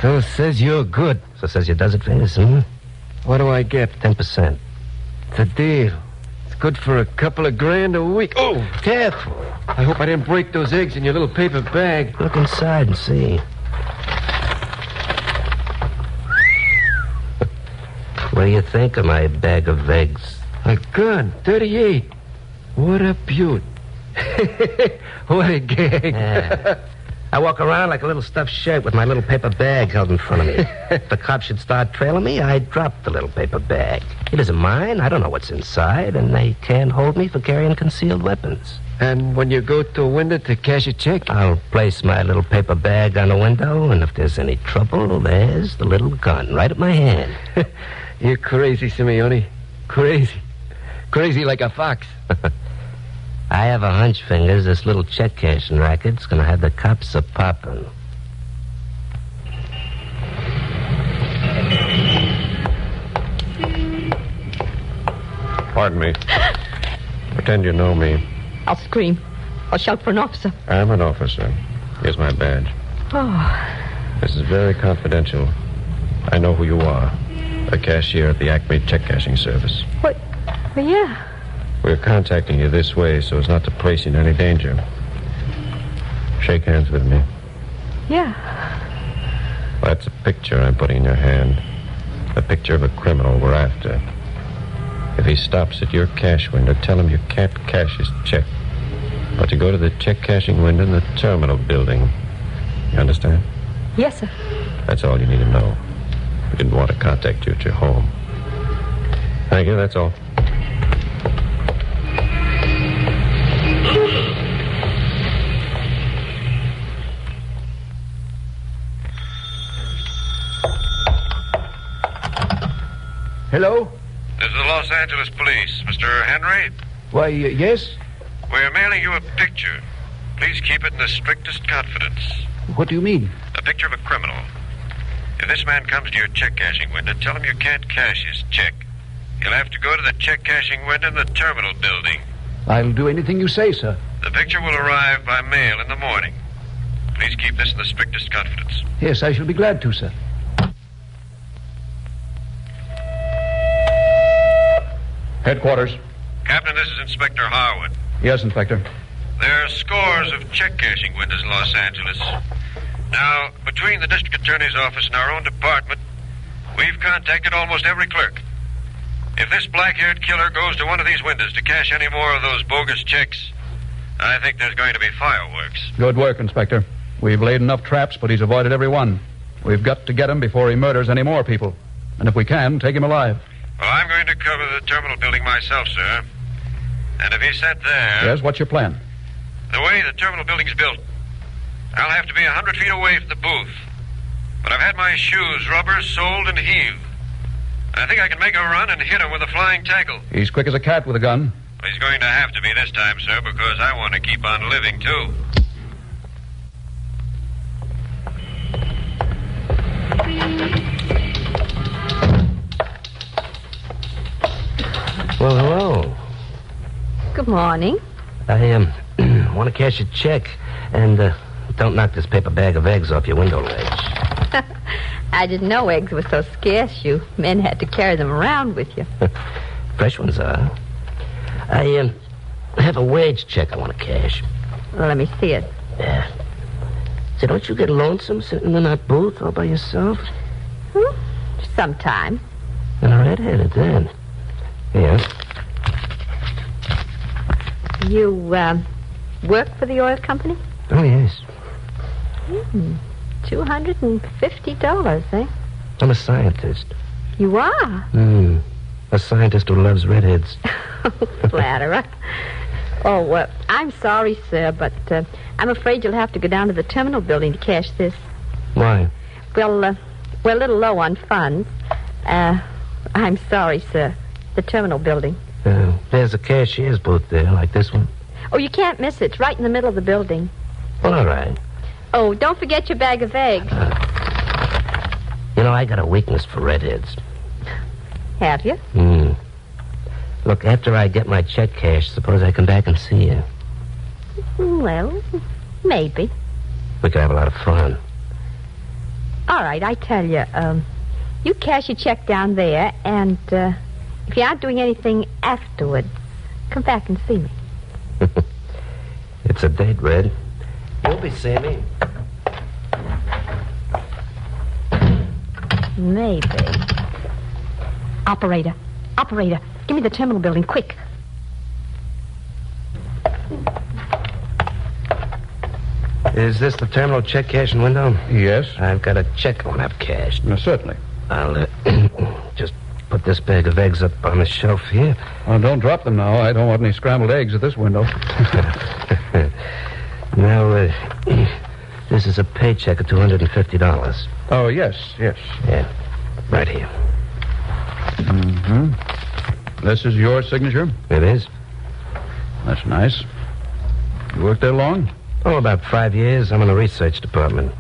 So says you're good. So says you does it, Fingers, hmm? What do I get? 10%. It's a deal. It's good for a couple of grand a week. Oh! Careful. I hope I didn't break those eggs in your little paper bag. Look inside and see. What do you think of my bag of eggs? A gun, 38. What a beaut. What a gag. Yeah. I walk around like a little stuffed shirt with my little paper bag held in front of me. If the cops should start trailing me, I drop the little paper bag. It isn't mine. I don't know what's inside, and they can't hold me for carrying concealed weapons. And when you go to a window to cash a check? I'll place my little paper bag on the window, and if there's any trouble, there's the little gun right at my hand. You're crazy, Simeone. Crazy. Crazy like a fox. I have a hunch, Fingers, this little check cashing racket's gonna have the cops a-poppin'. Pardon me. Pretend you know me. I'll scream. I'll shout for an officer. I'm an officer. Here's my badge. Oh, This is very confidential. I know who you are. A cashier at the Acme check cashing service. what? Well, yeah. We're contacting you this way so as not to place you in any danger. Shake hands with me. Yeah. That's a picture I'm putting in your hand. A picture of a criminal we're after. If he stops at your cash window, tell him you can't cash his check, but to go to the check cashing window in the terminal building. You understand? Yes, sir. That's all you need to know. We didn't want to contact you at your home. Thank you, that's all. Hello? This is the Los Angeles Police. Mr. Henry? Why, yes? We're mailing you a picture. Please keep it in the strictest confidence. What do you mean? A picture of a criminal. If this man comes to your check cashing window, tell him you can't cash his check. You'll have to go to the check cashing window in the terminal building. I'll do anything you say, sir. The picture will arrive by mail in the morning. Please keep this in the strictest confidence. Yes, I shall be glad to, sir. Headquarters. Captain, this is Inspector Harwood. Yes, Inspector. There are scores of check cashing windows in Los Angeles. Now, between the district attorney's office and our own department, we've contacted almost every clerk. If this black-haired killer goes to one of these windows to cash any more of those bogus checks, I think there's going to be fireworks. Good work, Inspector. We've laid enough traps, but he's avoided every one. We've got to get him before he murders any more people. And if we can, take him alive. Well, I'm going to cover the terminal building myself, sir. And if he's sent there... Yes, what's your plan? The way the terminal building's built, I'll have to be 100 feet away from the booth. But I've had my shoes rubbers, soled, and heaved. I think I can make a run and hit him with a flying tackle. He's quick as a cat with a gun. Well, he's going to have to be this time, sir, because I want to keep on living, too. Well, hello. Good morning. I want to cash a check, and don't knock this paper bag of eggs off your window ledge. I didn't know eggs were so scarce. You men had to carry them around with you. Fresh ones are. I have a wage check I want to cash. Well, let me see it. Yeah. Say, don't you get lonesome sitting in that booth all by yourself? Sometime. And a redheaded then. Yes. You, work for the oil company? Oh, yes. $250, eh? I'm a scientist. You are? A scientist who loves redheads. Flatterer. Oh, I'm sorry, sir, but I'm afraid you'll have to go down to the terminal building to cash this. Why? Well, we're a little low on funds. I'm sorry, sir. The terminal building. There's a cashier's booth there, like this one. Oh, you can't miss it. It's right in the middle of the building. Well, all right. Oh, don't forget your bag of eggs. You know, I got a weakness for redheads. Have you? Look, after I get my check cashed, suppose I come back and see you. Well, maybe. We could have a lot of fun. All right, I tell you, you cash your check down there, and if you aren't doing anything afterwards, come back and see me. It's a date, Red. You'll be seeing me. Maybe. Operator, give me the terminal building, quick. Is this the terminal check cashing window? Yes. I've got a check I want to have cashed. Certainly. I'll just put this bag of eggs up on the shelf here. Oh, don't drop them now. I don't want any scrambled eggs at this window. Now, this is a paycheck of $250. Oh, yes. Yeah, right here. Mm-hmm. This is your signature? It is. That's nice. You worked there long? Oh, about 5 years. I'm in the research department.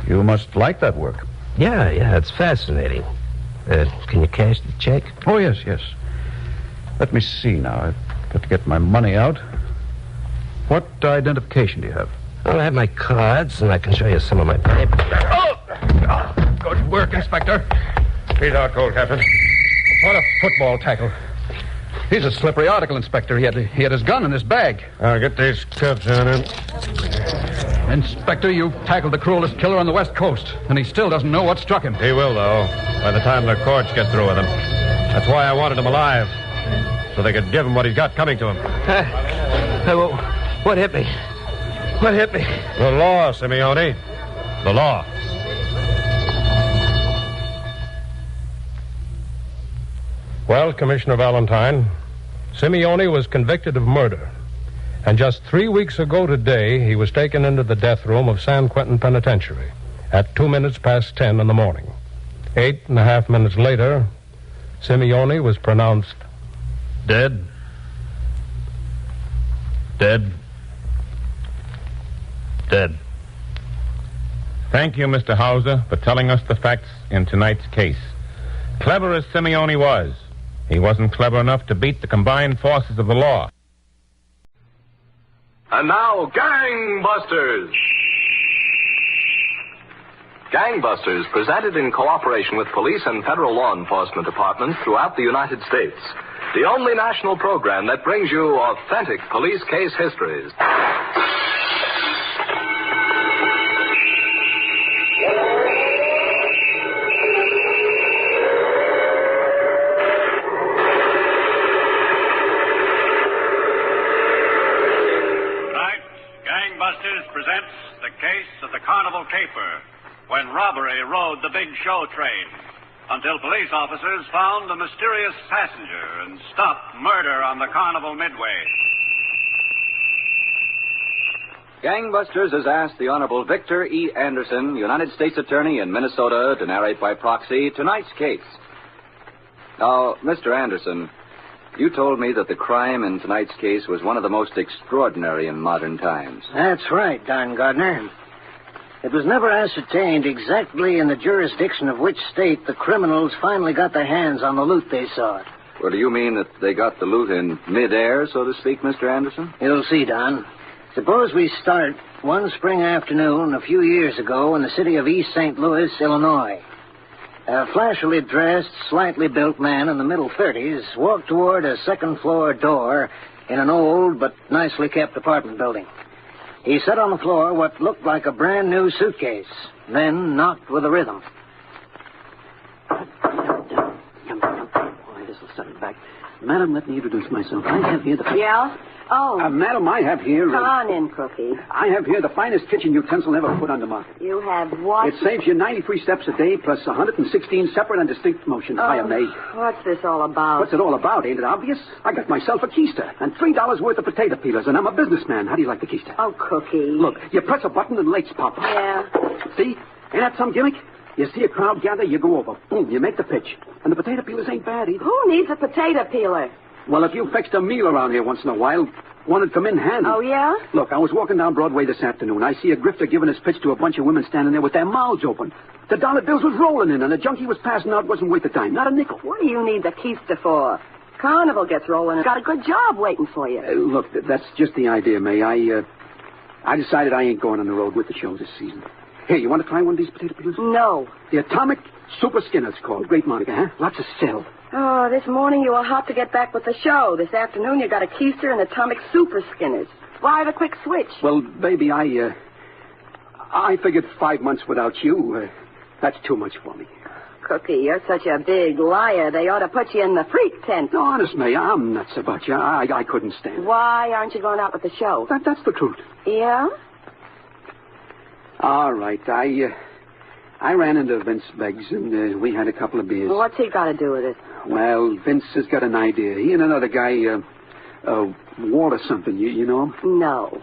You must like that work. Yeah, it's fascinating. Can you cash the check? Oh, yes. Let me see now. I've got to get my money out. What identification do you have? Well, I have my cards, and I can show you some of my papers. Good work, Inspector. He's out cold, Captain. What a football tackle. He's a slippery article, Inspector. He had his gun in his bag. I'll get these cuffs on him. Inspector, you've tackled the cruelest killer on the West Coast, and he still doesn't know what struck him. He will, though, by the time the courts get through with him. That's why I wanted him alive, so they could give him what he's got coming to him. What hit me? What hit me? The law, Simeone. The law. Well, Commissioner Valentine, Simeone was convicted of murder. And just 3 weeks ago today, he was taken into the death room of San Quentin Penitentiary at 2 minutes past 10 in the morning. 8.5 minutes later, Simeone was pronounced dead. Dead. Thank you, Mr. Hauser, for telling us the facts in tonight's case. Clever as Simeone was, he wasn't clever enough to beat the combined forces of the law. And now, Gangbusters! Gangbusters, presented in cooperation with police and federal law enforcement departments throughout the United States. The only national program that brings you authentic police case histories. Presents the case of the Carnival Caper, when robbery rode the big show train, until police officers found the mysterious passenger and stopped murder on the Carnival Midway. Gangbusters has asked the Honorable Victor E. Anderson, United States Attorney in Minnesota, to narrate by proxy tonight's case. Now, Mr. Anderson, you told me that the crime in tonight's case was one of the most extraordinary in modern times. That's right, Don Gardner. It was never ascertained exactly in the jurisdiction of which state the criminals finally got their hands on the loot they sought. Well, do you mean that they got the loot in midair, so to speak, Mr. Anderson? You'll see, Don. Suppose we start one spring afternoon a few years ago in the city of East St. Louis, Illinois. A flashily dressed, slightly built man in the middle 30s walked toward a second-floor door in an old but nicely kept apartment building. He set on the floor what looked like a brand-new suitcase, then knocked with a rhythm. Boy, this will set it back. Madam, let me introduce myself. I have here the... Yeah? Oh. Madam, I have here... Come on in, Cookie. I have here the finest kitchen utensil ever put on the market. You have what? It saves you 93 steps a day plus 116 separate and distinct motions by a maid. What's this all about? What's it all about? Ain't it obvious? I got myself a keister and $3 worth of potato peelers, and I'm a businessman. How do you like the keister? Oh, Cookie. Look, you press a button and lights pop up. Yeah. See? Ain't that some gimmick? You see a crowd gather, you go over. Boom, you make the pitch. And the potato peelers ain't bad either. Who needs a potato peeler? Well, if you fixed a meal around here once in a while, one would come in handy. Oh, yeah? Look, I was walking down Broadway this afternoon. I see a grifter giving his pitch to a bunch of women standing there with their mouths open. The dollar bills was rolling in, and the junkie was passing out wasn't worth a dime. Not a nickel. What do you need the keister for? Carnival gets rolling and got a good job waiting for you. Look, that's just the idea, May. I decided I ain't going on the road with the show this season. Here, you want to try one of these potato peelers? No. The Atomic Super Skinner, it's called. Great Monica, huh? Lots of sell. Oh, this morning you were hot to get back with the show. This afternoon you got a keister and Atomic Super Skinners. Why the quick switch? Well, baby, I figured 5 months without you. That's too much for me. Cookie, you're such a big liar. They ought to put you in the freak tent. No, honest, May, I'm nuts about you. I couldn't stand it. Why aren't you going out with the show? That's the truth. Yeah? All right, I ran into Vince Beggs, and we had a couple of beers. Well, what's he got to do with it? Well, Vince has got an idea. He and another guy, Walter something. You know him? No.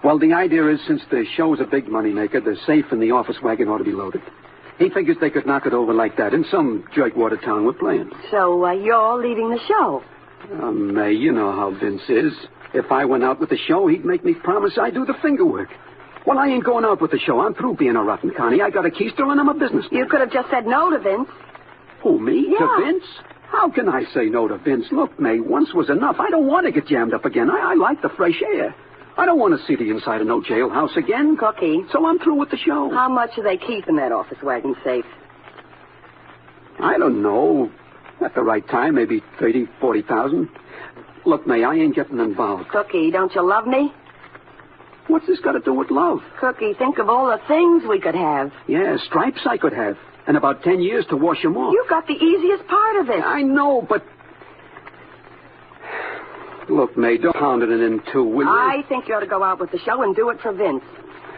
Well, the idea is, since the show's a big moneymaker, the safe in the office wagon ought to be loaded. He figures they could knock it over like that in some jerkwater town we're playing. So you're leaving the show? May, you know how Vince is. If I went out with the show, he'd make me promise I'd do the finger work. Well, I ain't going out with the show. I'm through being a rotten Connie. I got a keister and I'm a businessman. You could have just said no to Vince. Who, me? Yeah. To Vince? How can I say no to Vince? Look, May, once was enough. I don't want to get jammed up again. I like the fresh air. I don't want to see the inside of no jailhouse again. Cookie. So I'm through with the show. How much do they keep in that office wagon safe? I don't know. At the right time, maybe 30, 40,000. Look, May, I ain't getting involved. Cookie, don't you love me? What's this got to do with love? Cookie, think of all the things we could have. Yeah, stripes I could have. And about 10 years to wash them off. You got the easiest part of it. I know, but... Look, May, don't pound it in two, will you? I think you ought to go out with the show and do it for Vince.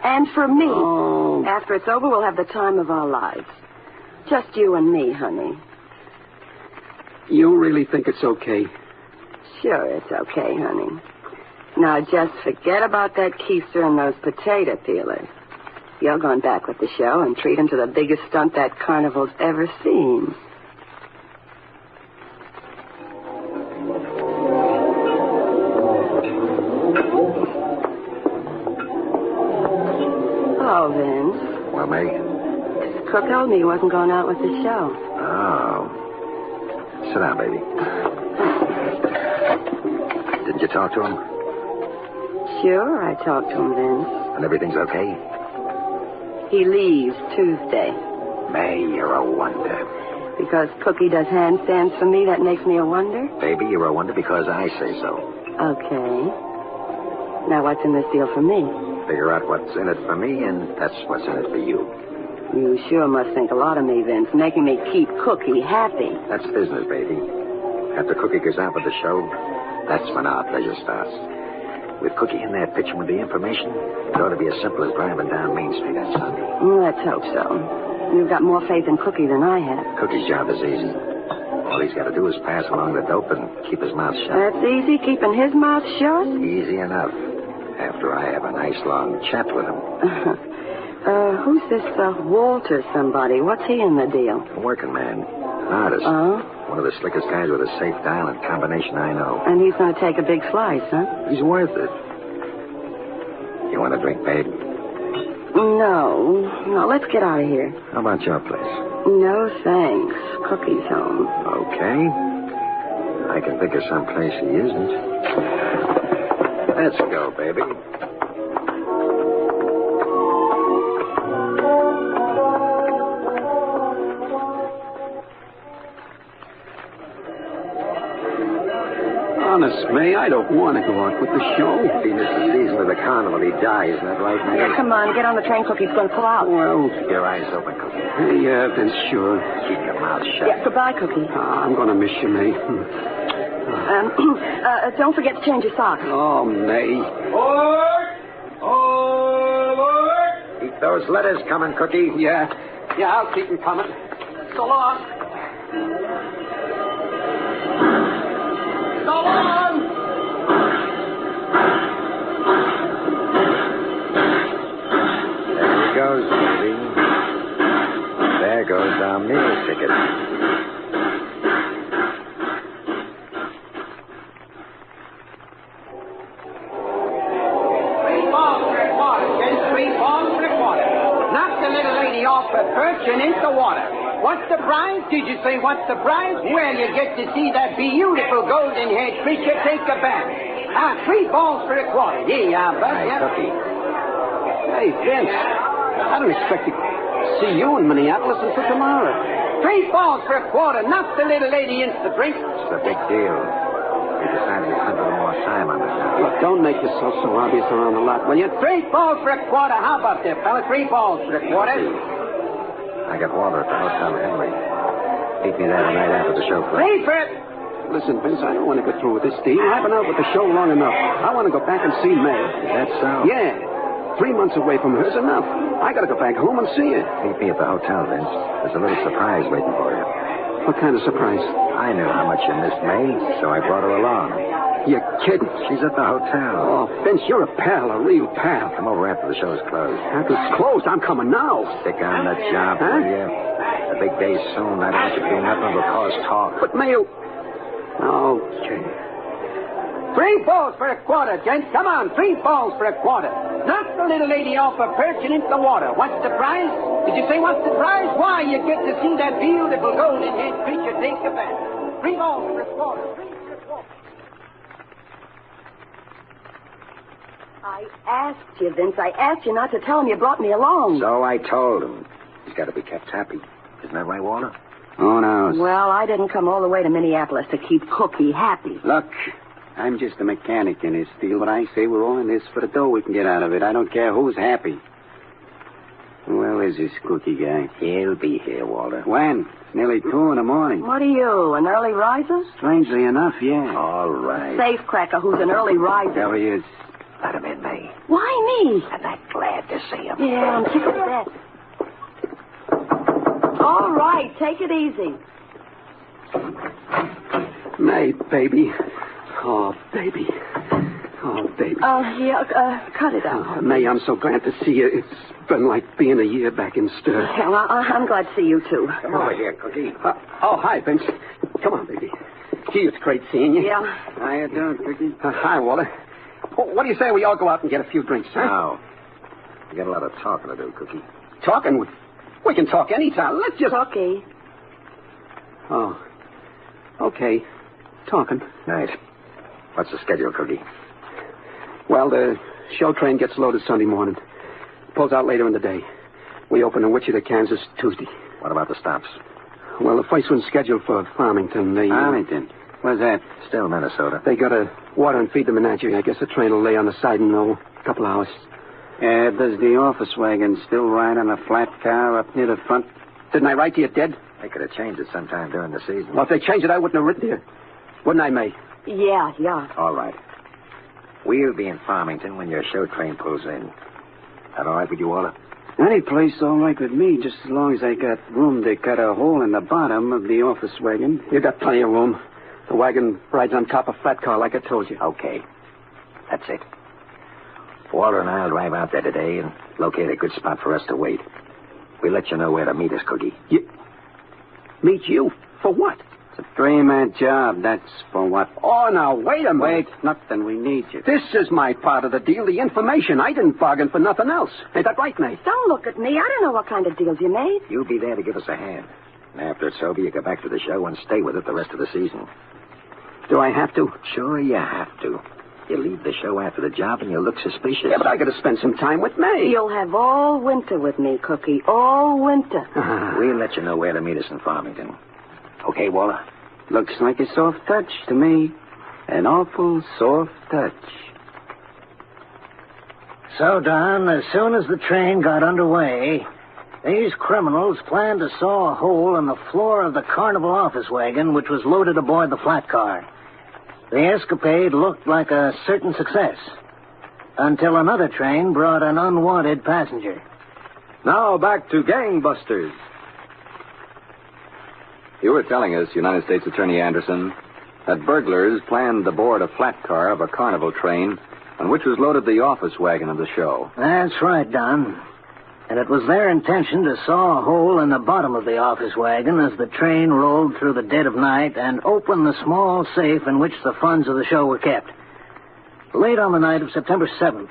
And for me. Oh. After it's over, we'll have the time of our lives. Just you and me, honey. You really think it's okay? Sure, it's okay, honey. Now, just forget about that keister and those potato peelers. You're going back with the show and treat him to the biggest stunt that carnival's ever seen. Oh, Vince. Well, May? Cook told me he wasn't going out with the show. Oh. Sit down, baby. Didn't you talk to him? Sure, I talked to him, Vince. And everything's okay? He leaves Tuesday. May, you're a wonder. Because Cookie does handstands for me, that makes me a wonder? Baby, you're a wonder because I say so. Okay. Now, what's in this deal for me? Figure out what's in it for me, and that's what's in it for you. You sure must think a lot of me, Vince, making me keep Cookie happy. That's business, baby. After Cookie goes out with the show, that's when our pleasure starts. With Cookie in there pitching with the information, it ought to be as simple as driving down Main Street on Sunday. Let's hope so. You've got more faith in Cookie than I have. Cookie's job is easy. All he's got to do is pass along the dope and keep his mouth shut. That's easy, keeping his mouth shut? Easy enough. After I have a nice long chat with him. Who's this Walter somebody? What's he in the deal? A working man. An artist. Oh? One of the slickest guys with a safe dial and combination I know. And he's going to take a big slice, huh? He's worth it. You want a drink, babe? No. No, let's get out of here. How about your place? No, thanks. Cookie's home. Okay. I can think of some place he isn't. Let's go, baby. Honest, May, I don't want to go out with the show. If he misses the season of the carnival, he dies. Isn't that right, May? Yeah, come on, get on the train. Cookie's going to pull out. Well, keep your eyes open, Cookie. Yeah, then sure. Keep your mouth shut. Yeah, goodbye, Cookie. I'm going to miss you, May. Don't forget to change your socks. Oh, May. Keep those letters coming, Cookie. Yeah, I'll keep them coming. So long. So long! There he goes, baby. There goes our meal ticket. Knock the little lady off her perch and into water. What's the prize? Did you say what's the prize? Well, you get to see that beautiful golden-haired creature take a bath. 3 balls for a quarter. Here you are, Bud. Hey, Cookie. Hey, Vince. I don't expect to see you in Minneapolis until tomorrow. 3 balls for a quarter. Knock the little lady into the drink. It's a big deal. We decided to spend a little more time on this now. Look, don't make yourself so obvious around the lot, will you? 3 balls for a quarter. How about that, fella? 3 balls for a quarter. I got Walter at the Hotel Henry. Meet me there tonight after the show closes. Pay for it. Listen, Vince, I don't want to go through with this deal. I've been out with the show long enough. I want to go back and see May. Is that so? Yeah. 3 months away from her's enough. I got to go back home and see her. Meet me at the hotel, Vince. There's a little surprise waiting for you. What kind of surprise? I knew how much you missed May, so I brought her along. You're kidding. She's at the hotel. Oh, Vince, you're a pal, a real pal. Come over after the show's closed. After it's closed, I'm coming now. Stick on the job, Huh? will you? The big day's soon. I don't want you to do nothing but cause talk. But Mayo... Okay. 3 balls for a quarter, gents. Come on, 3 balls for a quarter. Knock the little lady off her perch and into the water. What's the prize? Did you say what's the prize? Why, you get to see that beautiful golden-haired creature take a bath. 3 balls for a quarter. 3 for a quarter. I asked you, Vince. I asked you not to tell him you brought me along. So I told him. He's got to be kept happy. Isn't that right, Walter? Oh, no. Well, I didn't come all the way to Minneapolis to keep Cookie happy. Look, I'm just a mechanic in this deal, but I say we're all in this for the dough we can get out of it. I don't care who's happy. Where is this Cookie guy? He'll be here, Walter. When? It's nearly 2 in the morning. What are you, an early riser? Strangely enough, yeah. All right. Safecracker who's an early riser. There he is. Let him in, May. Why me? I'm not glad to see him. Yeah, I'm sick of that. All right, take it easy. May, baby. Oh, baby. Oh, baby. Cut it out. May, I'm so glad to see you. It's been like being a year back in stir. Well, I'm glad to see you, too. Come over here, Cookie. Hi, Vince. Come on, baby. Gee, it's great seeing you. Yeah. How you doing, Cookie? Hi, Walter. What do you say we all go out and get a few drinks, huh? No. You got a lot of talking to do, Cookie. Talking? We can talk anytime. Let's just... Cookie. Oh. Okay. Talking. Nice. What's the schedule, Cookie? Well, the show train gets loaded Sunday morning. Pulls out later in the day. We open in Wichita, Kansas, Tuesday. What about the stops? Well, the first one's scheduled for Farmington. Farmington? Where's that? Still Minnesota. They got to water and feed the menagerie. I guess the train will lay on the side in a couple hours. Does the office wagon still ride on a flat car up near the front? Didn't I write to you dead? They could have changed it sometime during the season. Well, if they changed it, I wouldn't have written to you. Wouldn't I, May? Yeah. All right. We'll be in Farmington when your show train pulls in. That all right with you, Walter? Any place all right with me, just as long as I got room to cut a hole in the bottom of the office wagon. You got plenty of room. The wagon rides on top of a flat car, like I told you. Okay. That's it. Walter and I'll drive out there today and locate a good spot for us to wait. We'll let you know where to meet us, Cookie. Meet you? For what? It's a 3-man job, that's for what? Oh, now, wait a minute. Wait, nothing, we need you. This is my part of the deal, the information. I didn't bargain for nothing else. Ain't that right, May? Don't look at me. I don't know what kind of deals you made. You'll be there to give us a hand. And after it's over, you go back to the show and stay with it the rest of the season. Do I have to? Sure you have to. You leave the show after the job and you look suspicious. Yeah, but I got to spend some time with May. You'll have all winter with me, Cookie. All winter. We'll let you know where to meet us in Farmington. Okay, Walter? Looks like a soft touch to me. An awful soft touch. So, Don, as soon as the train got underway, these criminals planned to saw a hole in the floor of the Carnival office wagon, which was loaded aboard the flat car. The escapade looked like a certain success, until another train brought an unwanted passenger. Now back to Gangbusters. You were telling us, United States Attorney Anderson, that burglars planned to board a flat car of a Carnival train on which was loaded the office wagon of the show. That's right, Don. And it was their intention to saw a hole in the bottom of the office wagon as the train rolled through the dead of night and open the small safe in which the funds of the show were kept. Late on the night of September 7th,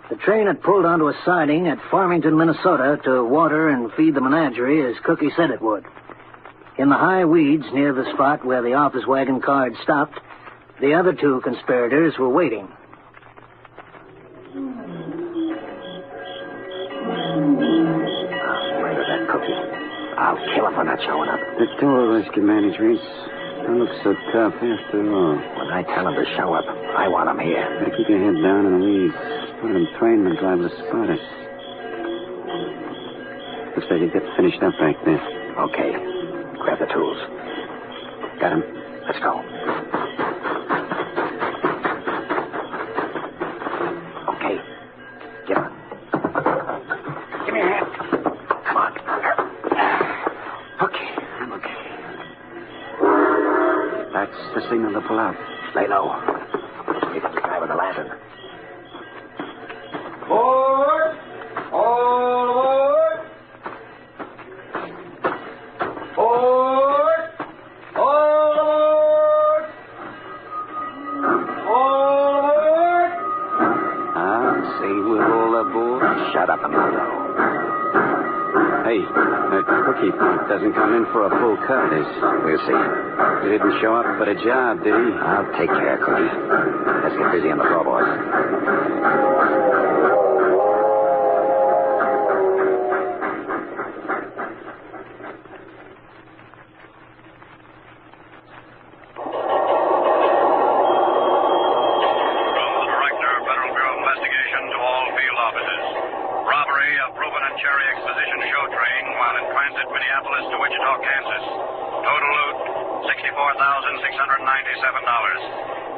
the train had pulled onto a siding at Farmington, Minnesota to water and feed the menagerie as Cookie said it would. In the high weeds near the spot where the office wagon car had stopped, the other 2 conspirators were waiting. Where is that Cookie? I'll kill him for not showing up. The 2 of us can manage, Reese. Don't look so tough after all. When I tell him to show up, I want him here. Better keep your head down in the weeds. One of them trainmen liable to spot us. Looks like you get finished up back there. Okay. Grab the tools. Got him? Let's go. Okay. Get on. Give me a hand. Come on. Okay, I'm okay. That's the signal to pull out. Lay low. the lantern. Aboard! All aboard! Aboard! All aboard! All aboard! Say we're all aboard. Shut up and let go. Hey, that cookie punk doesn't come in for a full cut. We'll see. He didn't show up for the job, did he? I'll take care, Cookie. Let's get busy on the floorboards.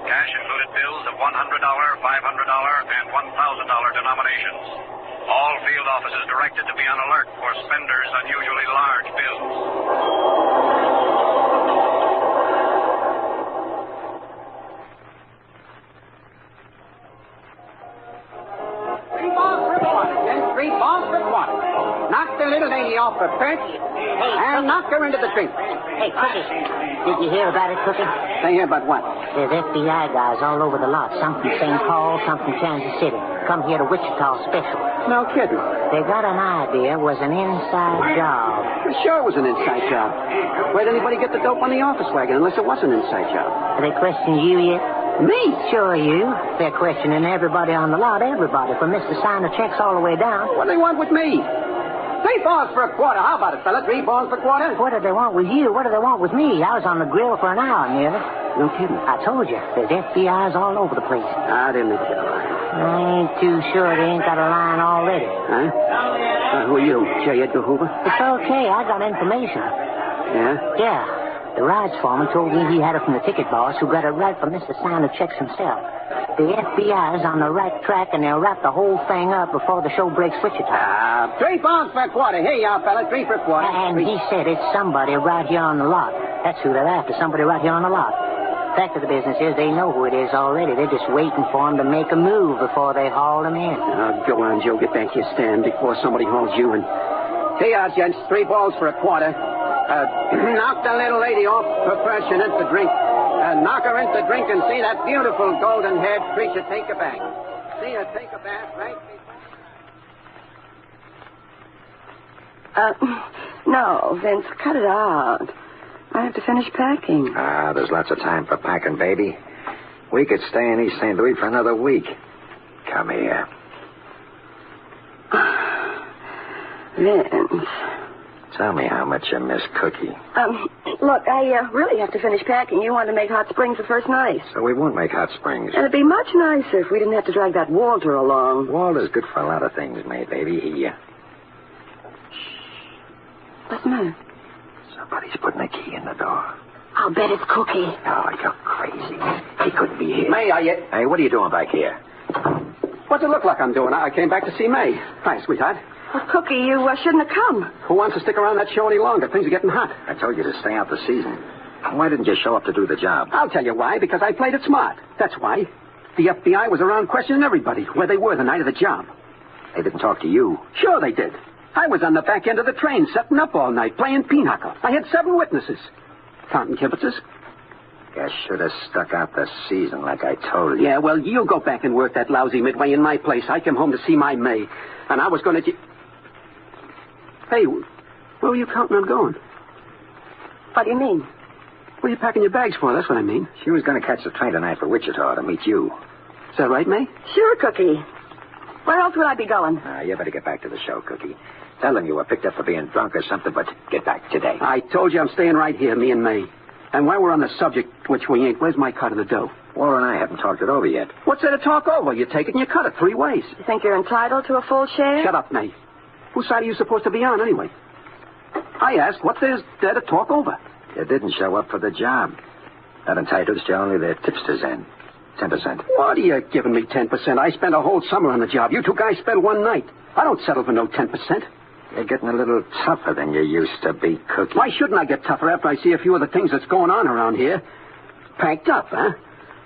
Cash included bills of $100, $500, and $1,000 denominations. All field offices directed to be on alert for spenders' unusually large bills. Three balls per quarter. Knock the little lady off her perch and knock her into the drink. Hey, Cookie. Did you hear about it, Cookie? Say here about what? There's FBI guys all over the lot. Some from St. Paul, some from Kansas City. Come here to Wichita special. No kidding. They got an idea it was an inside job. Well, sure it was an inside job. Where'd anybody get the dope on the office wagon unless it was an inside job? Have they questioned you yet? Me? Sure you. They're questioning everybody on the lot, everybody, from Mr. Signer checks all the way down. What do they want with me? 3 balls for a quarter. How about it, fella? 3 balls per quarter? What do they want with you? What do they want with me? I was on the grill for an hour nearly. No kidding. I told you, there's FBI's all over the place. They're making a line. I ain't too sure they ain't got a line already. Huh? Who are you, J. Edgar Hoover? It's okay. I got information. Yeah? Yeah. The rides foreman told me he had it from the ticket boss who got it right from Mr. Signer checks himself. The FBI's on the right track, and they'll wrap the whole thing up before the show breaks Wichita. 3 balls per quarter. Here you are, fella. 3 per quarter. And he said it's somebody right here on the lot. That's who they're after, somebody right here on the lot. Fact of the business is they know who it is already. They're just waiting for him to make a move before they haul him in. Go on, Joe. Get back to your stand before somebody hauls you in. Here you are, gents. 3 balls for a quarter. Knock the little lady off her perch and into drink. Knock her into drink and see that beautiful golden-haired creature take a bath. See her take a bath right before... No, Vince, cut it out. I have to finish packing. There's lots of time for packing, baby. We could stay in East St. Louis for another week. Come here. Vince. Tell me how much you miss Cookie. Look, I really have to finish packing. You wanted to make Hot Springs the first night. So we won't make Hot Springs. And it'd be much nicer if we didn't have to drag that Walter along. Walter's good for a lot of things, May, baby. He, What's the matter? Somebody's putting a key in the door. I'll bet it's Cookie. Oh, you're crazy. He couldn't be here. May, are you... Hey, what are you doing back here? What's it look like I'm doing? I came back to see May. Hi, sweetheart. Well, Cookie, you shouldn't have come. Who wants to stick around that show any longer? Things are getting hot. I told you to stay out the season. Why didn't you show up to do the job? I'll tell you why. Because I played it smart. That's why. The FBI was around questioning everybody, where they were the night of the job. They didn't talk to you. Sure they did. I was on the back end of the train, setting up all night, playing pinochle. I had 7 witnesses. Counting kibitzers. You should have stuck out the season like I told you. Yeah, well, you go back and work that lousy midway in my place. I came home to see my May, and I was going to... Hey, where were you counting on going? What do you mean? What are you packing your bags for? That's what I mean. She was going to catch the train tonight for Wichita to meet you. Is that right, May? Sure, Cookie. Where else would I be going? You better get back to the show, Cookie. Tell them you were picked up for being drunk or something, but get back today. I told you I'm staying right here, me and May. And while we're on the subject, which we ain't, where's my cut of the dough? Walter and I haven't talked it over yet. What's there to talk over? You take it and you cut it 3 ways. You think you're entitled to a full share? Shut up, May. Whose side are you supposed to be on, anyway? I asked, what there's there to talk over? You didn't show up for the job. That entitles you only the tipster's end. 10%. What are you giving me 10%? I spent a whole summer on the job. You 2 guys spent 1 night. I don't settle for no 10%. You're getting a little tougher than you used to be, Cookie. Why shouldn't I get tougher after I see a few of the things that's going on around here? Packed up, huh?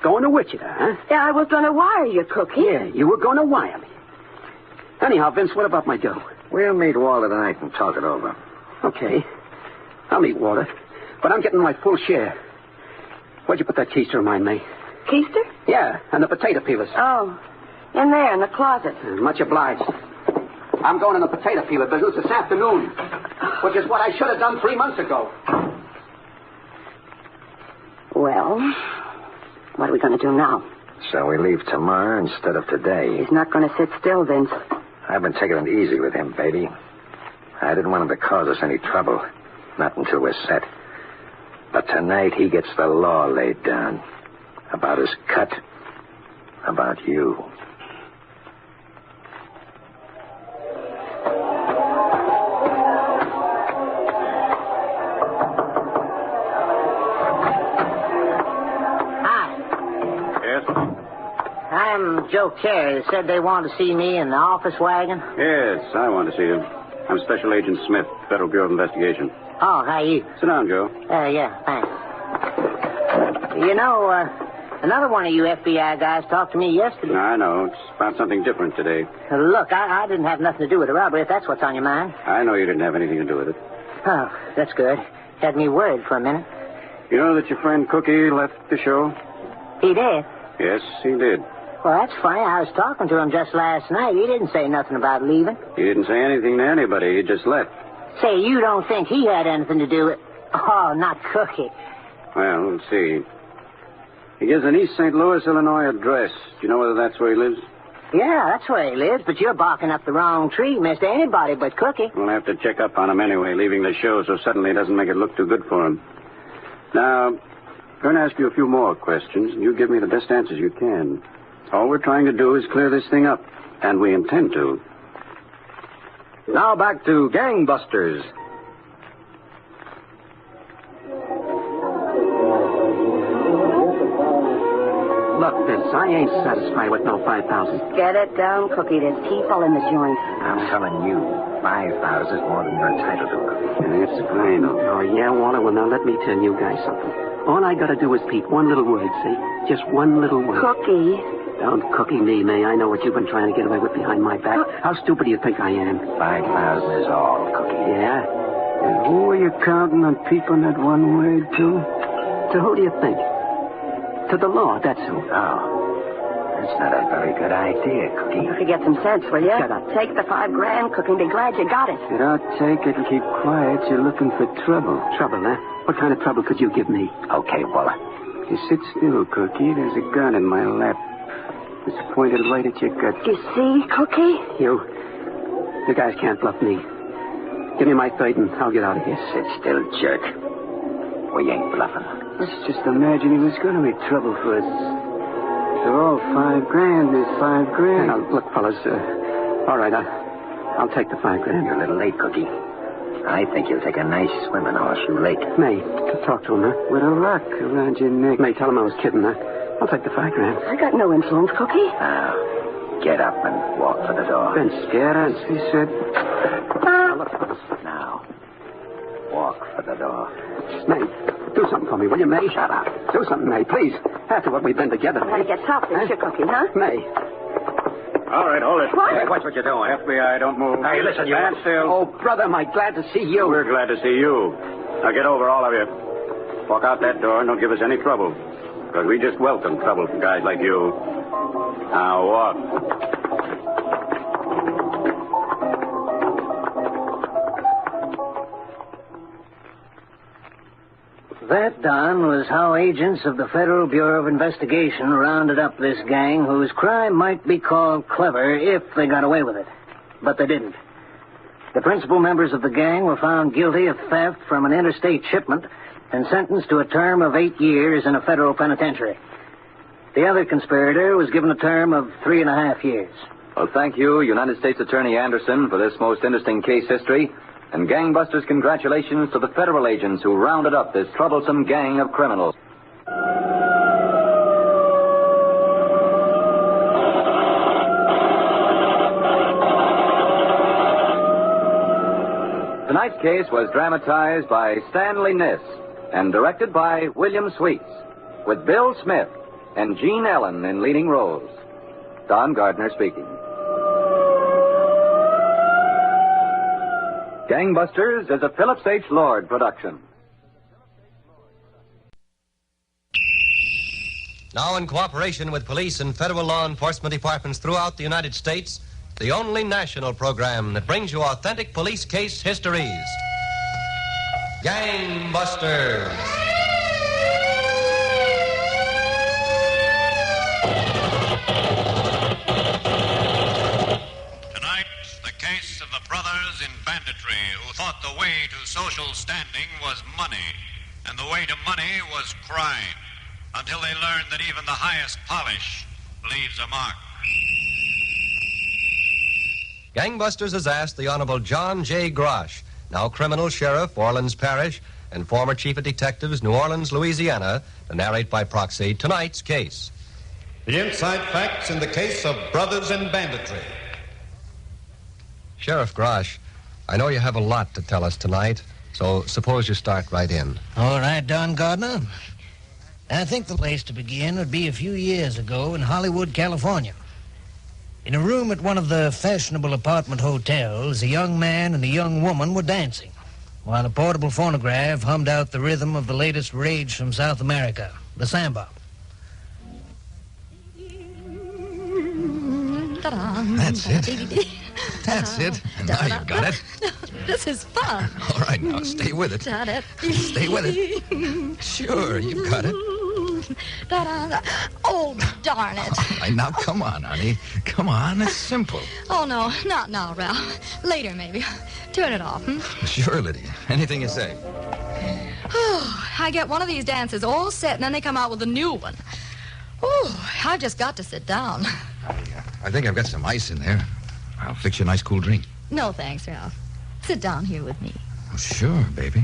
Going to Wichita, huh? Yeah, I was going to wire you, Cookie. Yeah, you were going to wire me. Anyhow, Vince, what about my dough? We'll meet Walter tonight and talk it over. Okay. I'll meet Walter. But I'm getting my full share. Where'd you put that keister of mine, May? Keister? Yeah, and the potato peelers. Oh, in there, in the closet. Much obliged. I'm going in the potato peeler business this afternoon, which is what I should have done 3 months ago. Well, what are we going to do now? So we leave tomorrow instead of today. He's not going to sit still, Vince. I've been taking it easy with him, baby. I didn't want him to cause us any trouble. Not until we're set. But tonight he gets the law laid down. About his cut. About you. I'm Joe Carey. They said they wanted to see me in the office wagon. Yes, I want to see you. I'm Special Agent Smith, Federal Bureau of Investigation. Oh, how you? Sit down, Joe. Yeah, thanks. You know, another one of you FBI guys talked to me yesterday. I know. It's about something different today. Look, I didn't have nothing to do with the robbery, if that's what's on your mind. I know you didn't have anything to do with it. Oh, that's good. Had me worried for a minute. You know that your friend Cookie left the show? He did? Yes, he did. Well, that's funny. I was talking to him just last night. He didn't say nothing about leaving. He didn't say anything to anybody. He just left. Say, you don't think he had anything to do with... Oh, not Cookie. Well, let's see. He gives an East St. Louis, Illinois address. Do you know whether that's where he lives? Yeah, that's where he lives, but you're barking up the wrong tree, mister. Anybody but Cookie. We'll have to check up on him anyway, leaving the show so suddenly it doesn't make it look too good for him. Now, I'm going to ask you a few more questions, and you give me the best answers you can. All we're trying to do is clear this thing up, and we intend to. Now back to Gangbusters. Look, Vince, I ain't satisfied with no 5,000. Get it down, Cookie. There's people in the joint. I'm telling you, 5,000 is more than you're entitled to. That's fine. Oh, yeah, Walter. Well, now let me tell you guys something. All I got to do is speak one little word, see? Just one little word. Cookie. Don't cookie me, May. I know what you've been trying to get away with behind my back. How stupid do you think I am? 5,000 is all, Cookie. Yeah? And who are you counting on peeping that one word to? To who do you think? To the law, that's who. Oh. That's not a very good idea, Cookie. You could get some sense, will you? Shut up. Take the $5,000, Cookie, and be glad you got it. You don't take it and keep quiet. You're looking for trouble. Trouble, huh? What kind of trouble could you give me? Okay, Waller. You sit still, Cookie. There's a gun in my lap. It's pointed right at your gut. You see, Cookie? You guys can't bluff me. Give me my third and I'll get out of here. Sit still, jerk. We ain't bluffing. Let's just imagine he was going to be trouble for us. They're all $5,000. There's $5,000. Now, look, fellas, all right, I'll take the $5,000. You're a little late, Cookie. I think you'll take a nice swim in Horseshoe Lake. May, talk to him, huh? With a rock around your neck. May, tell him I was kidding, huh? I'll take the $5,000. I got no influence, Cookie. Now, get up and walk for the door. Then scare us, he said. Now, walk for the door. May, do something for me, will you, May? Shut up. Do something, May, please. After what we've been together. Trying to get tough, didn't you, Cookie, huh? May. All right, hold it. What? Hey, watch what you're doing. FBI, don't move. Hey, listen, you... Stand still. Oh, brother, am I glad to see you. We're glad to see you. Now get over, all of you. Walk out that door and don't give us any trouble. Because we just welcome trouble from guys like you. Now walk. That, Don, was how agents of the Federal Bureau of Investigation rounded up this gang whose crime might be called clever if they got away with it. But they didn't. The principal members of the gang were found guilty of theft from an interstate shipment and sentenced to a term of 8 years in a federal penitentiary. The other conspirator was given a term of 3.5 years. Well, thank you, United States Attorney Anderson, for this most interesting case history. And gangbusters, congratulations to the federal agents who rounded up this troublesome gang of criminals. Tonight's case was dramatized by Stanley Niss and directed by William Sweets, with Bill Smith and Gene Ellen in leading roles. Don Gardner speaking. Gangbusters is a Phillips H. Lord production. Now, in cooperation with police and federal law enforcement departments throughout the United States, the only national program that brings you authentic police case histories. Gangbusters. Tonight, the case of the brothers in banditry who thought the way to social standing was money, and the way to money was crime, until they learned that even the highest polish leaves a mark. Gangbusters has asked the Honorable John J. Grosh, now criminal sheriff, Orleans Parish, and former chief of detectives, New Orleans, Louisiana, to narrate by proxy tonight's case. The inside facts in the case of brothers in banditry. Sheriff Grosh, I know you have a lot to tell us tonight, so suppose you start right in. All right, Don Gardner. I think the place to begin would be a few years ago in Hollywood, California. In a room at one of the fashionable apartment hotels, a young man and a young woman were dancing, while a portable phonograph hummed out the rhythm of the latest rage from South America, the samba. That's it. That's it. Now you've got it. This is fun. All right, now stay with it. Stay with it. Sure, you've got it. Oh, darn it. All right, now come on, honey. Come on, it's simple. Oh, no, not now, Ralph. Later, maybe. Turn it off, Sure, Lydia. Anything you say. I get one of these dances all set, and then they come out with a new one. Oh, I've just got to sit down. I think I've got some ice in there. I'll fix you a nice cool drink. No, thanks, Ralph. Sit down here with me. Oh, sure, baby.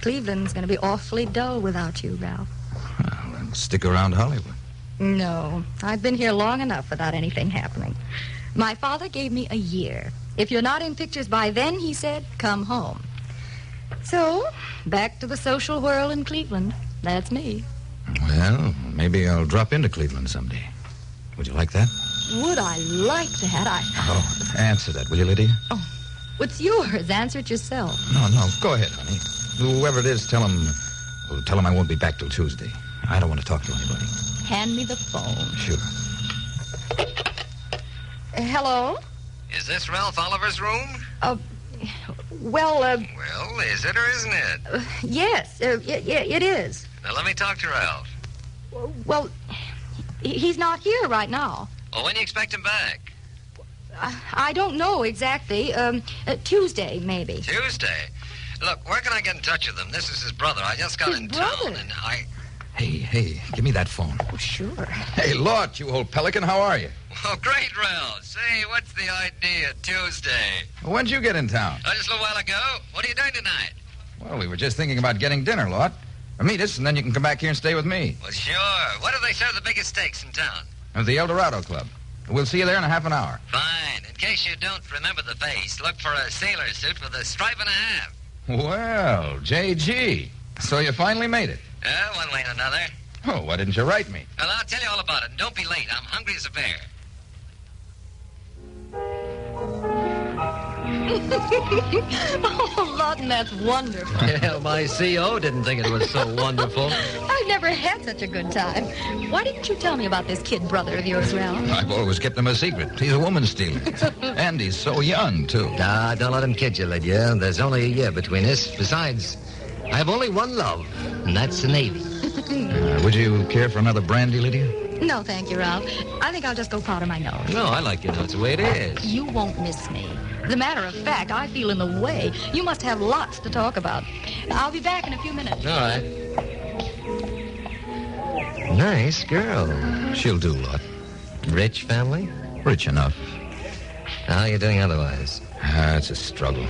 Cleveland's going to be awfully dull without you, Ralph. Well, then stick around Hollywood. No, I've been here long enough without anything happening. My father gave me a year. If you're not in pictures by then, he said, come home. So, back to the social whirl in Cleveland. That's me. Well, maybe I'll drop into Cleveland someday. Would you like that? Would I like that? Oh, answer that, will you, Lydia? Oh, what's yours? Answer it yourself. No, go ahead, honey. Whoever it is, tell him I won't be back till Tuesday. I don't want to talk to anybody. Hand me the phone. Sure. Hello? Is this Ralph Oliver's room? Well, is it or isn't it? Yes, it is. Now, let me talk to Ralph. Well, he's not here right now. Well, when do you expect him back? I don't know exactly. Tuesday, maybe. Tuesday? Look, where can I get in touch with him? This is his brother. I just got in town, and I... Hey, give me that phone. Oh, sure. Hey, Lort, you old pelican, how are you? Oh, great, Ralph. Say, what's the idea? Tuesday. When'd you get in town? Just a little while ago. What are you doing tonight? Well, we were just thinking about getting dinner, Lort. Meet us, and then you can come back here and stay with me. Well, sure. What do they serve the biggest steaks in town? At the El Dorado Club. We'll see you there in a half an hour. Fine. In case you don't remember the face, look for a sailor suit with a stripe and a half. Well, J.G., so you finally made it. One way and another. Oh, why didn't you write me? Well, I'll tell you all about it. And don't be late. I'm hungry as a bear. Oh, Lawton, that's wonderful. Yeah, my CO didn't think it was so wonderful. I've never had such a good time. Why didn't you tell me about this kid brother of yours, Ralph? I've always kept him a secret. He's a woman stealer. And he's so young, too. Nah, don't let him kid you, Lydia. There's only a year between us. Besides, I have only one love, and that's the Navy. Would you care for another brandy, Lydia? No, thank you, Ralph. I think I'll just go powder my nose. No, I like your nose the way it is. You won't miss me. As a matter of fact, I feel in the way. You must have lots to talk about. I'll be back in a few minutes. All right. Nice girl. She'll do, Lord. Rich family? Rich enough. How are you doing otherwise? It's a struggle.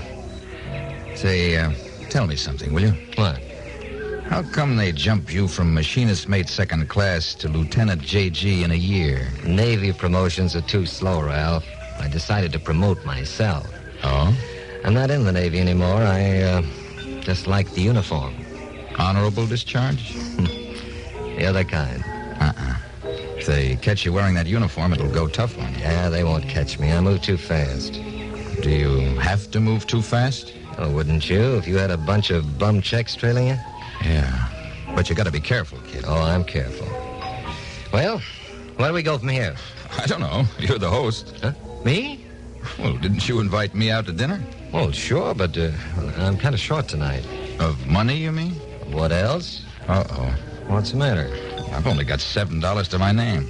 Say, tell me something, will you? What? How come they jump you from machinist mate second class to Lieutenant J.G. in a year? Navy promotions are too slow, Ralph. I decided to promote myself. Oh? I'm not in the Navy anymore. I just like the uniform. Honorable discharge? The other kind. If they catch you wearing that uniform, it'll go tough on you. Yeah, they won't catch me. I move too fast. Do you have to move too fast? Oh, wouldn't you, if you had a bunch of bum checks trailing you? Yeah. But you gotta be careful, kid. Oh, I'm careful. Well, where do we go from here? I don't know. You're the host. Huh? Me? Well, didn't you invite me out to dinner? Well, sure, but I'm kind of short tonight. Of money, you mean? What else? Uh-oh. What's the matter? I've only got $7 to my name.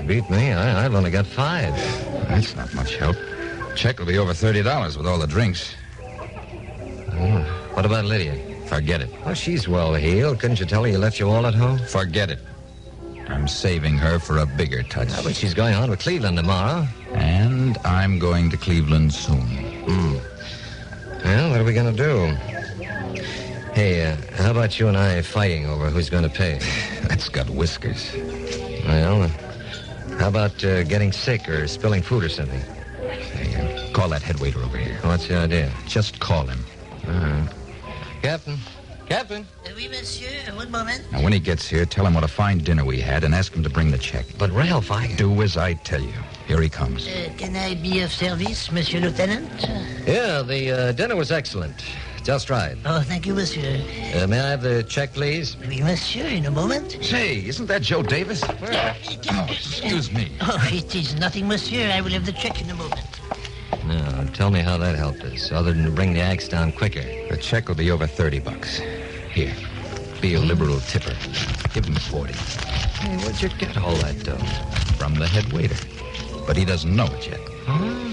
Beat me. I've only got 5. That's not much help. Check will be over $30 with all the drinks. What about Lydia? Forget it. Oh, she's well heeled. Couldn't you tell her you left your wallet home? Forget it. I'm saving her for a bigger touch. Oh, but she's going on to Cleveland tomorrow. And I'm going to Cleveland soon. Well, what are we going to do? Hey, how about you and I fighting over who's going to pay? That's got whiskers. Well, how about getting sick or spilling food or something? Hey, call that head waiter over here. What's the idea? Just call him. All right. Captain? Captain? Oui, monsieur. One moment. Now, when he gets here, tell him what a fine dinner we had and ask him to bring the check. But, Ralph, Do as I tell you. Here he comes. Can I be of service, Monsieur Lieutenant? Yeah, the dinner was excellent. Just right. Oh, thank you, monsieur. May I have the check, please? Oui, monsieur, in a moment. Say, isn't that Joe Davis? Oh, excuse me. Oh, it is nothing, monsieur. I will have the check in a moment. Now, tell me how that helped us, other than to bring the axe down quicker. The check will be over $30. Here, be a liberal tipper. Give him 40. Hey, where'd you get all that dough? From the head waiter. But he doesn't know it yet. Huh?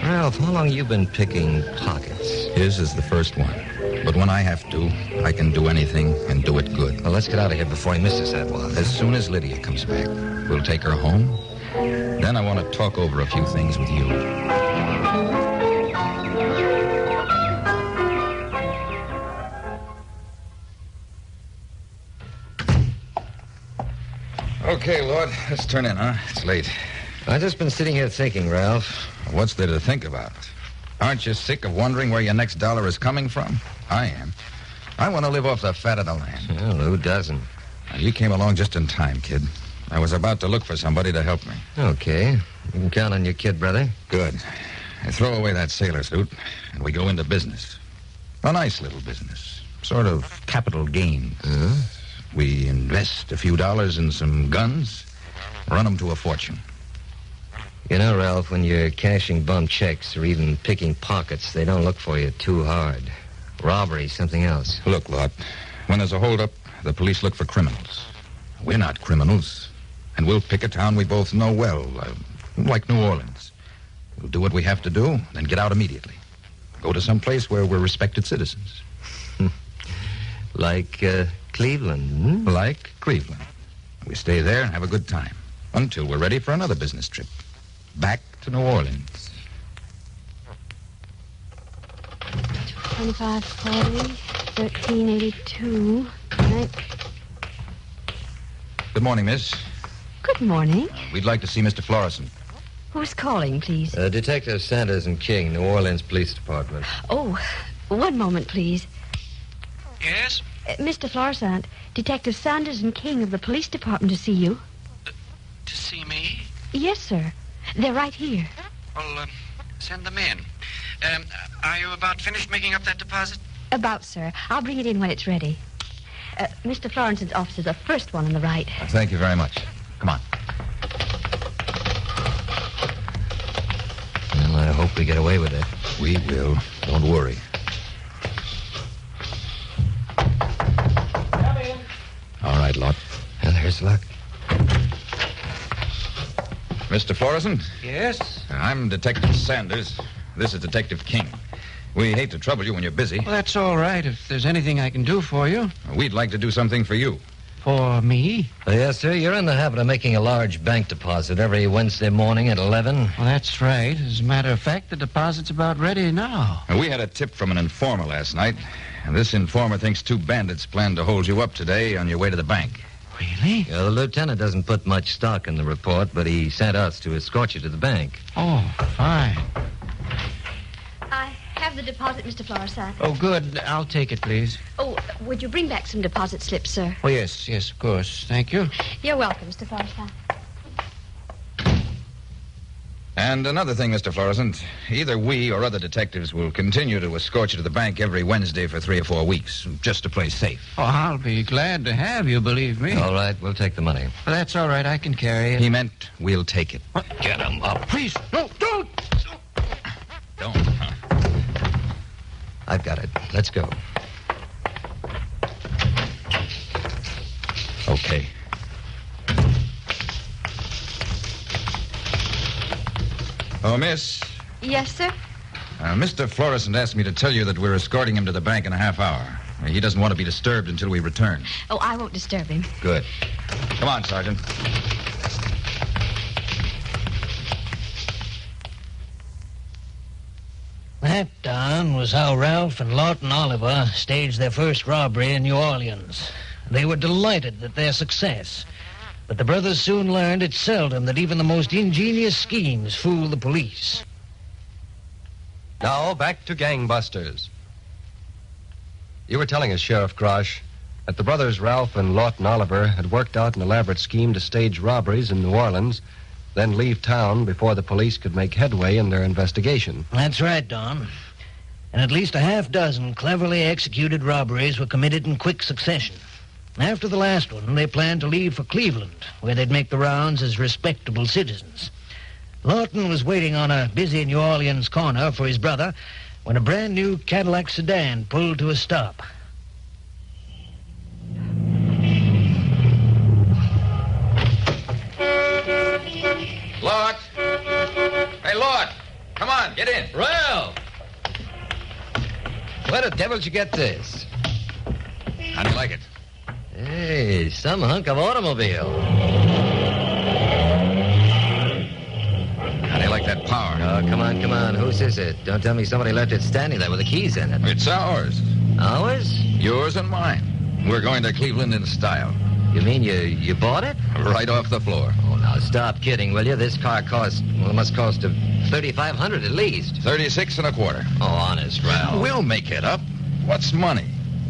Ralph, how long you been picking pockets? His is the first one. But when I have to, I can do anything and do it good. Well, let's get out of here before he misses that one. As soon as Lydia comes back, we'll take her home. Then I want to talk over a few things with you. Okay, Lord, let's turn in, huh? It's late. I've just been sitting here thinking, Ralph. What's there to think about? Aren't you sick of wondering where your next dollar is coming from? I am. I want to live off the fat of the land. Well, who doesn't? Now, you came along just in time, kid. I was about to look for somebody to help me. Okay. You can count on your kid, brother. Good. I throw away that sailor suit, and we go into business. A nice little business. Sort of capital gains. We invest a few dollars in some guns, run them to a fortune. You know, Ralph, when you're cashing bum checks or even picking pockets, they don't look for you too hard. Robbery's something else. Look, Lot, when there's a holdup, the police look for criminals. We're not criminals. And we'll pick a town we both know well, like New Orleans. We'll do what we have to do, then get out immediately. Go to some place where we're respected citizens. Like Cleveland? Like Cleveland. We stay there and have a good time until we're ready for another business trip. Back to New Orleans. 2540, 1382. Good morning, miss. Good morning. We'd like to see Mr. Florison. Who's calling, please? Detective Sanders and King, New Orleans Police Department. Oh, one moment, please. Yes? Mr. Florissant, Detective Sanders and King of the police department to see you. To see me? Yes, sir. They're right here. Well, send them in. Are you about finished making up that deposit? About, sir. I'll bring it in when it's ready. Mr. Florence's office is the first one on the right. Thank you very much. Come on. Well, I hope we get away with it. We will. Don't worry. Come in. All right, Lot. Well, there's luck. Mr. Florison? Yes? I'm Detective Sanders. This is Detective King. We hate to trouble you when you're busy. Well, that's all right if there's anything I can do for you. We'd like to do something for you. For me? Yes, sir. You're in the habit of making a large bank deposit every Wednesday morning at 11. Well, that's right. As a matter of fact, the deposit's about ready now. We had a tip from an informer last night. And this informer thinks 2 bandits plan to hold you up today on your way to the bank. Really? Yeah, the lieutenant doesn't put much stock in the report, but he sent us to escort you to the bank. Oh, fine. I have the deposit, Mr. Florissant. Oh, good. I'll take it, please. Oh, Would you bring back some deposit slips, sir? Oh, yes, of course. Thank you. You're welcome, Mr. Forsythe. And another thing, Mr. Florissant. Either we or other detectives will continue to escort you to the bank every Wednesday for 3 or 4 weeks, just to play safe. Oh, I'll be glad to have you, believe me. All right, we'll take the money. Well, that's all right. I can carry it. He meant we'll take it. Get him up. Please, no, don't. Don't, huh? I've got it. Let's go. Okay. Oh, miss. Yes, sir? Mr. Florissant asked me to tell you that we're escorting him to the bank in a half hour. He doesn't want to be disturbed until we return. Oh, I won't disturb him. Good. Come on, Sergeant. That, Don, was how Ralph and Lawton Oliver staged their first robbery in New Orleans. They were delighted at their success. But the brothers soon learned it's seldom that even the most ingenious schemes fool the police. Now, back to gangbusters. You were telling us, Sheriff Grosh, that the brothers Ralph and Lawton Oliver had worked out an elaborate scheme to stage robberies in New Orleans, then leave town before the police could make headway in their investigation. That's right, Don. And at least a half dozen cleverly executed robberies were committed in quick succession. After the last one, they planned to leave for Cleveland, where they'd make the rounds as respectable citizens. Lawton was waiting on a busy New Orleans corner for his brother when a brand-new Cadillac sedan pulled to a stop. Lord! Hey, Lord! Come on, get in. Ralph! Where the devil did you get this? How do you like it? Hey, some hunk of automobile. How do you like that power? Oh, come on. Whose is it? Don't tell me somebody left it standing there with the keys in it. It's ours. Ours? Yours and mine. We're going to Cleveland in style. You mean you bought it? Right off the floor. Oh, now stop kidding, will you? This car must cost $3,500 at least. 36 and a quarter. Oh, honest, Ralph. We'll make it up. What's money?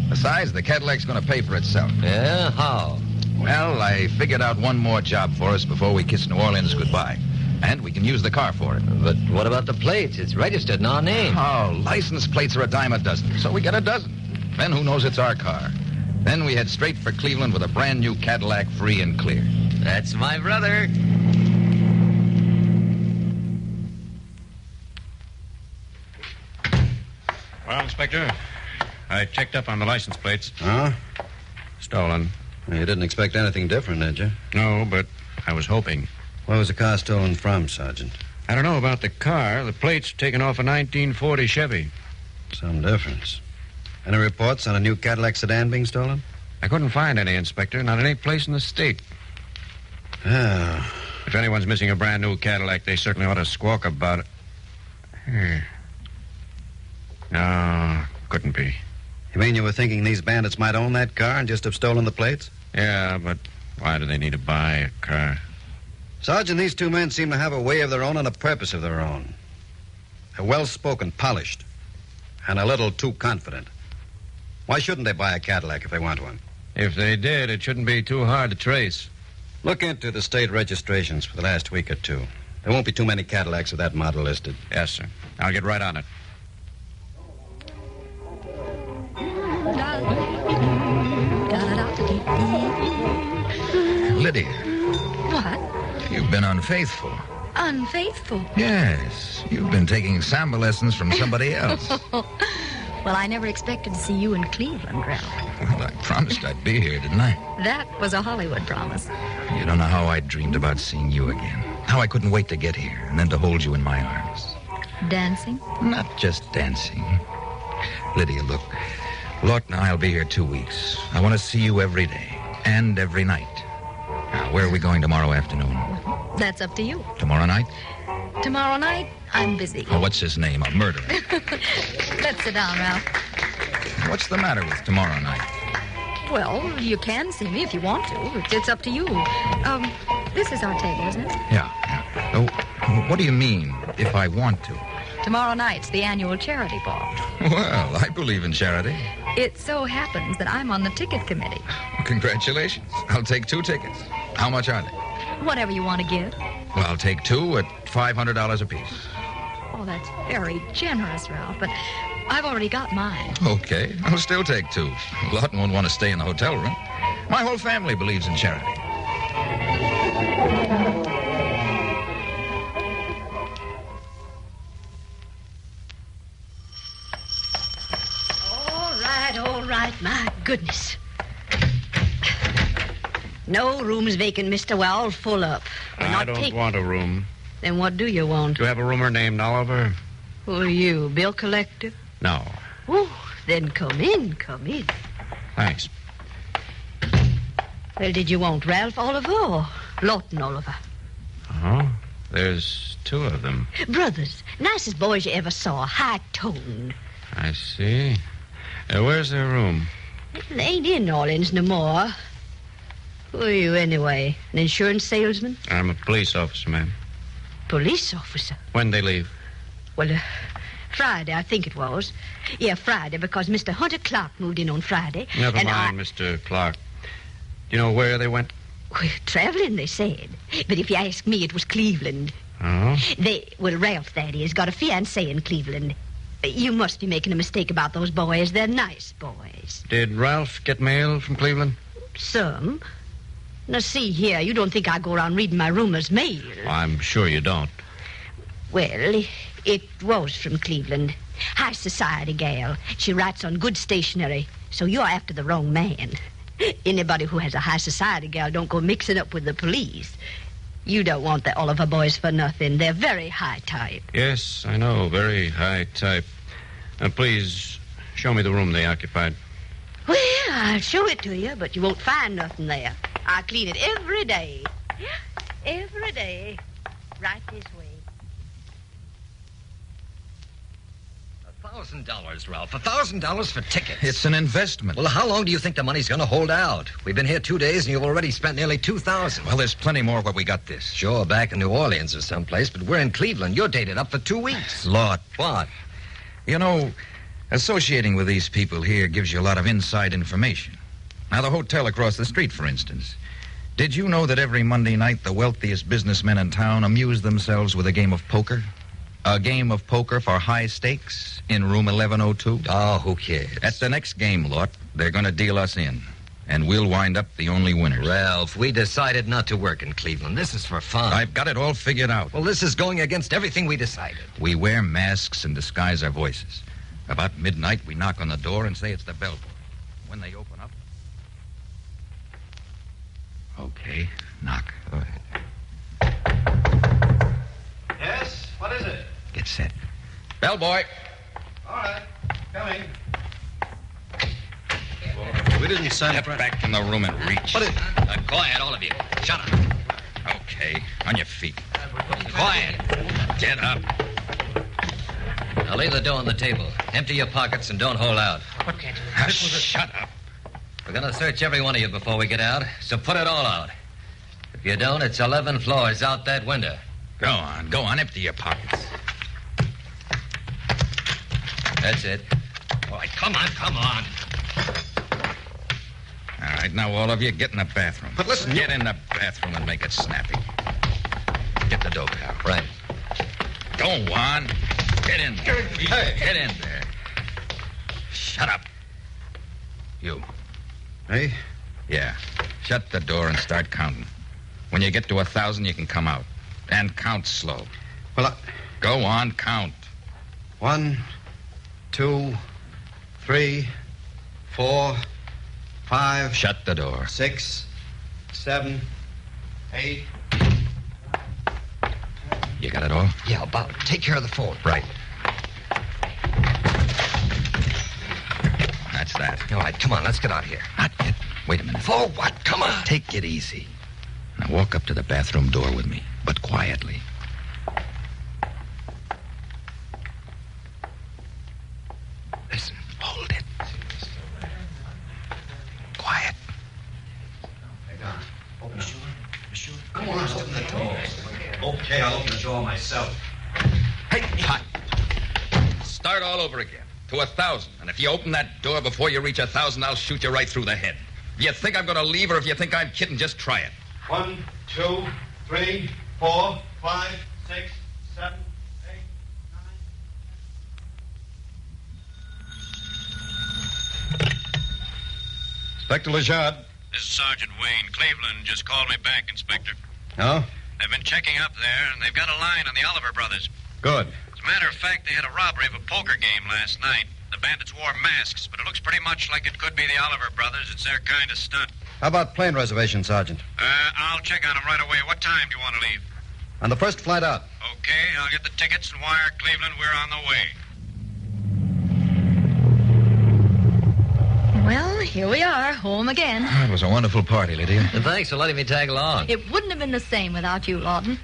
Besides, the Cadillac's going to pay for itself. Yeah? How? Well, I figured out one more job for us before we kiss New Orleans goodbye. And we can use the car for it. But what about the plates? It's registered in our name. Oh, license plates are a dime a dozen, so we get a dozen. Then who knows it's our car? Then we head straight for Cleveland with a brand new Cadillac, free and clear. That's my brother. Well, Inspector, I checked up on the license plates. Huh? Stolen. You didn't expect anything different, did you? No, but I was hoping. Where was the car stolen from, Sergeant? I don't know about the car. The plates taken off a 1940 Chevy. Some difference. Any reports on a new Cadillac sedan being stolen? I couldn't find any, Inspector. Not any place in the state. Ah. If anyone's missing a brand new Cadillac, they certainly ought to squawk about it. No, couldn't be. You mean you were thinking these bandits might own that car and just have stolen the plates? Yeah, but why do they need to buy a car? Sergeant, these two men seem to have a way of their own and a purpose of their own. They're well-spoken, polished, and a little too confident. Why shouldn't they buy a Cadillac if they want one? If they did, it shouldn't be too hard to trace. Look into the state registrations for the last week or two. There won't be too many Cadillacs of that model listed. Yes, sir. I'll get right on it. Lydia, What? you've been unfaithful. Unfaithful? Yes, you've been taking samba lessons from somebody else. Well, I never expected to see you in Cleveland, Ralph. Well, I promised I'd be here, didn't I? That was a Hollywood promise. You don't know how I dreamed about seeing you again. How I couldn't wait to get here and then to hold you in my arms. Dancing? Not just dancing. Lydia, look. Lawton and I'll be here 2 weeks. I want to see you every day and every night. Now, where are we going tomorrow afternoon? That's up to you. Tomorrow night? Tomorrow night, I'm busy. Oh, what's his name? A murderer. Let's sit down, Ralph. What's the matter with tomorrow night? Well, you can see me if you want to. It's up to you. This is our table, isn't it? Yeah. Oh, what do you mean, if I want to? Tomorrow night's the annual charity ball. Well, I believe in charity. It so happens that I'm on the ticket committee. Congratulations. I'll take 2 tickets. How much are they? Whatever you want to give. Well, I'll take 2 at $500 apiece. Oh, that's very generous, Ralph, but I've already got mine. Okay, I'll still take 2. Lawton won't want to stay in the hotel room. My whole family believes in charity. All right, my goodness. No rooms vacant, Mr. Well, full up. I don't want a room. Then what do you want? Do you have a roomer named Oliver? Who are you, bill collector? No. Oh, then come in. Thanks. Well, did you want Ralph Oliver or Lawton Oliver? Oh, there's 2 of them. Brothers. Nicest boys you ever saw. High-toned. I see. Where's their room? They ain't in New Orleans no more. Who are you, anyway? An insurance salesman? I'm a police officer, ma'am. Police officer? When'd they leave? Well, Friday, I think it was. Yeah, Friday, because Mr. Hunter Clark moved in on Friday. Never mind, Mr. Clark. Do you know where they went? Well, traveling, they said. But if you ask me, it was Cleveland. Oh? Ralph, that is, got a fiancée in Cleveland. You must be making a mistake about those boys. They're nice boys. Did Ralph get mail from Cleveland? Some. Now, see here, you don't think I go around reading my roomers' mail. I'm sure you don't. Well, it was from Cleveland. High society gal. She writes on good stationery, so you're after the wrong man. Anybody who has a high society gal don't go mixing up with the police. You don't want the Oliver boys for nothing. They're very high type. Yes, I know. Very high type. Please, show me the room they occupied. Well, I'll show it to you, but you won't find nothing there. I clean it every day. Every day. Right this way. $1,000, Ralph. $1,000 for tickets. It's an investment. Well, how long do you think the money's going to hold out? We've been here 2 days, and you've already spent nearly $2,000. Well, there's plenty more where we got this. Sure, back in New Orleans or someplace, but we're in Cleveland. You're dated up for 2 weeks. Lord. What? You know, associating with these people here gives you a lot of inside information. Now, the hotel across the street, for instance. Did you know that every Monday night the wealthiest businessmen in town amuse themselves with a game of poker? A game of poker for high stakes in room 1102? Oh, who cares? At the next game, Lord, they're going to deal us in. And we'll wind up the only winners. Ralph, we decided not to work in Cleveland. This is for fun. I've got it all figured out. Well, this is going against everything we decided. We wear masks and disguise our voices. About midnight, we knock on the door and say it's the bellboy. When they open up... Okay, knock. All right. Yes? What is it? Get set. Bellboy. All right. Coming. We didn't sign up back from the room and reach. Quiet, all of you. Shut up. Okay, on your feet. Quiet. Get up. Now leave the dough on the table. Empty your pockets and don't hold out. Shut up. We're going to search every one of you before we get out, so put it all out. If you don't, it's 11 floors out that window. Go on, empty your pockets. That's it. All right, come on. All right, now all of you, get in the bathroom. But listen, Get in the bathroom and make it snappy. Get the dough, pal. Right. Go on. Get in there. Get in there. Shut up. You. Hey? Yeah. Shut the door and start counting. When you get to 1,000, you can come out. And count slow. Well, Go on, count. 1, 2, 3, 4, 5. Shut the door. 6, 7, 8. You got it all? Yeah, about. Take care of the phone. Right. That's that. All right, come on, let's get out of here. Not yet. Wait a minute. For what? Come on. Take it easy. Now walk up to the bathroom door with me, but quietly. Listen. Hold it. Quiet. Open the door. Sure. Come on, open the door. Okay, I'll open the door myself. Hey, hot. Start all over again. To 1,000. And if you open that door before you reach 1,000, I'll shoot you right through the head. If you think I'm going to leave or if you think I'm kidding, just try it. 1, 2, 3, 4, 5, 6, 7, 8, 9. Inspector Lejard. This is Sergeant Wayne. Cleveland just called me back, Inspector. Oh? They've been checking up there, and they've got a line on the Oliver brothers. Good. As a matter of fact, they had a robbery of a poker game last night. The bandits wore masks, but it looks pretty much like it could be the Oliver brothers. It's their kind of stunt. How about plane reservation, Sergeant? I'll check on them right away. What time do you want to leave? On the first flight out. Okay, I'll get the tickets and wire Cleveland we're on the way. Well, here we are, home again. It was a wonderful party, Lydia. Thanks for letting me tag along. It wouldn't have been the same without you, Lawton.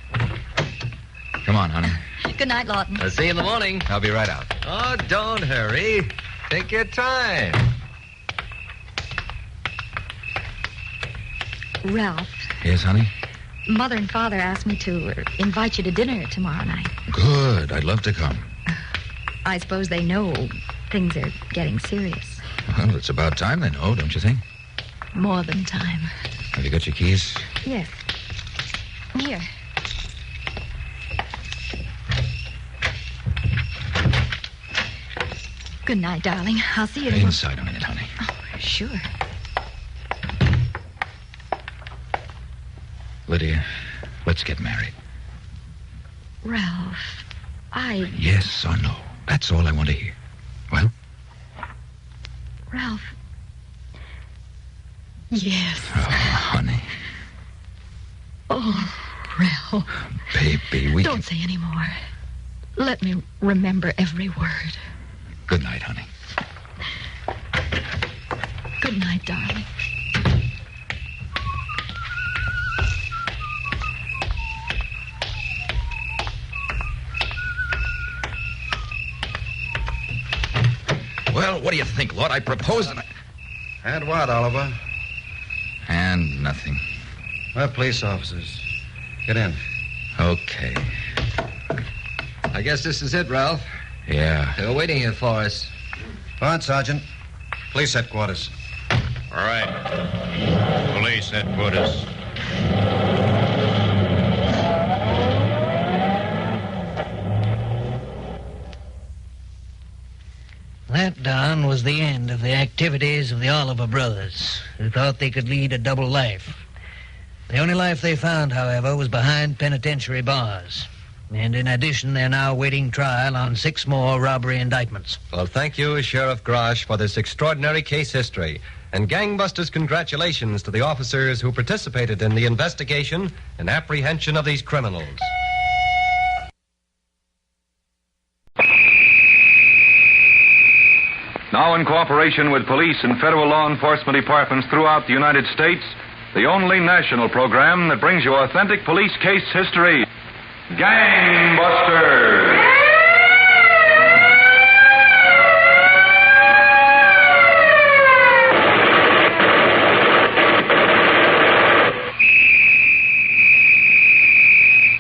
Come on, honey. Good night, Lawton. I'll see you in the morning. I'll be right out. Oh, don't hurry. Take your time. Ralph, Yes, honey? Mother and Father asked me to invite you to dinner tomorrow night. Good. I'd love to come. I suppose they know things are getting serious. Well, it's about time they know, don't you think? More than time. Have you got your keys? Yes. Here. Good night, darling. I'll see you tomorrow. Inside a minute, honey. Oh, sure. Lydia, let's get married. Ralph, Yes or no? That's all I want to hear. Well? Ralph. Yes. Oh, honey. Oh, Ralph. Baby, we Don't say any more. Let me remember every word. Good night, honey. Good night, darling. Well, what do you think, Lord? I proposed and And what, Oliver? And nothing. We're police officers. Get in. Okay. I guess this is it, Ralph. Yeah. They're waiting here for us. Go on, Sergeant. Police headquarters. All right. Police headquarters. That, Don, was the end of the activities of the Oliver brothers, who thought they could lead a double life. The only life they found, however, was behind penitentiary bars. And in addition, they're now awaiting trial on 6 more robbery indictments. Well, thank you, Sheriff Grosh, for this extraordinary case history. And gangbusters, congratulations to the officers who participated in the investigation and apprehension of these criminals. Now, in cooperation with police and federal law enforcement departments throughout the United States, the only national program that brings you authentic police case history, Gangbusters!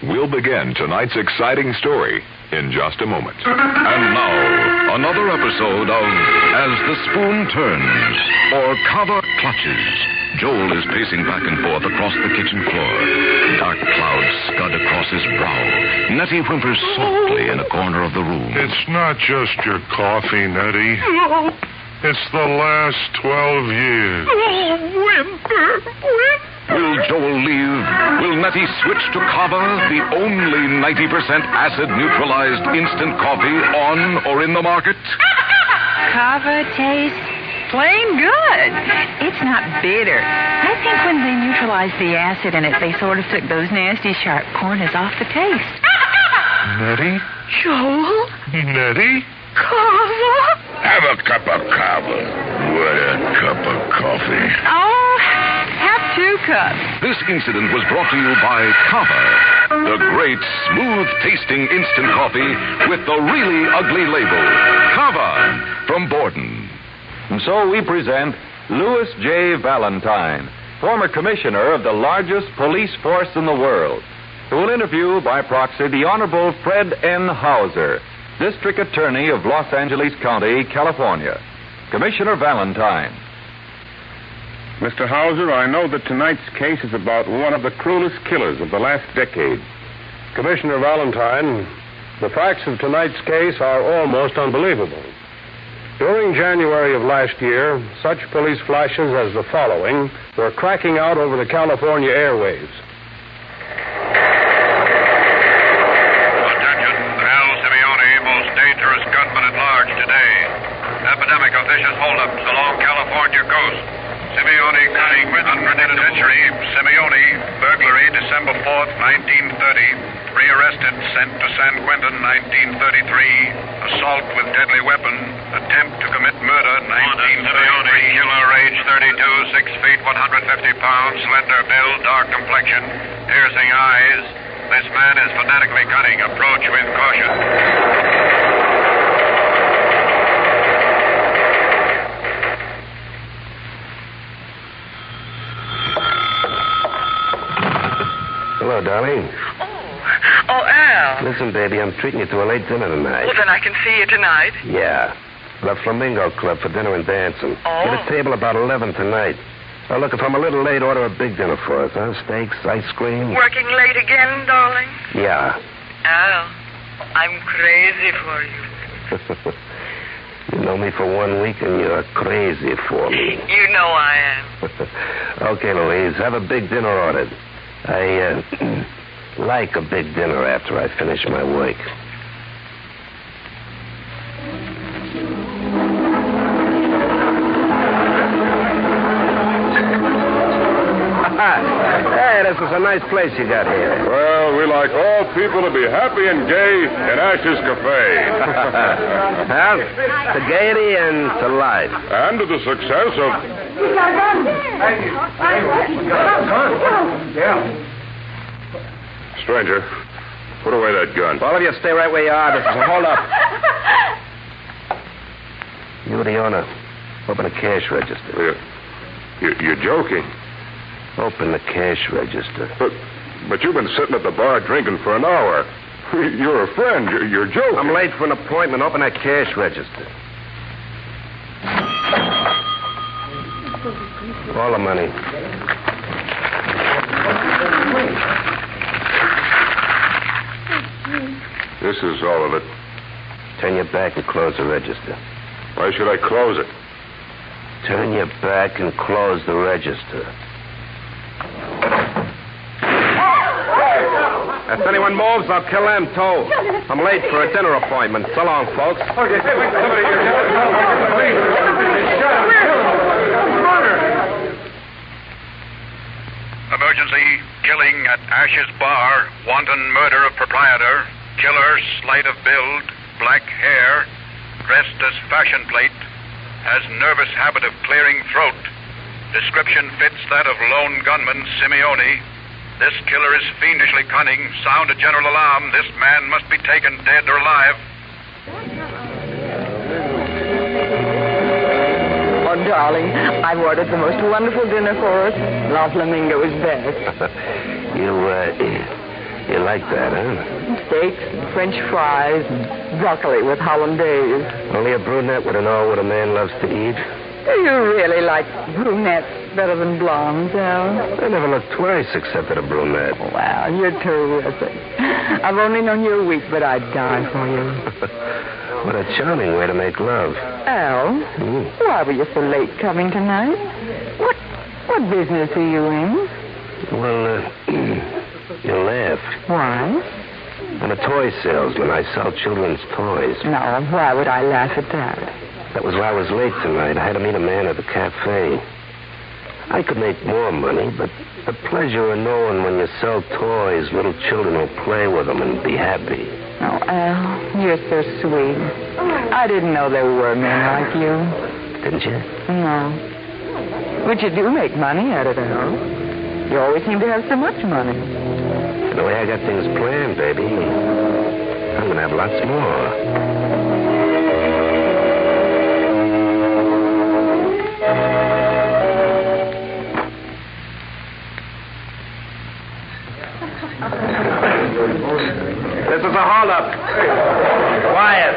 We'll begin tonight's exciting story in just a moment. And now, another episode of As the Spoon Turns, or Kava Clutches. Joel is pacing back and forth across the kitchen floor. Dark clouds scud across his brow. Nettie whimpers softly in a corner of the room. It's not just your coffee, Nettie. No. It's the last 12 years. Oh, whimper. Will Joel leave? Will Nettie switch to Kava, the only 90% acid-neutralized instant coffee on or in the market? Kava tastes plain good. It's not bitter. I think when they neutralized the acid in it, they sort of took those nasty sharp corners off the taste. Nettie? Joel? Nettie? Kava? Have a cup of Kava. What a cup of coffee. Oh, have 2 cups. This incident was brought to you by Kava, the great, smooth-tasting instant coffee with the really ugly label. Kava from Borden. And so we present Louis J. Valentine, former commissioner of the largest police force in the world, who will interview by proxy the Honorable Fred N. Hauser, District Attorney of Los Angeles County, California, Commissioner Valentine. Mr. Hauser, I know that tonight's case is about one of the cruelest killers of the last decade. Commissioner Valentine, the facts of tonight's case are almost unbelievable. During January of last year, such police flashes as the following were cracking out over the California airwaves. Attention, Al Simeone, most dangerous gunman at large today. Epidemic of vicious holdups along California coast. Simeone cutting unpredicted penitentiary. Simeone, burglary, December 4th, 1930. Rearrested, sent to San Quentin, 1933. Assault with deadly weapon. Attempt to commit murder, 1933. Killer, age 32, 6 feet, 150 pounds, slender build, dark complexion, piercing eyes. This man is fanatically cunning. Approach with caution. Hello, darling. Oh, Al. Listen, baby, I'm treating you to a late dinner tonight. Well, then I can see you tonight. Yeah. The Flamingo Club for dinner and dancing. Oh. Get a table about 11 tonight. Now, look, if I'm a little late, order a big dinner for us, huh? Steaks, ice cream. Working late again, darling? Yeah. Al, I'm crazy for you. You know me for 1 week, and you're crazy for me. You know I am. Okay, Louise, have a big dinner ordered. I like a big dinner after I finish my work. Hey, this is a nice place you got here. Well, we like all people to be happy and gay in Ash's Cafe. Well, to gaiety and to life. And to the success of... Stranger, put away that gun. All of you stay right where you are. This is a hold-up. You're the owner. Open a cash register. You're joking. Open the cash register. But you've been sitting at the bar drinking for an hour. You're a friend. You're joking. I'm late for an appointment. Open that cash register. All the money. This is all of it. Turn your back and close the register. Why should I close it? Turn your back and close the register. If anyone moves, I'll kill them, too. I'm late for a dinner appointment. So long, folks. Okay, wait, somebody here. Emergency, killing at Ash's Bar, wanton murder of proprietor, killer, slight of build, black hair, dressed as fashion plate, has nervous habit of clearing throat. Description fits that of lone gunman Simeone. This killer is fiendishly cunning. Sound a general alarm. This man must be taken dead or alive. Oh, darling, I've ordered the most wonderful dinner for us. La Flamingo is best. You like that, huh? Steaks and French fries and broccoli with hollandaise. Only a brunette would know what a man loves to eat. You really like brunettes better than blondes, Al? I never looked twice except at a brunette. Wow, you're terrific. I've only known you a week, but I'd die for you. What a charming way to make love. Al, why were you so late coming tonight? What business are you in? Well, you laughed. Why? I'm a toy salesman. I sell children's toys. No, why would I laugh at that? That was why I was late tonight. I had to meet a man at the cafe. I could make more money, but the pleasure of knowing when you sell toys, little children will play with them and be happy. Oh, Al, you're so sweet. I didn't know there were men like you. Didn't you? No. But you do make money out of it, Al. You always seem to have so much money. The way I got things planned, baby, I'm going to have lots more. This is a holdup. Quiet.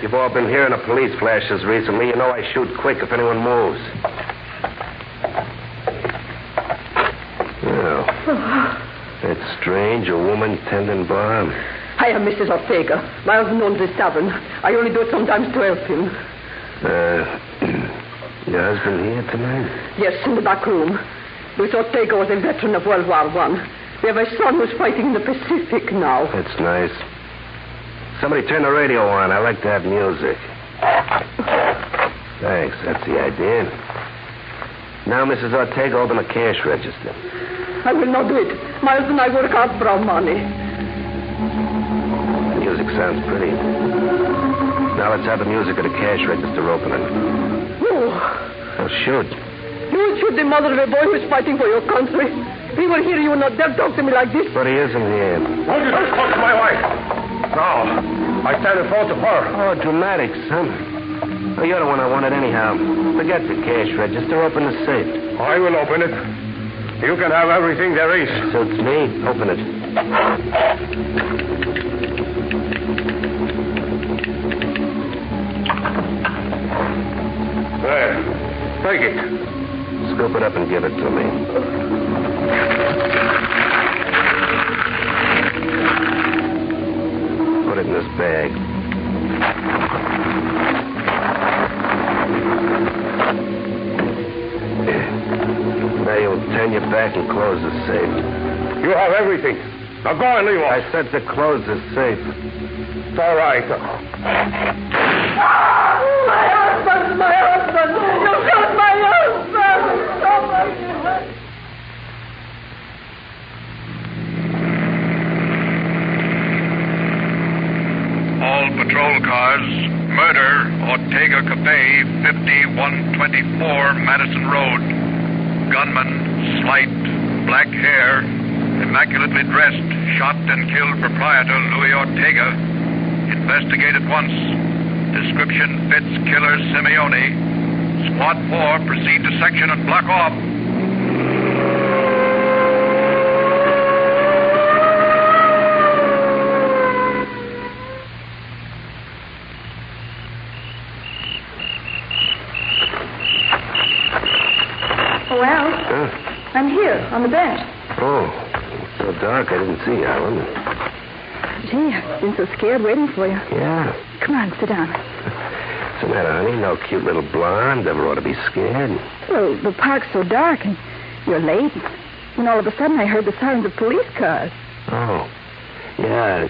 You've all been hearing of police flashes recently. You know I shoot quick if anyone moves. Well, it's strange, a woman tending bar. I am Mrs. Ortega. My husband owns this tavern. I only do it sometimes to help him. Your husband here tonight? Yes, in the back room. Louis Ortega was a veteran of World War I. We have a son who's fighting in the Pacific now. That's nice. Somebody turn the radio on. I like to have music. Thanks. That's the idea. Now, Mrs. Ortega, open a cash register. I will not do it. My husband and I work hard for our money. The music sounds pretty. Now let's have the music of the cash register opening. No. Oh, shoot. You will shoot the mother of a boy who's fighting for your country. He will hear you not dare talk to me like this. But he isn't here. Don't you talk to my wife. No. I stand in front of her. Oh, dramatic, son. Oh, you're the one I wanted anyhow. Forget the cash register. Open the safe. I will open it. You can have everything there is. Suits me. Open it. There. Take it. Scoop it up and give it to me. Put it in this bag. Now you'll turn your back and close the safe. You have everything. Now go and leave us. I said to close the safe. It's all right. My husband! My husband! You shot my husband! Oh, my God. All patrol cars, murder, Ortega Cafe, 5124 Madison Road. Gunman, slight, black hair, immaculately dressed, shot and killed proprietor Louis Ortega. Investigate at once. Description fits killer Simeone. Squad 4, proceed to section and block off. Well, I'm here on the bench. Oh, it's so dark I didn't see you, Alan. Gee, I've been so scared waiting for you. Yeah. Come on, sit down. What's the matter, honey? No cute little blonde. Ever ought to be scared. Well, the park's so dark and you're late. And all of a sudden I heard the sirens of police cars. Oh. Yeah,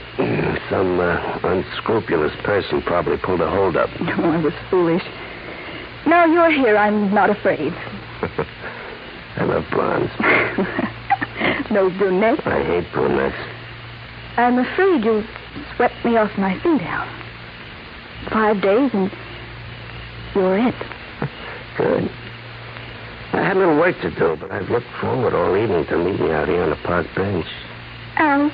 some unscrupulous person probably pulled a holdup. Oh, I was foolish. Now you're here, I'm not afraid. I love blondes. No brunettes. I hate brunettes. I'm afraid you swept me off my feet, Al. 5 days and you're it. Good. I had a little work to do, but I've looked forward all evening to meeting you out here on the park bench. Al,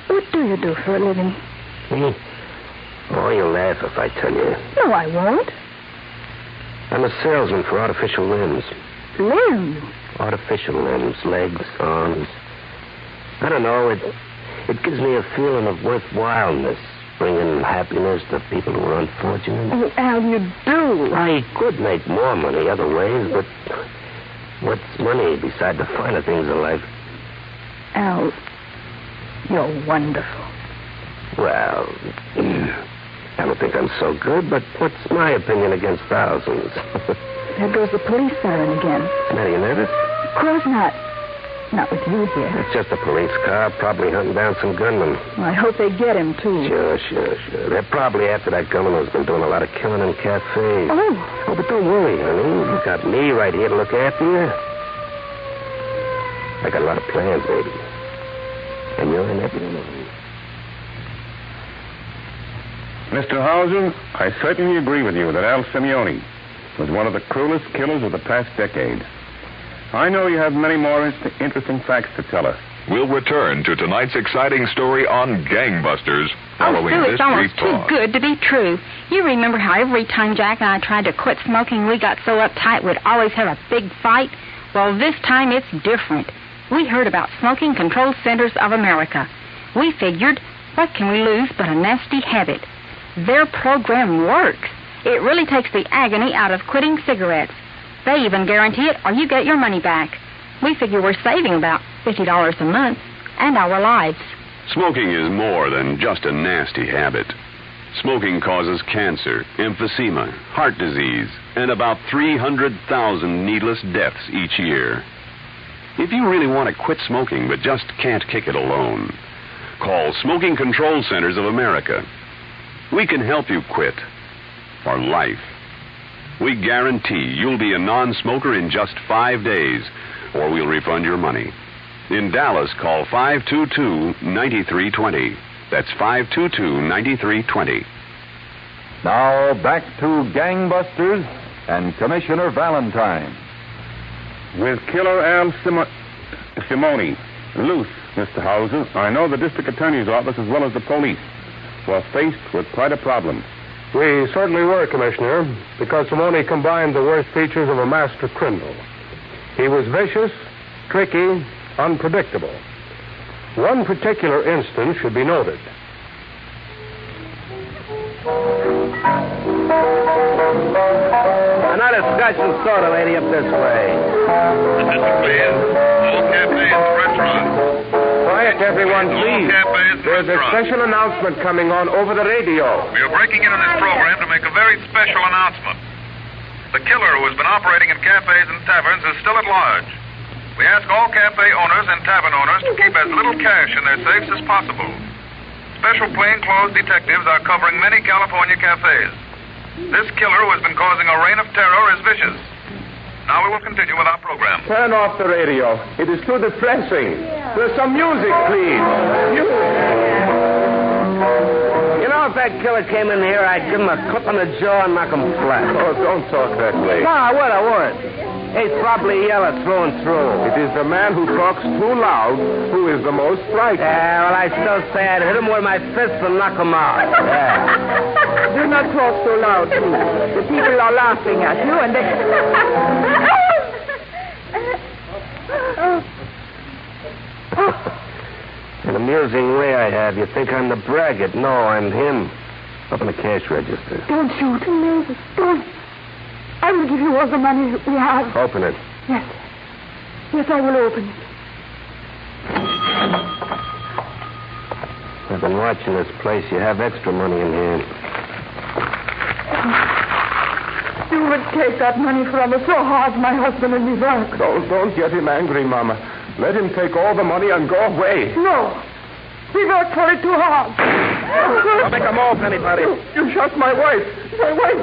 what do you do for a living? Me? Oh, you'll laugh if I tell you. No, I won't. I'm a salesman for artificial limbs. Limbs? Artificial limbs, legs, arms. I don't know, it gives me a feeling of worthwhileness, bringing happiness to people who are unfortunate. Oh, Al, you do. I could make more money other ways, but what's money beside the finer things in life? Al, you're wonderful. Well, I don't think I'm so good, but what's my opinion against thousands? There goes the police siren again. Are you nervous? Of course not. Not with you here. It's just a police car, probably hunting down some gunman. Well, I hope they get him, too. Sure. They're probably after that gunman who's been doing a lot of killing in cafes. Oh, but don't worry, honey. You got me right here to look after you. I got a lot of plans, baby. And you're in every one of them. Mr. Hauser, I certainly agree with you that Al Simeone was one of the cruelest killers of the past decade. I know you have many more interesting facts to tell us. We'll return to tonight's exciting story on gangbusters following Sue, this it's almost brief pause. too good to be true. You remember how every time Jack and I tried to quit smoking, we got so uptight we'd always have a big fight? Well, this time it's different. We heard about Smoking Control Centers of America. We figured, what can we lose but a nasty habit? Their program works. It really takes the agony out of quitting cigarettes. They even guarantee it or you get your money back. We figure we're saving about $50 a month and our lives. Smoking is more than just a nasty habit. Smoking causes cancer, emphysema, heart disease, and about 300,000 needless deaths each year. If you really want to quit smoking but just can't kick it alone, call Smoking Control Centers of America. We can help you quit for life. We guarantee you'll be a non-smoker in just 5 days, or we'll refund your money. In Dallas, call 522-9320. That's 522-9320. Now back to Gangbusters and Commissioner Valentine. With Killer Al Simone loose, Mr. Hauser, I know the district attorney's office as well as the police were faced with quite a problem. We certainly were, Commissioner, because Simone combined the worst features of a master criminal. He was vicious, tricky, unpredictable. One particular instance should be noted. Another scotch and soda, lady, up this way. Attention, please. All cafes and restaurants. Quiet, everyone, please. There's a special announcement coming on over the radio. We are breaking in on this program to make a very special announcement. The killer who has been operating in cafes and taverns is still at large. We ask all cafe owners and tavern owners to keep as little cash in their safes as possible. Special plainclothes detectives are covering many California cafes. This killer who has been causing a reign of terror is vicious. Now we will continue with our program. Turn off the radio. It is too depressing. There's some music, please. You know, if that killer came in here, I'd give him a clip on the jaw and knock him flat. Oh, don't talk that way. No, I would. He's probably yellow through and through. It is the man who talks too loud who is the most frightening. Yeah, well, I still say I'd hit him with my fist and knock him out. Yeah. Do not talk so loud, please. The people are laughing at you and they... An amusing way I have. You think I'm the braggart. No, I'm him. Up in the cash register. Don't shoot. No, don't. I will give you all the money we have. Open it. Yes. Yes, I will open it. I've been watching this place. You have extra money in here. You would take that money from us so hard, my husband and me work. Don't get him angry, Mama. Let him take all the money and go away. No. We worked for it too hard. Don't make a move, anybody. You shot my wife. My wife.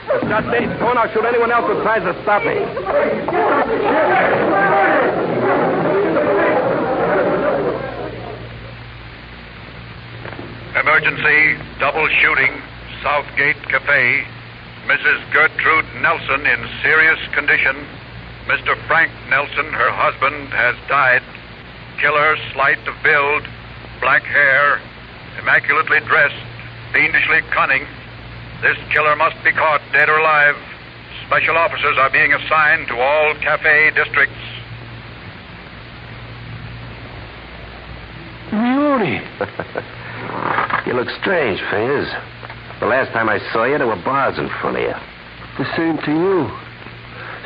It's not me. Don't I'll shoot anyone else who tries to stop me. Emergency, double shooting, Southgate Cafe. Mrs. Gertrude Nelson in serious condition. Mr. Frank Nelson, her husband, has died. Killer, slight of build, black hair, immaculately dressed, fiendishly cunning. This killer must be caught, dead or alive. Special officers are being assigned to all cafe districts. Beauty. You look strange, Fingers. The last time I saw you, there were bars in front of you. The same to you.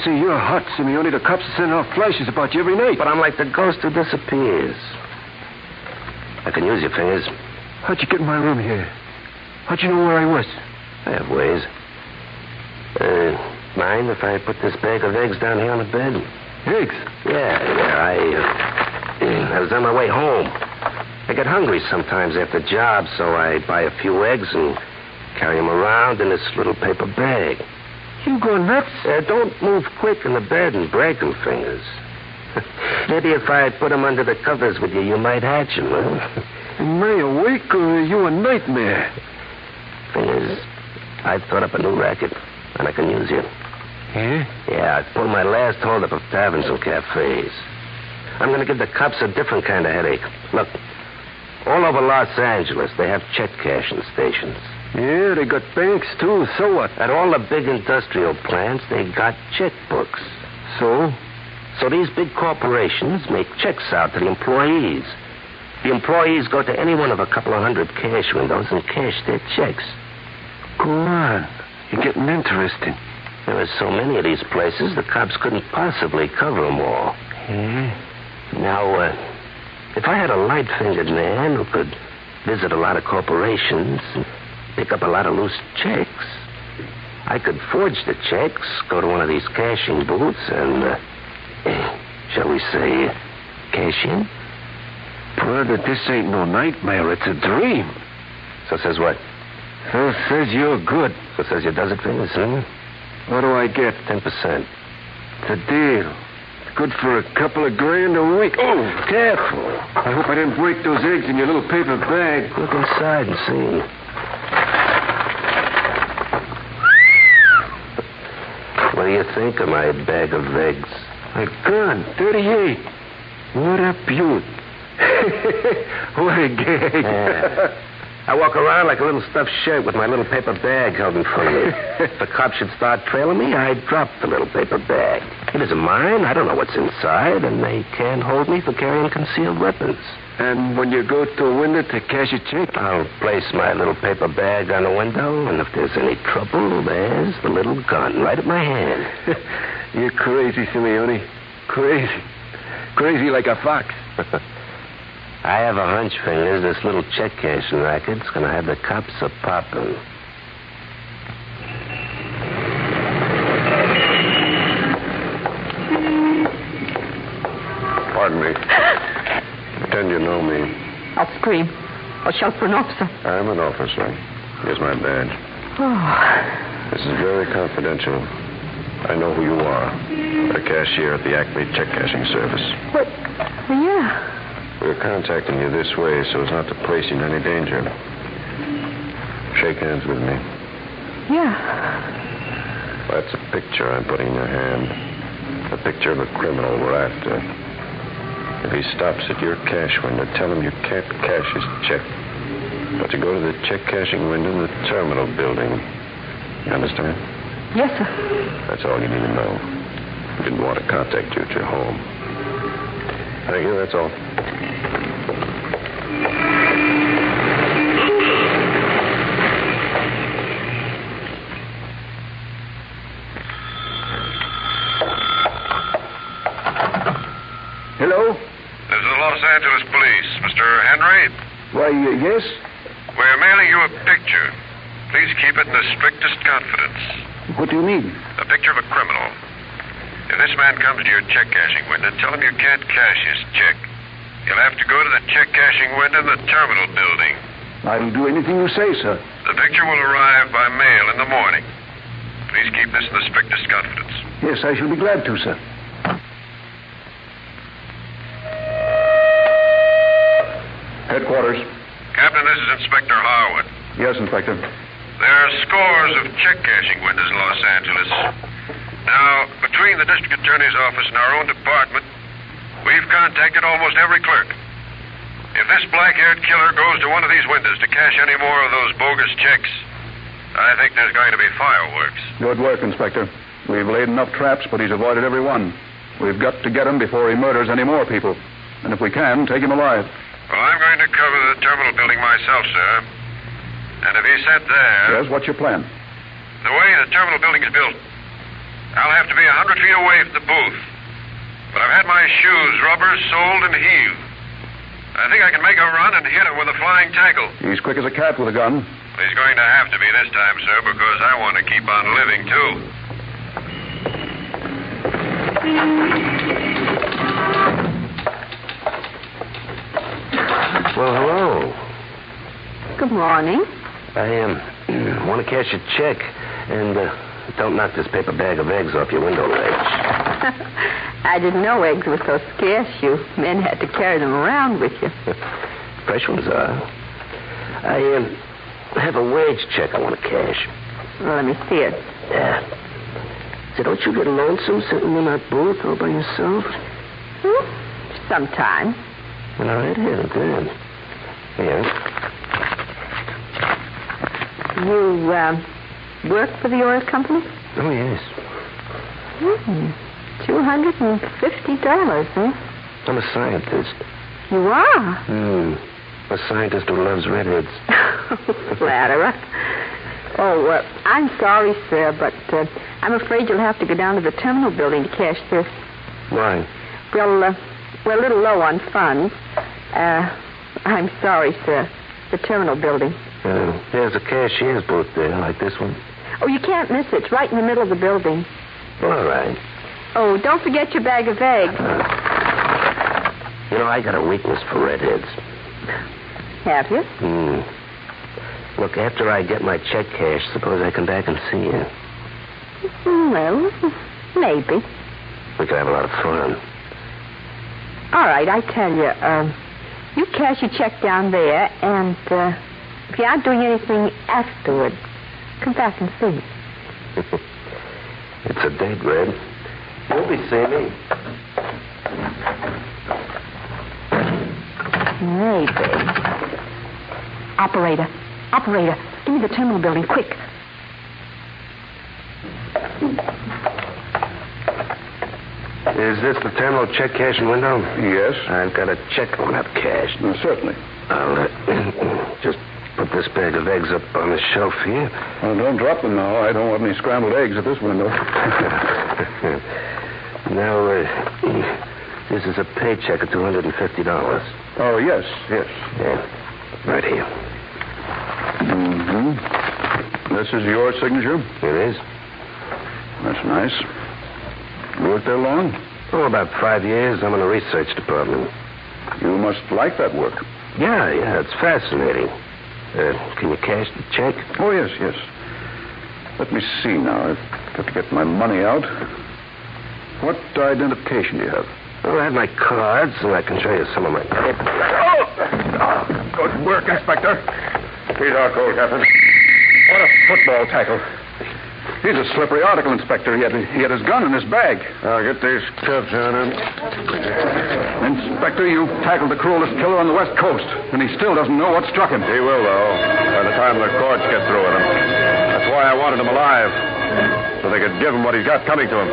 See, you're hot, Simeone. The cops are sending out flashes about you every night. But I'm like the ghost who disappears. I can use your Fingers. How'd you get in my room here? How'd you know where I was? I have ways. Mind if I put this bag of eggs down here on the bed? Eggs? Yeah. I was on my way home. I get hungry sometimes after jobs, so I buy a few eggs and carry them around in this little paper bag. You go nuts? Don't move quick in the bed and break them, Fingers. Maybe if I put them under the covers with you, you might hatch them, huh? Am I awake or are you a nightmare? Fingers, I've thought up a new racket, and I can use you. Yeah? Yeah, I pulled my last holdup of taverns and cafes. I'm going to give the cops a different kind of headache. Look, all over Los Angeles, they have check cashing stations. Yeah, they got banks, too. So what? At all the big industrial plants, they got checkbooks. So? So these big corporations make checks out to the employees. The employees go to any one of a couple of hundred cash windows and cash their checks. Go on. You're getting interesting. There are so many of these places, the cops couldn't possibly cover them all. Yeah? Now, if I had a light-fingered man who could visit a lot of corporations and pick up a lot of loose checks, I could forge the checks, go to one of these cashing booths, and, shall we say, cash in? Brother, this ain't no nightmare. It's a dream. So says what? So says you're good. So says you does it fingers, huh? What do I get? 10%. It's a deal. Good for a couple of grand a week. Oh, careful. I hope I didn't break those eggs in your little paper bag. Look inside and see. What do you think of my bag of eggs? My gun, 38. What a beaut. What a gag. Yeah. I walk around like a little stuffed shirt with my little paper bag held in front of me. If the cops should start trailing me, I drop the little paper bag. It isn't mine. I don't know what's inside, and they can't hold me for carrying concealed weapons. And when you go to a window to cash a check? I'll place my little paper bag on the window, and if there's any trouble, there's the little gun right at my hand. You're crazy, Simeone. Crazy. Crazy like a fox. I have a hunch, Fingers, this little check cashing racket's going to have the cops a-popping. Pardon me. Pretend you know me. I'll scream. I'll shout for an officer. I'm an officer. Here's my badge. Oh. This is very confidential. I know who you are. A cashier at the Acme Check Cashing Service. What? Yeah. We're contacting you this way so as not to place you in any danger. Shake hands with me. Yeah. That's a picture I'm putting in your hand. A picture of a criminal we're after. If he stops at your cash window, tell him you can't cash his check. But to go to the check cashing window in the terminal building. You understand? Yes, sir. That's all you need to know. We didn't want to contact you at your home. Thank you, that's all. Hello? This is the Los Angeles Police. Mr. Henry? Why, yes? We're mailing you a picture. Please keep it in the strictest confidence. What do you mean? A picture of a criminal. If this man comes to your check cashing window, tell him you can't cash his check. You'll have to go to the check cashing window in the terminal building. I'll do anything you say, sir. The picture will arrive by mail in the morning. Please keep this in the strictest confidence. Yes, I shall be glad to, sir. Headquarters. Captain, this is Inspector Harwood. Yes, Inspector. There are scores of check cashing windows in Los Angeles. Now, between the district attorney's office and our own department, we've contacted almost every clerk. If this black-haired killer goes to one of these windows to cash any more of those bogus checks, I think there's going to be fireworks. Good work, Inspector. We've laid enough traps, but he's avoided every one. We've got to get him before he murders any more people. And if we can, take him alive. Well, I'm going to cover the terminal building myself, sir. And if he's sent there... Yes, what's your plan? The way the terminal building is built, I'll have to be 100 feet away from the booth. But I've had my shoes rubbers, soled, and heeled. I think I can make a run and hit him with a flying tackle. He's quick as a cat with a gun. He's going to have to be this time, sir, because I want to keep on living, too. Well, hello. Good morning. I want to cash a check, and don't knock this paper bag of eggs off your window ledge. I didn't know eggs were so scarce. You men had to carry them around with you. Fresh ones are. I have a wage check I want to cash. Well, let me see it. Yeah. So don't you get lonesome sitting in that booth all by yourself? Sometime. Well, all right, here, then. Here. You, work for the oil company? Oh, yes. $250, huh? I'm a scientist. You are? A scientist who loves redheads. Flatterer. Oh, I'm sorry, sir, but I'm afraid you'll have to go down to the terminal building to cash this. Why? Well, we're a little low on funds. I'm sorry, sir. The terminal building. There's a cashier's booth there, like this one. Oh, you can't miss it. It's right in the middle of the building. All right. Oh, don't forget your bag of eggs. I got a weakness for redheads. Have you? Look, after I get my check cashed, suppose I come back and see you. Well, maybe. We could have a lot of fun. All right, I tell you, you cash your check down there, and if you aren't doing anything afterward, come back and see me. It's a date, Red. You'll be seeing me. Maybe. Operator, give me the terminal building, quick. Is this the terminal check cashing window? Yes. I've got a check on that cash. Certainly. I'll just put this bag of eggs up on the shelf here. Well, don't drop them now. I don't want any scrambled eggs at this window. Now, this is a paycheck of $250. Oh, yes. Yeah, right here. This is your signature? It is. That's nice. You worked there long? Oh, about 5 years. I'm in the research department. You must like that work. Yeah, it's fascinating. Can you cash the check? Oh, yes. Let me see now. I've got to get my money out. What identification do you have? Well, I have my cards, and I can show you some of my papers. Oh, good work, Inspector. He's our cold, Captain. What a football tackle. He's a slippery article, Inspector. He had his gun in his bag. I'll get these cuffs on him. Inspector, you've tackled the cruelest killer on the West Coast, and he still doesn't know what struck him. He will, though, by the time the courts get through with him. That's why I wanted him alive, so they could give him what he's got coming to him.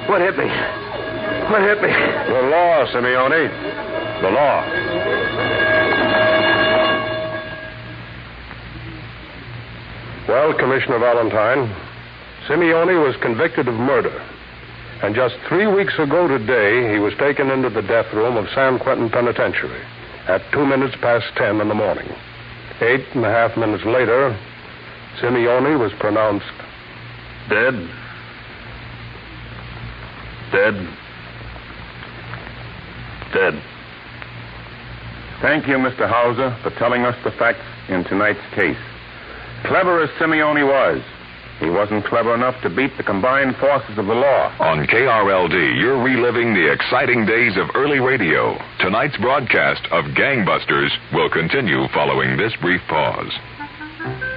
What hit me? The law, Simeone. The law. Well, Commissioner Valentine, Simeone was convicted of murder. And just 3 weeks ago today, he was taken into the death room of San Quentin Penitentiary at 10 in the morning. 8.5 minutes later, Simeone was pronounced dead. Thank you, Mr. Hauser, for telling us the facts in tonight's case. Clever as Simeone was, he wasn't clever enough to beat the combined forces of the law. On KRLD, you're reliving the exciting days of early radio. Tonight's broadcast of Gangbusters will continue following this brief pause.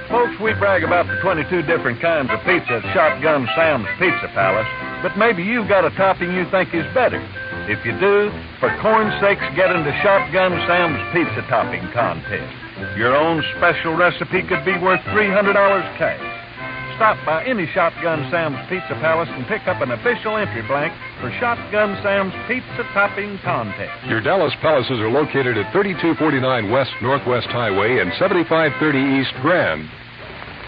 Folks, we brag about the 22 different kinds of pizza at Shotgun Sam's Pizza Palace, but maybe you've got a topping you think is better. If you do, for corn's sakes, get into Shotgun Sam's Pizza Topping Contest. Your own special recipe could be worth $300 cash. Stop by any Shotgun Sam's Pizza Palace and pick up an official entry blank for Shotgun Sam's Pizza Topping Contest. Your Dallas Palaces are located at 3249 West Northwest Highway and 7530 East Grand.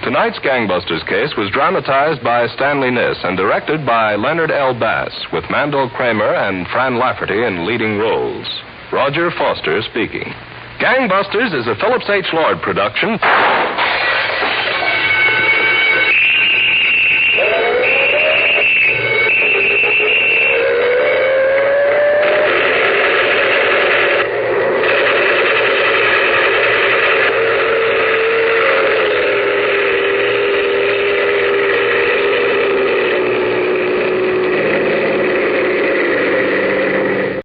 Tonight's Gangbusters case was dramatized by Stanley Niss and directed by Leonard L. Bass, with Mandel Kramer and Fran Lafferty in leading roles. Roger Foster speaking. Gangbusters is a Phillips H. Lord production.